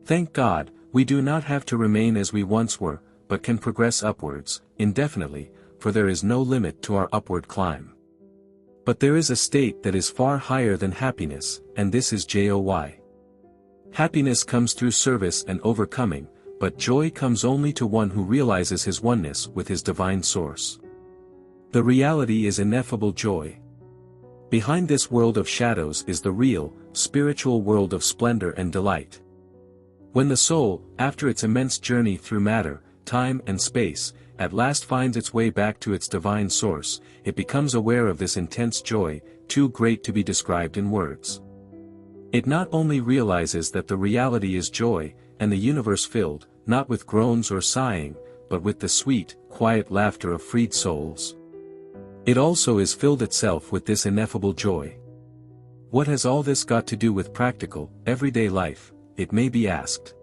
Thank God, we do not have to remain as we once were, but can progress upwards, indefinitely, for there is no limit to our upward climb. But there is a state that is far higher than happiness, and this is joy. Happiness comes through service and overcoming, but joy comes only to one who realizes his oneness with his divine source. The reality is ineffable joy. Behind this world of shadows is the real, spiritual world of splendor and delight. When the soul, after its immense journey through matter, time and space, at last finds its way back to its divine source, it becomes aware of this intense joy, too great to be described in words. It not only realizes that the reality is joy, and the universe filled, not with groans or sighing, but with the sweet, quiet laughter of freed souls. It also is filled itself with this ineffable joy. What has all this got to do with practical, everyday life, it may be asked?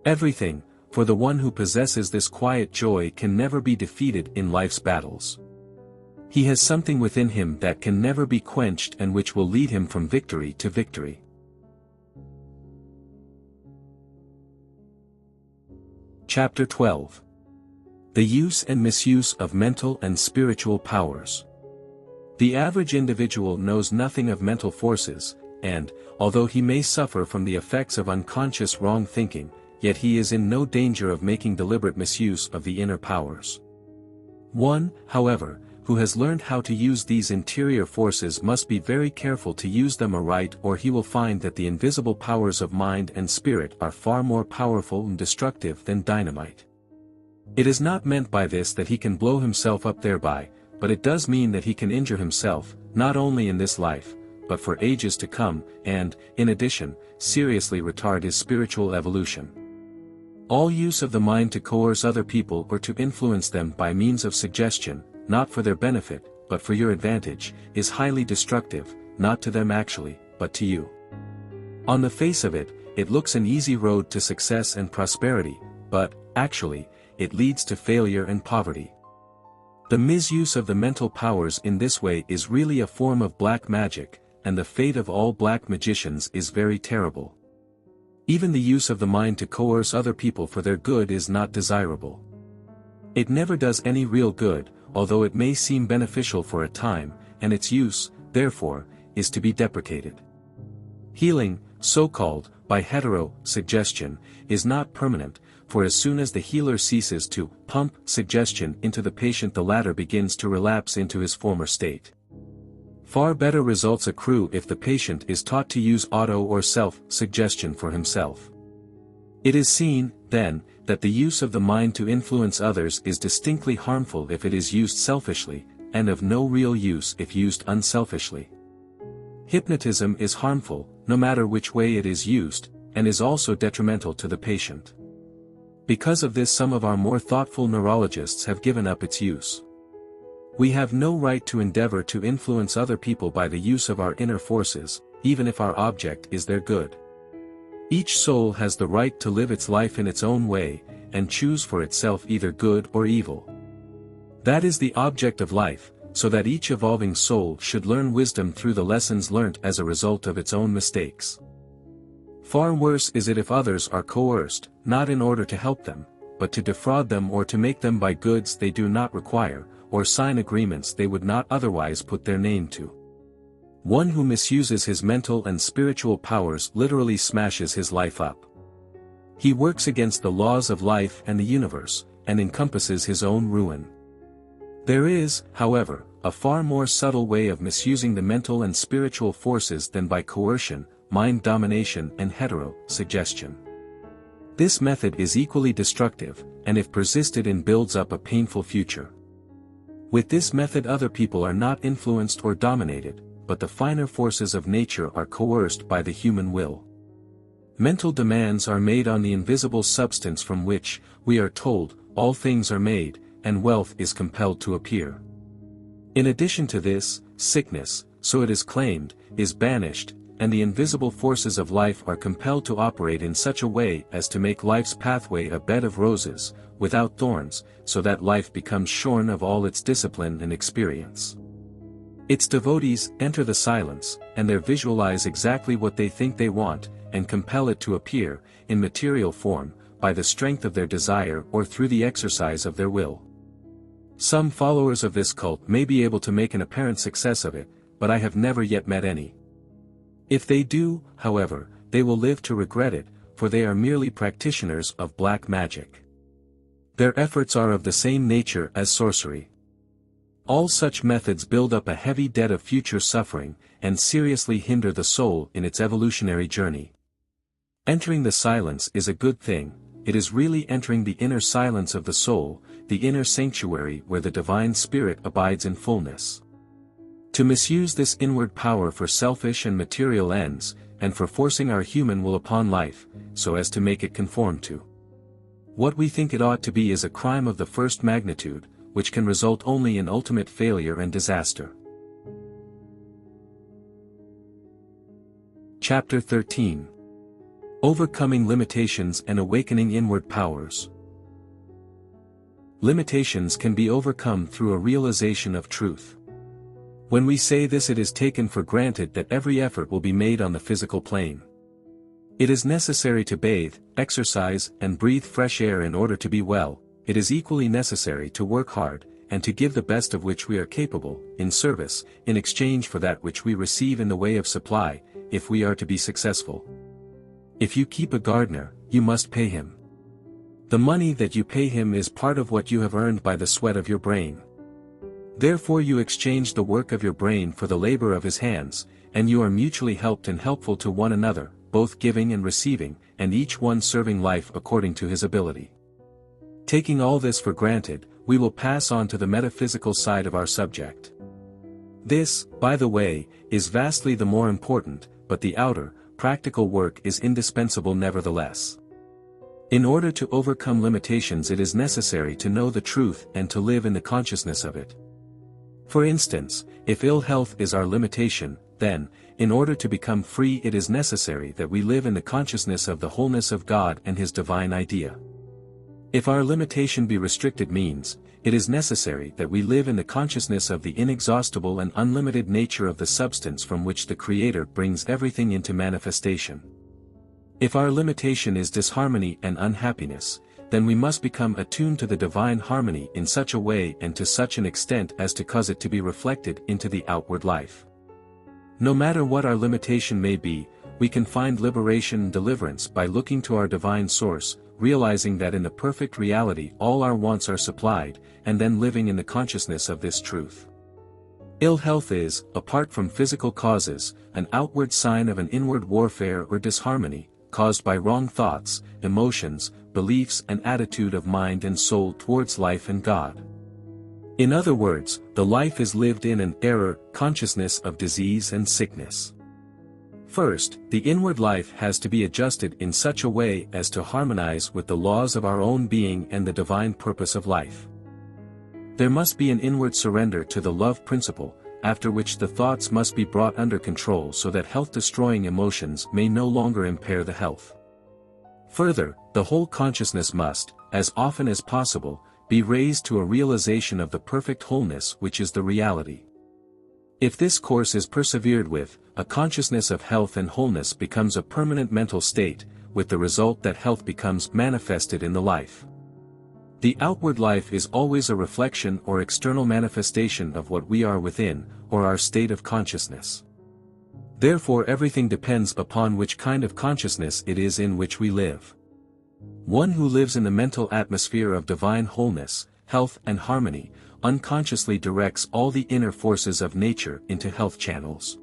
Everything, for the one who possesses this quiet joy can never be defeated in life's battles. He has something within him that can never be quenched and which will lead him from victory to victory. Chapter 12. The Use and Misuse of Mental and Spiritual Powers. The average individual knows nothing of mental forces, and, although he may suffer from the effects of unconscious wrong thinking, yet he is in no danger of making deliberate misuse of the inner powers. One, however, who has learned how to use these interior forces must be very careful to use them aright, or he will find that the invisible powers of mind and spirit are far more powerful and destructive than dynamite. It is not meant by this that he can blow himself up thereby, but it does mean that he can injure himself, not only in this life, but for ages to come, and, in addition, seriously retard his spiritual evolution. All use of the mind to coerce other people or to influence them by means of suggestion, not for their benefit, but for your advantage, is highly destructive, not to them actually, but to you. On the face of it, it looks an easy road to success and prosperity, but, actually, it leads to failure and poverty. The misuse of the mental powers in this way is really a form of black magic, and the fate of all black magicians is very terrible. Even the use of the mind to coerce other people for their good is not desirable. It never does any real good, although it may seem beneficial for a time, and its use, therefore, is to be deprecated. Healing, so-called, by hetero-suggestion, is not permanent, for as soon as the healer ceases to pump suggestion into the patient, the latter begins to relapse into his former state. Far better results accrue if the patient is taught to use auto or self-suggestion for himself. It is seen, then, that the use of the mind to influence others is distinctly harmful if it is used selfishly, and of no real use if used unselfishly. Hypnotism is harmful, no matter which way it is used, and is also detrimental to the patient. Because of this, some of our more thoughtful neurologists have given up its use. We have no right to endeavor to influence other people by the use of our inner forces, even if our object is their good. Each soul has the right to live its life in its own way, and choose for itself either good or evil. That is the object of life, so that each evolving soul should learn wisdom through the lessons learnt as a result of its own mistakes. Far worse is it if others are coerced, not in order to help them, but to defraud them or to make them buy goods they do not require, or sign agreements they would not otherwise put their name to. One who misuses his mental and spiritual powers literally smashes his life up. He works against the laws of life and the universe, and encompasses his own ruin. There is, however, a far more subtle way of misusing the mental and spiritual forces than by coercion, mind domination and hetero-suggestion. This method is equally destructive, and if persisted in builds up a painful future. With this method other people are not influenced or dominated, but the finer forces of nature are coerced by the human will. Mental demands are made on the invisible substance from which, we are told, all things are made, and wealth is compelled to appear. In addition to this, sickness, so it is claimed, is banished, and the invisible forces of life are compelled to operate in such a way as to make life's pathway a bed of roses, without thorns, so that life becomes shorn of all its discipline and experience. Its devotees enter the silence, and there visualize exactly what they think they want, and compel it to appear, in material form, by the strength of their desire or through the exercise of their will. Some followers of this cult may be able to make an apparent success of it, but I have never yet met any. If they do, however, they will live to regret it, for they are merely practitioners of black magic. Their efforts are of the same nature as sorcery. All such methods build up a heavy debt of future suffering, and seriously hinder the soul in its evolutionary journey. Entering the silence is a good thing. It is really entering the inner silence of the soul, the inner sanctuary where the divine spirit abides in fullness. To misuse this inward power for selfish and material ends, and for forcing our human will upon life, so as to make it conform to what we think it ought to be, is a crime of the first magnitude, which can result only in ultimate failure and disaster. Chapter 13. Overcoming Limitations and Awakening Inward Powers. Limitations can be overcome through a realization of truth. When we say this, it is taken for granted that every effort will be made on the physical plane. It is necessary to bathe, exercise, and breathe fresh air in order to be well. It is equally necessary to work hard, and to give the best of which we are capable, in service, in exchange for that which we receive in the way of supply, if we are to be successful. If you keep a gardener, you must pay him. The money that you pay him is part of what you have earned by the sweat of your brain. Therefore you exchange the work of your brain for the labor of his hands, and you are mutually helped and helpful to one another, both giving and receiving, and each one serving life according to his ability. Taking all this for granted, we will pass on to the metaphysical side of our subject. This, by the way, is vastly the more important, but the outer, practical work is indispensable nevertheless. In order to overcome limitations, it is necessary to know the truth and to live in the consciousness of it. For instance, if ill health is our limitation, then, in order to become free it is necessary that we live in the consciousness of the wholeness of God and His divine idea. If our limitation be restricted means, it is necessary that we live in the consciousness of the inexhaustible and unlimited nature of the substance from which the Creator brings everything into manifestation. If our limitation is disharmony and unhappiness, then we must become attuned to the divine harmony in such a way and to such an extent as to cause it to be reflected into the outward life. No matter what our limitation may be, we can find liberation and deliverance by looking to our divine source, realizing that in the perfect reality all our wants are supplied, and then living in the consciousness of this truth. Ill health is, apart from physical causes, an outward sign of an inward warfare or disharmony, caused by wrong thoughts, emotions, beliefs and attitude of mind and soul towards life and God. In other words, the life is lived in an error consciousness of disease and sickness. First, the inward life has to be adjusted in such a way as to harmonize with the laws of our own being and the divine purpose of life. There must be an inward surrender to the love principle, after which the thoughts must be brought under control so that health-destroying emotions may no longer impair the health. Further, the whole consciousness must, as often as possible, be raised to a realization of the perfect wholeness which is the reality. If this course is persevered with, a consciousness of health and wholeness becomes a permanent mental state, with the result that health becomes manifested in the life. The outward life is always a reflection or external manifestation of what we are within, or our state of consciousness. Therefore everything depends upon which kind of consciousness it is in which we live. One who lives in the mental atmosphere of divine wholeness, health and harmony, unconsciously directs all the inner forces of nature into health channels.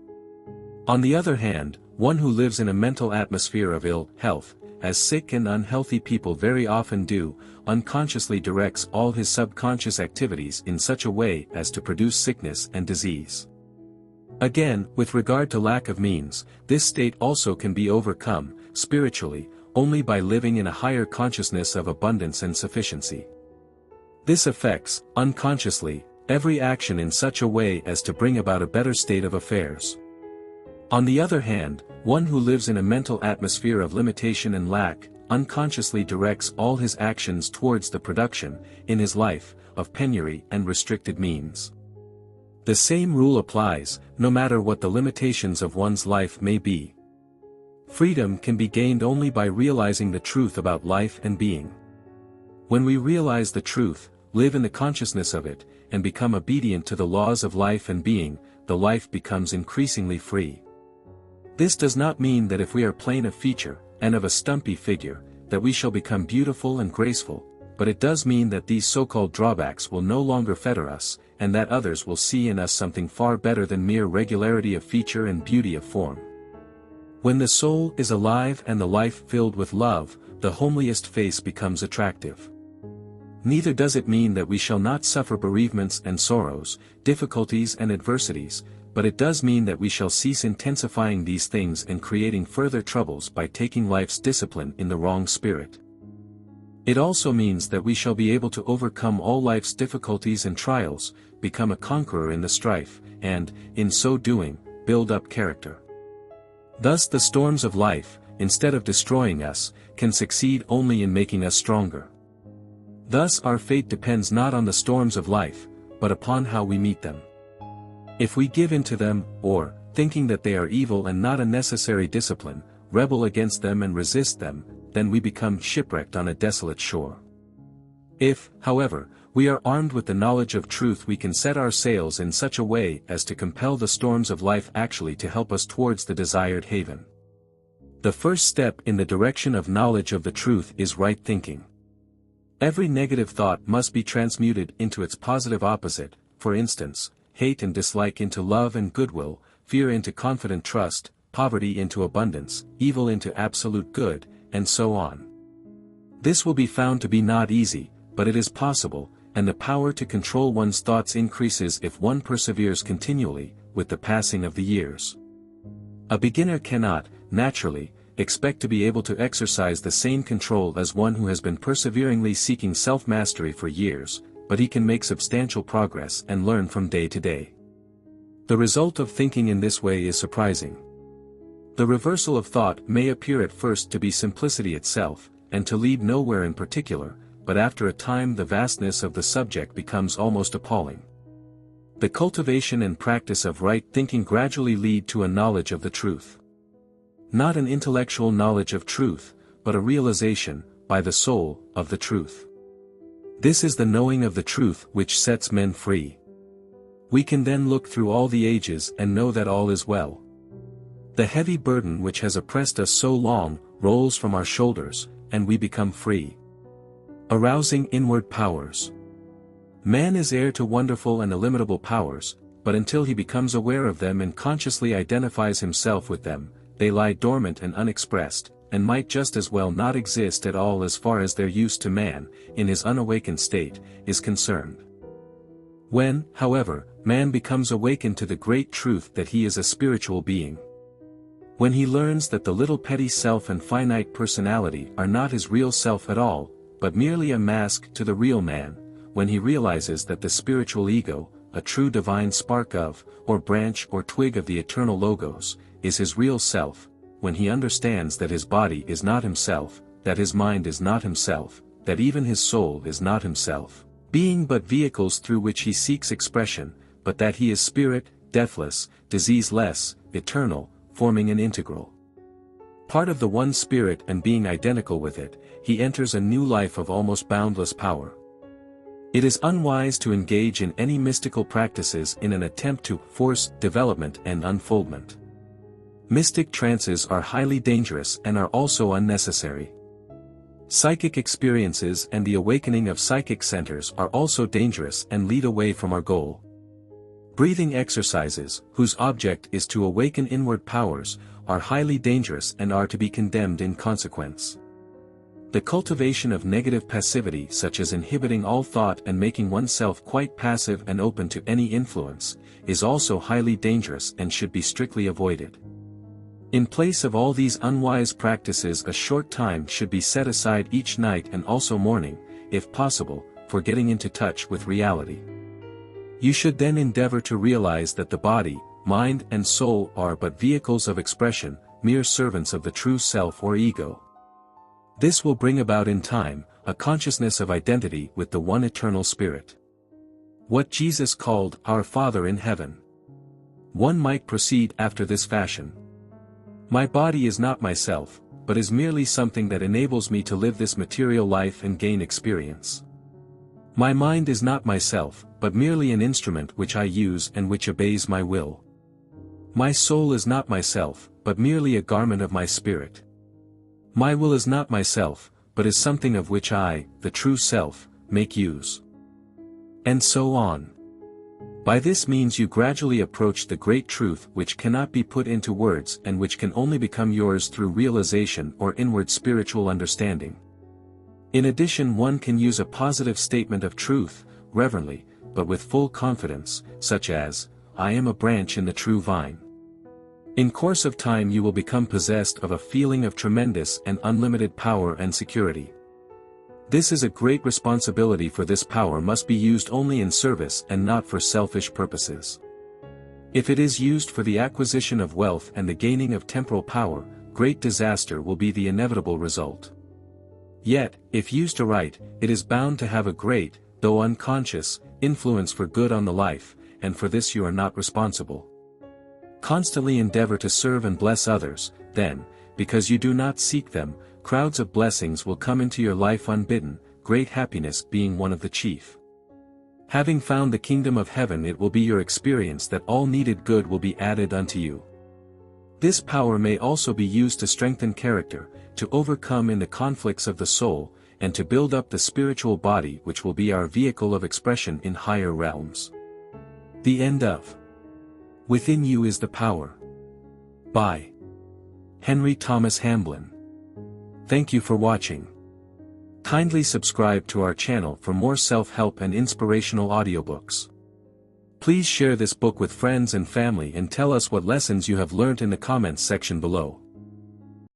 On the other hand, one who lives in a mental atmosphere of ill health, as sick and unhealthy people very often do, unconsciously directs all his subconscious activities in such a way as to produce sickness and disease. Again, with regard to lack of means, this state also can be overcome, spiritually, only by living in a higher consciousness of abundance and sufficiency. This affects, unconsciously, every action in such a way as to bring about a better state of affairs. On the other hand, one who lives in a mental atmosphere of limitation and lack, unconsciously directs all his actions towards the production, in his life, of penury and restricted means. The same rule applies, no matter what the limitations of one's life may be. Freedom can be gained only by realizing the truth about life and being. When we realize the truth, live in the consciousness of it, and become obedient to the laws of life and being, the life becomes increasingly free. This does not mean that if we are plain of feature, and of a stumpy figure, that we shall become beautiful and graceful, but it does mean that these so-called drawbacks will no longer fetter us, and that others will see in us something far better than mere regularity of feature and beauty of form. When the soul is alive and the life filled with love, the homeliest face becomes attractive. Neither does it mean that we shall not suffer bereavements and sorrows, difficulties and adversities, but it does mean that we shall cease intensifying these things and creating further troubles by taking life's discipline in the wrong spirit. It also means that we shall be able to overcome all life's difficulties and trials, become a conqueror in the strife, and, in so doing, build up character. Thus the storms of life, instead of destroying us, can succeed only in making us stronger. Thus our fate depends not on the storms of life, but upon how we meet them. If we give in to them, or, thinking that they are evil and not a necessary discipline, rebel against them and resist them, then we become shipwrecked on a desolate shore. If, however, we are armed with the knowledge of truth, we can set our sails in such a way as to compel the storms of life actually to help us towards the desired haven. The first step in the direction of knowledge of the truth is right thinking. Every negative thought must be transmuted into its positive opposite, for instance, hate and dislike into love and goodwill, fear into confident trust, poverty into abundance, evil into absolute good, and so on. This will be found to be not easy, but it is possible, and the power to control one's thoughts increases if one perseveres continually, with the passing of the years. A beginner cannot, naturally, expect to be able to exercise the same control as one who has been perseveringly seeking self-mastery for years, but he can make substantial progress and learn from day to day. The result of thinking in this way is surprising. The reversal of thought may appear at first to be simplicity itself, and to lead nowhere in particular, but after a time the vastness of the subject becomes almost appalling. The cultivation and practice of right thinking gradually lead to a knowledge of the truth. Not an intellectual knowledge of truth, but a realization, by the soul, of the truth. This is the knowing of the truth which sets men free. We can then look through all the ages and know that all is well. The heavy burden which has oppressed us so long, rolls from our shoulders, and we become free. Arousing inward powers. Man is heir to wonderful and illimitable powers, but until he becomes aware of them and consciously identifies himself with them, they lie dormant and unexpressed, and might just as well not exist at all as far as their use to man, in his unawakened state, is concerned. When, however, man becomes awakened to the great truth that he is a spiritual being, when he learns that the little petty self and finite personality are not his real self at all, but merely a mask to the real man, when he realizes that the spiritual ego, a true divine spark of, or branch or twig of the eternal logos, is his real self, when he understands that his body is not himself, that his mind is not himself, that even his soul is not himself, being but vehicles through which he seeks expression, but that he is spirit, deathless, diseaseless, eternal, forming an integral part of the one spirit and being identical with it, he enters a new life of almost boundless power. It is unwise to engage in any mystical practices in an attempt to force development and unfoldment. Mystic trances are highly dangerous and are also unnecessary. Psychic experiences and the awakening of psychic centers are also dangerous and lead away from our goal. Breathing exercises, whose object is to awaken inward powers, are highly dangerous and are to be condemned in consequence. The cultivation of negative passivity, such as inhibiting all thought and making oneself quite passive and open to any influence, is also highly dangerous and should be strictly avoided. In place of all these unwise practices, a short time should be set aside each night and also morning, if possible, for getting into touch with reality. You should then endeavor to realize that the body, mind and soul are but vehicles of expression, mere servants of the true self or ego. This will bring about in time, a consciousness of identity with the one eternal Spirit. What Jesus called, our Father in heaven. One might proceed after this fashion. My body is not myself, but is merely something that enables me to live this material life and gain experience. My mind is not myself, but merely an instrument which I use and which obeys my will. My soul is not myself, but merely a garment of my spirit. My will is not myself, but is something of which I, the true self, make use. And so on. By this means you gradually approach the great truth which cannot be put into words and which can only become yours through realization or inward spiritual understanding. In addition, one can use a positive statement of truth, reverently, but with full confidence, such as, I am a branch in the true vine. In course of time you will become possessed of a feeling of tremendous and unlimited power and security. This is a great responsibility, for this power must be used only in service and not for selfish purposes. If it is used for the acquisition of wealth and the gaining of temporal power, great disaster will be the inevitable result. Yet, if used aright, it is bound to have a great, though unconscious, influence for good on the life, and for this you are not responsible. Constantly endeavor to serve and bless others, then, because you do not seek them, crowds of blessings will come into your life unbidden, great happiness being one of the chief. Having found the kingdom of heaven, it will be your experience that all needed good will be added unto you. This power may also be used to strengthen character, to overcome in the conflicts of the soul, and to build up the spiritual body which will be our vehicle of expression in higher realms. The end of Within You is the Power. By Henry Thomas Hamblin. Thank you for watching. Kindly subscribe to our channel for more self-help and inspirational audiobooks. Please share this book with friends and family and tell us what lessons you have learnt in the comments section below.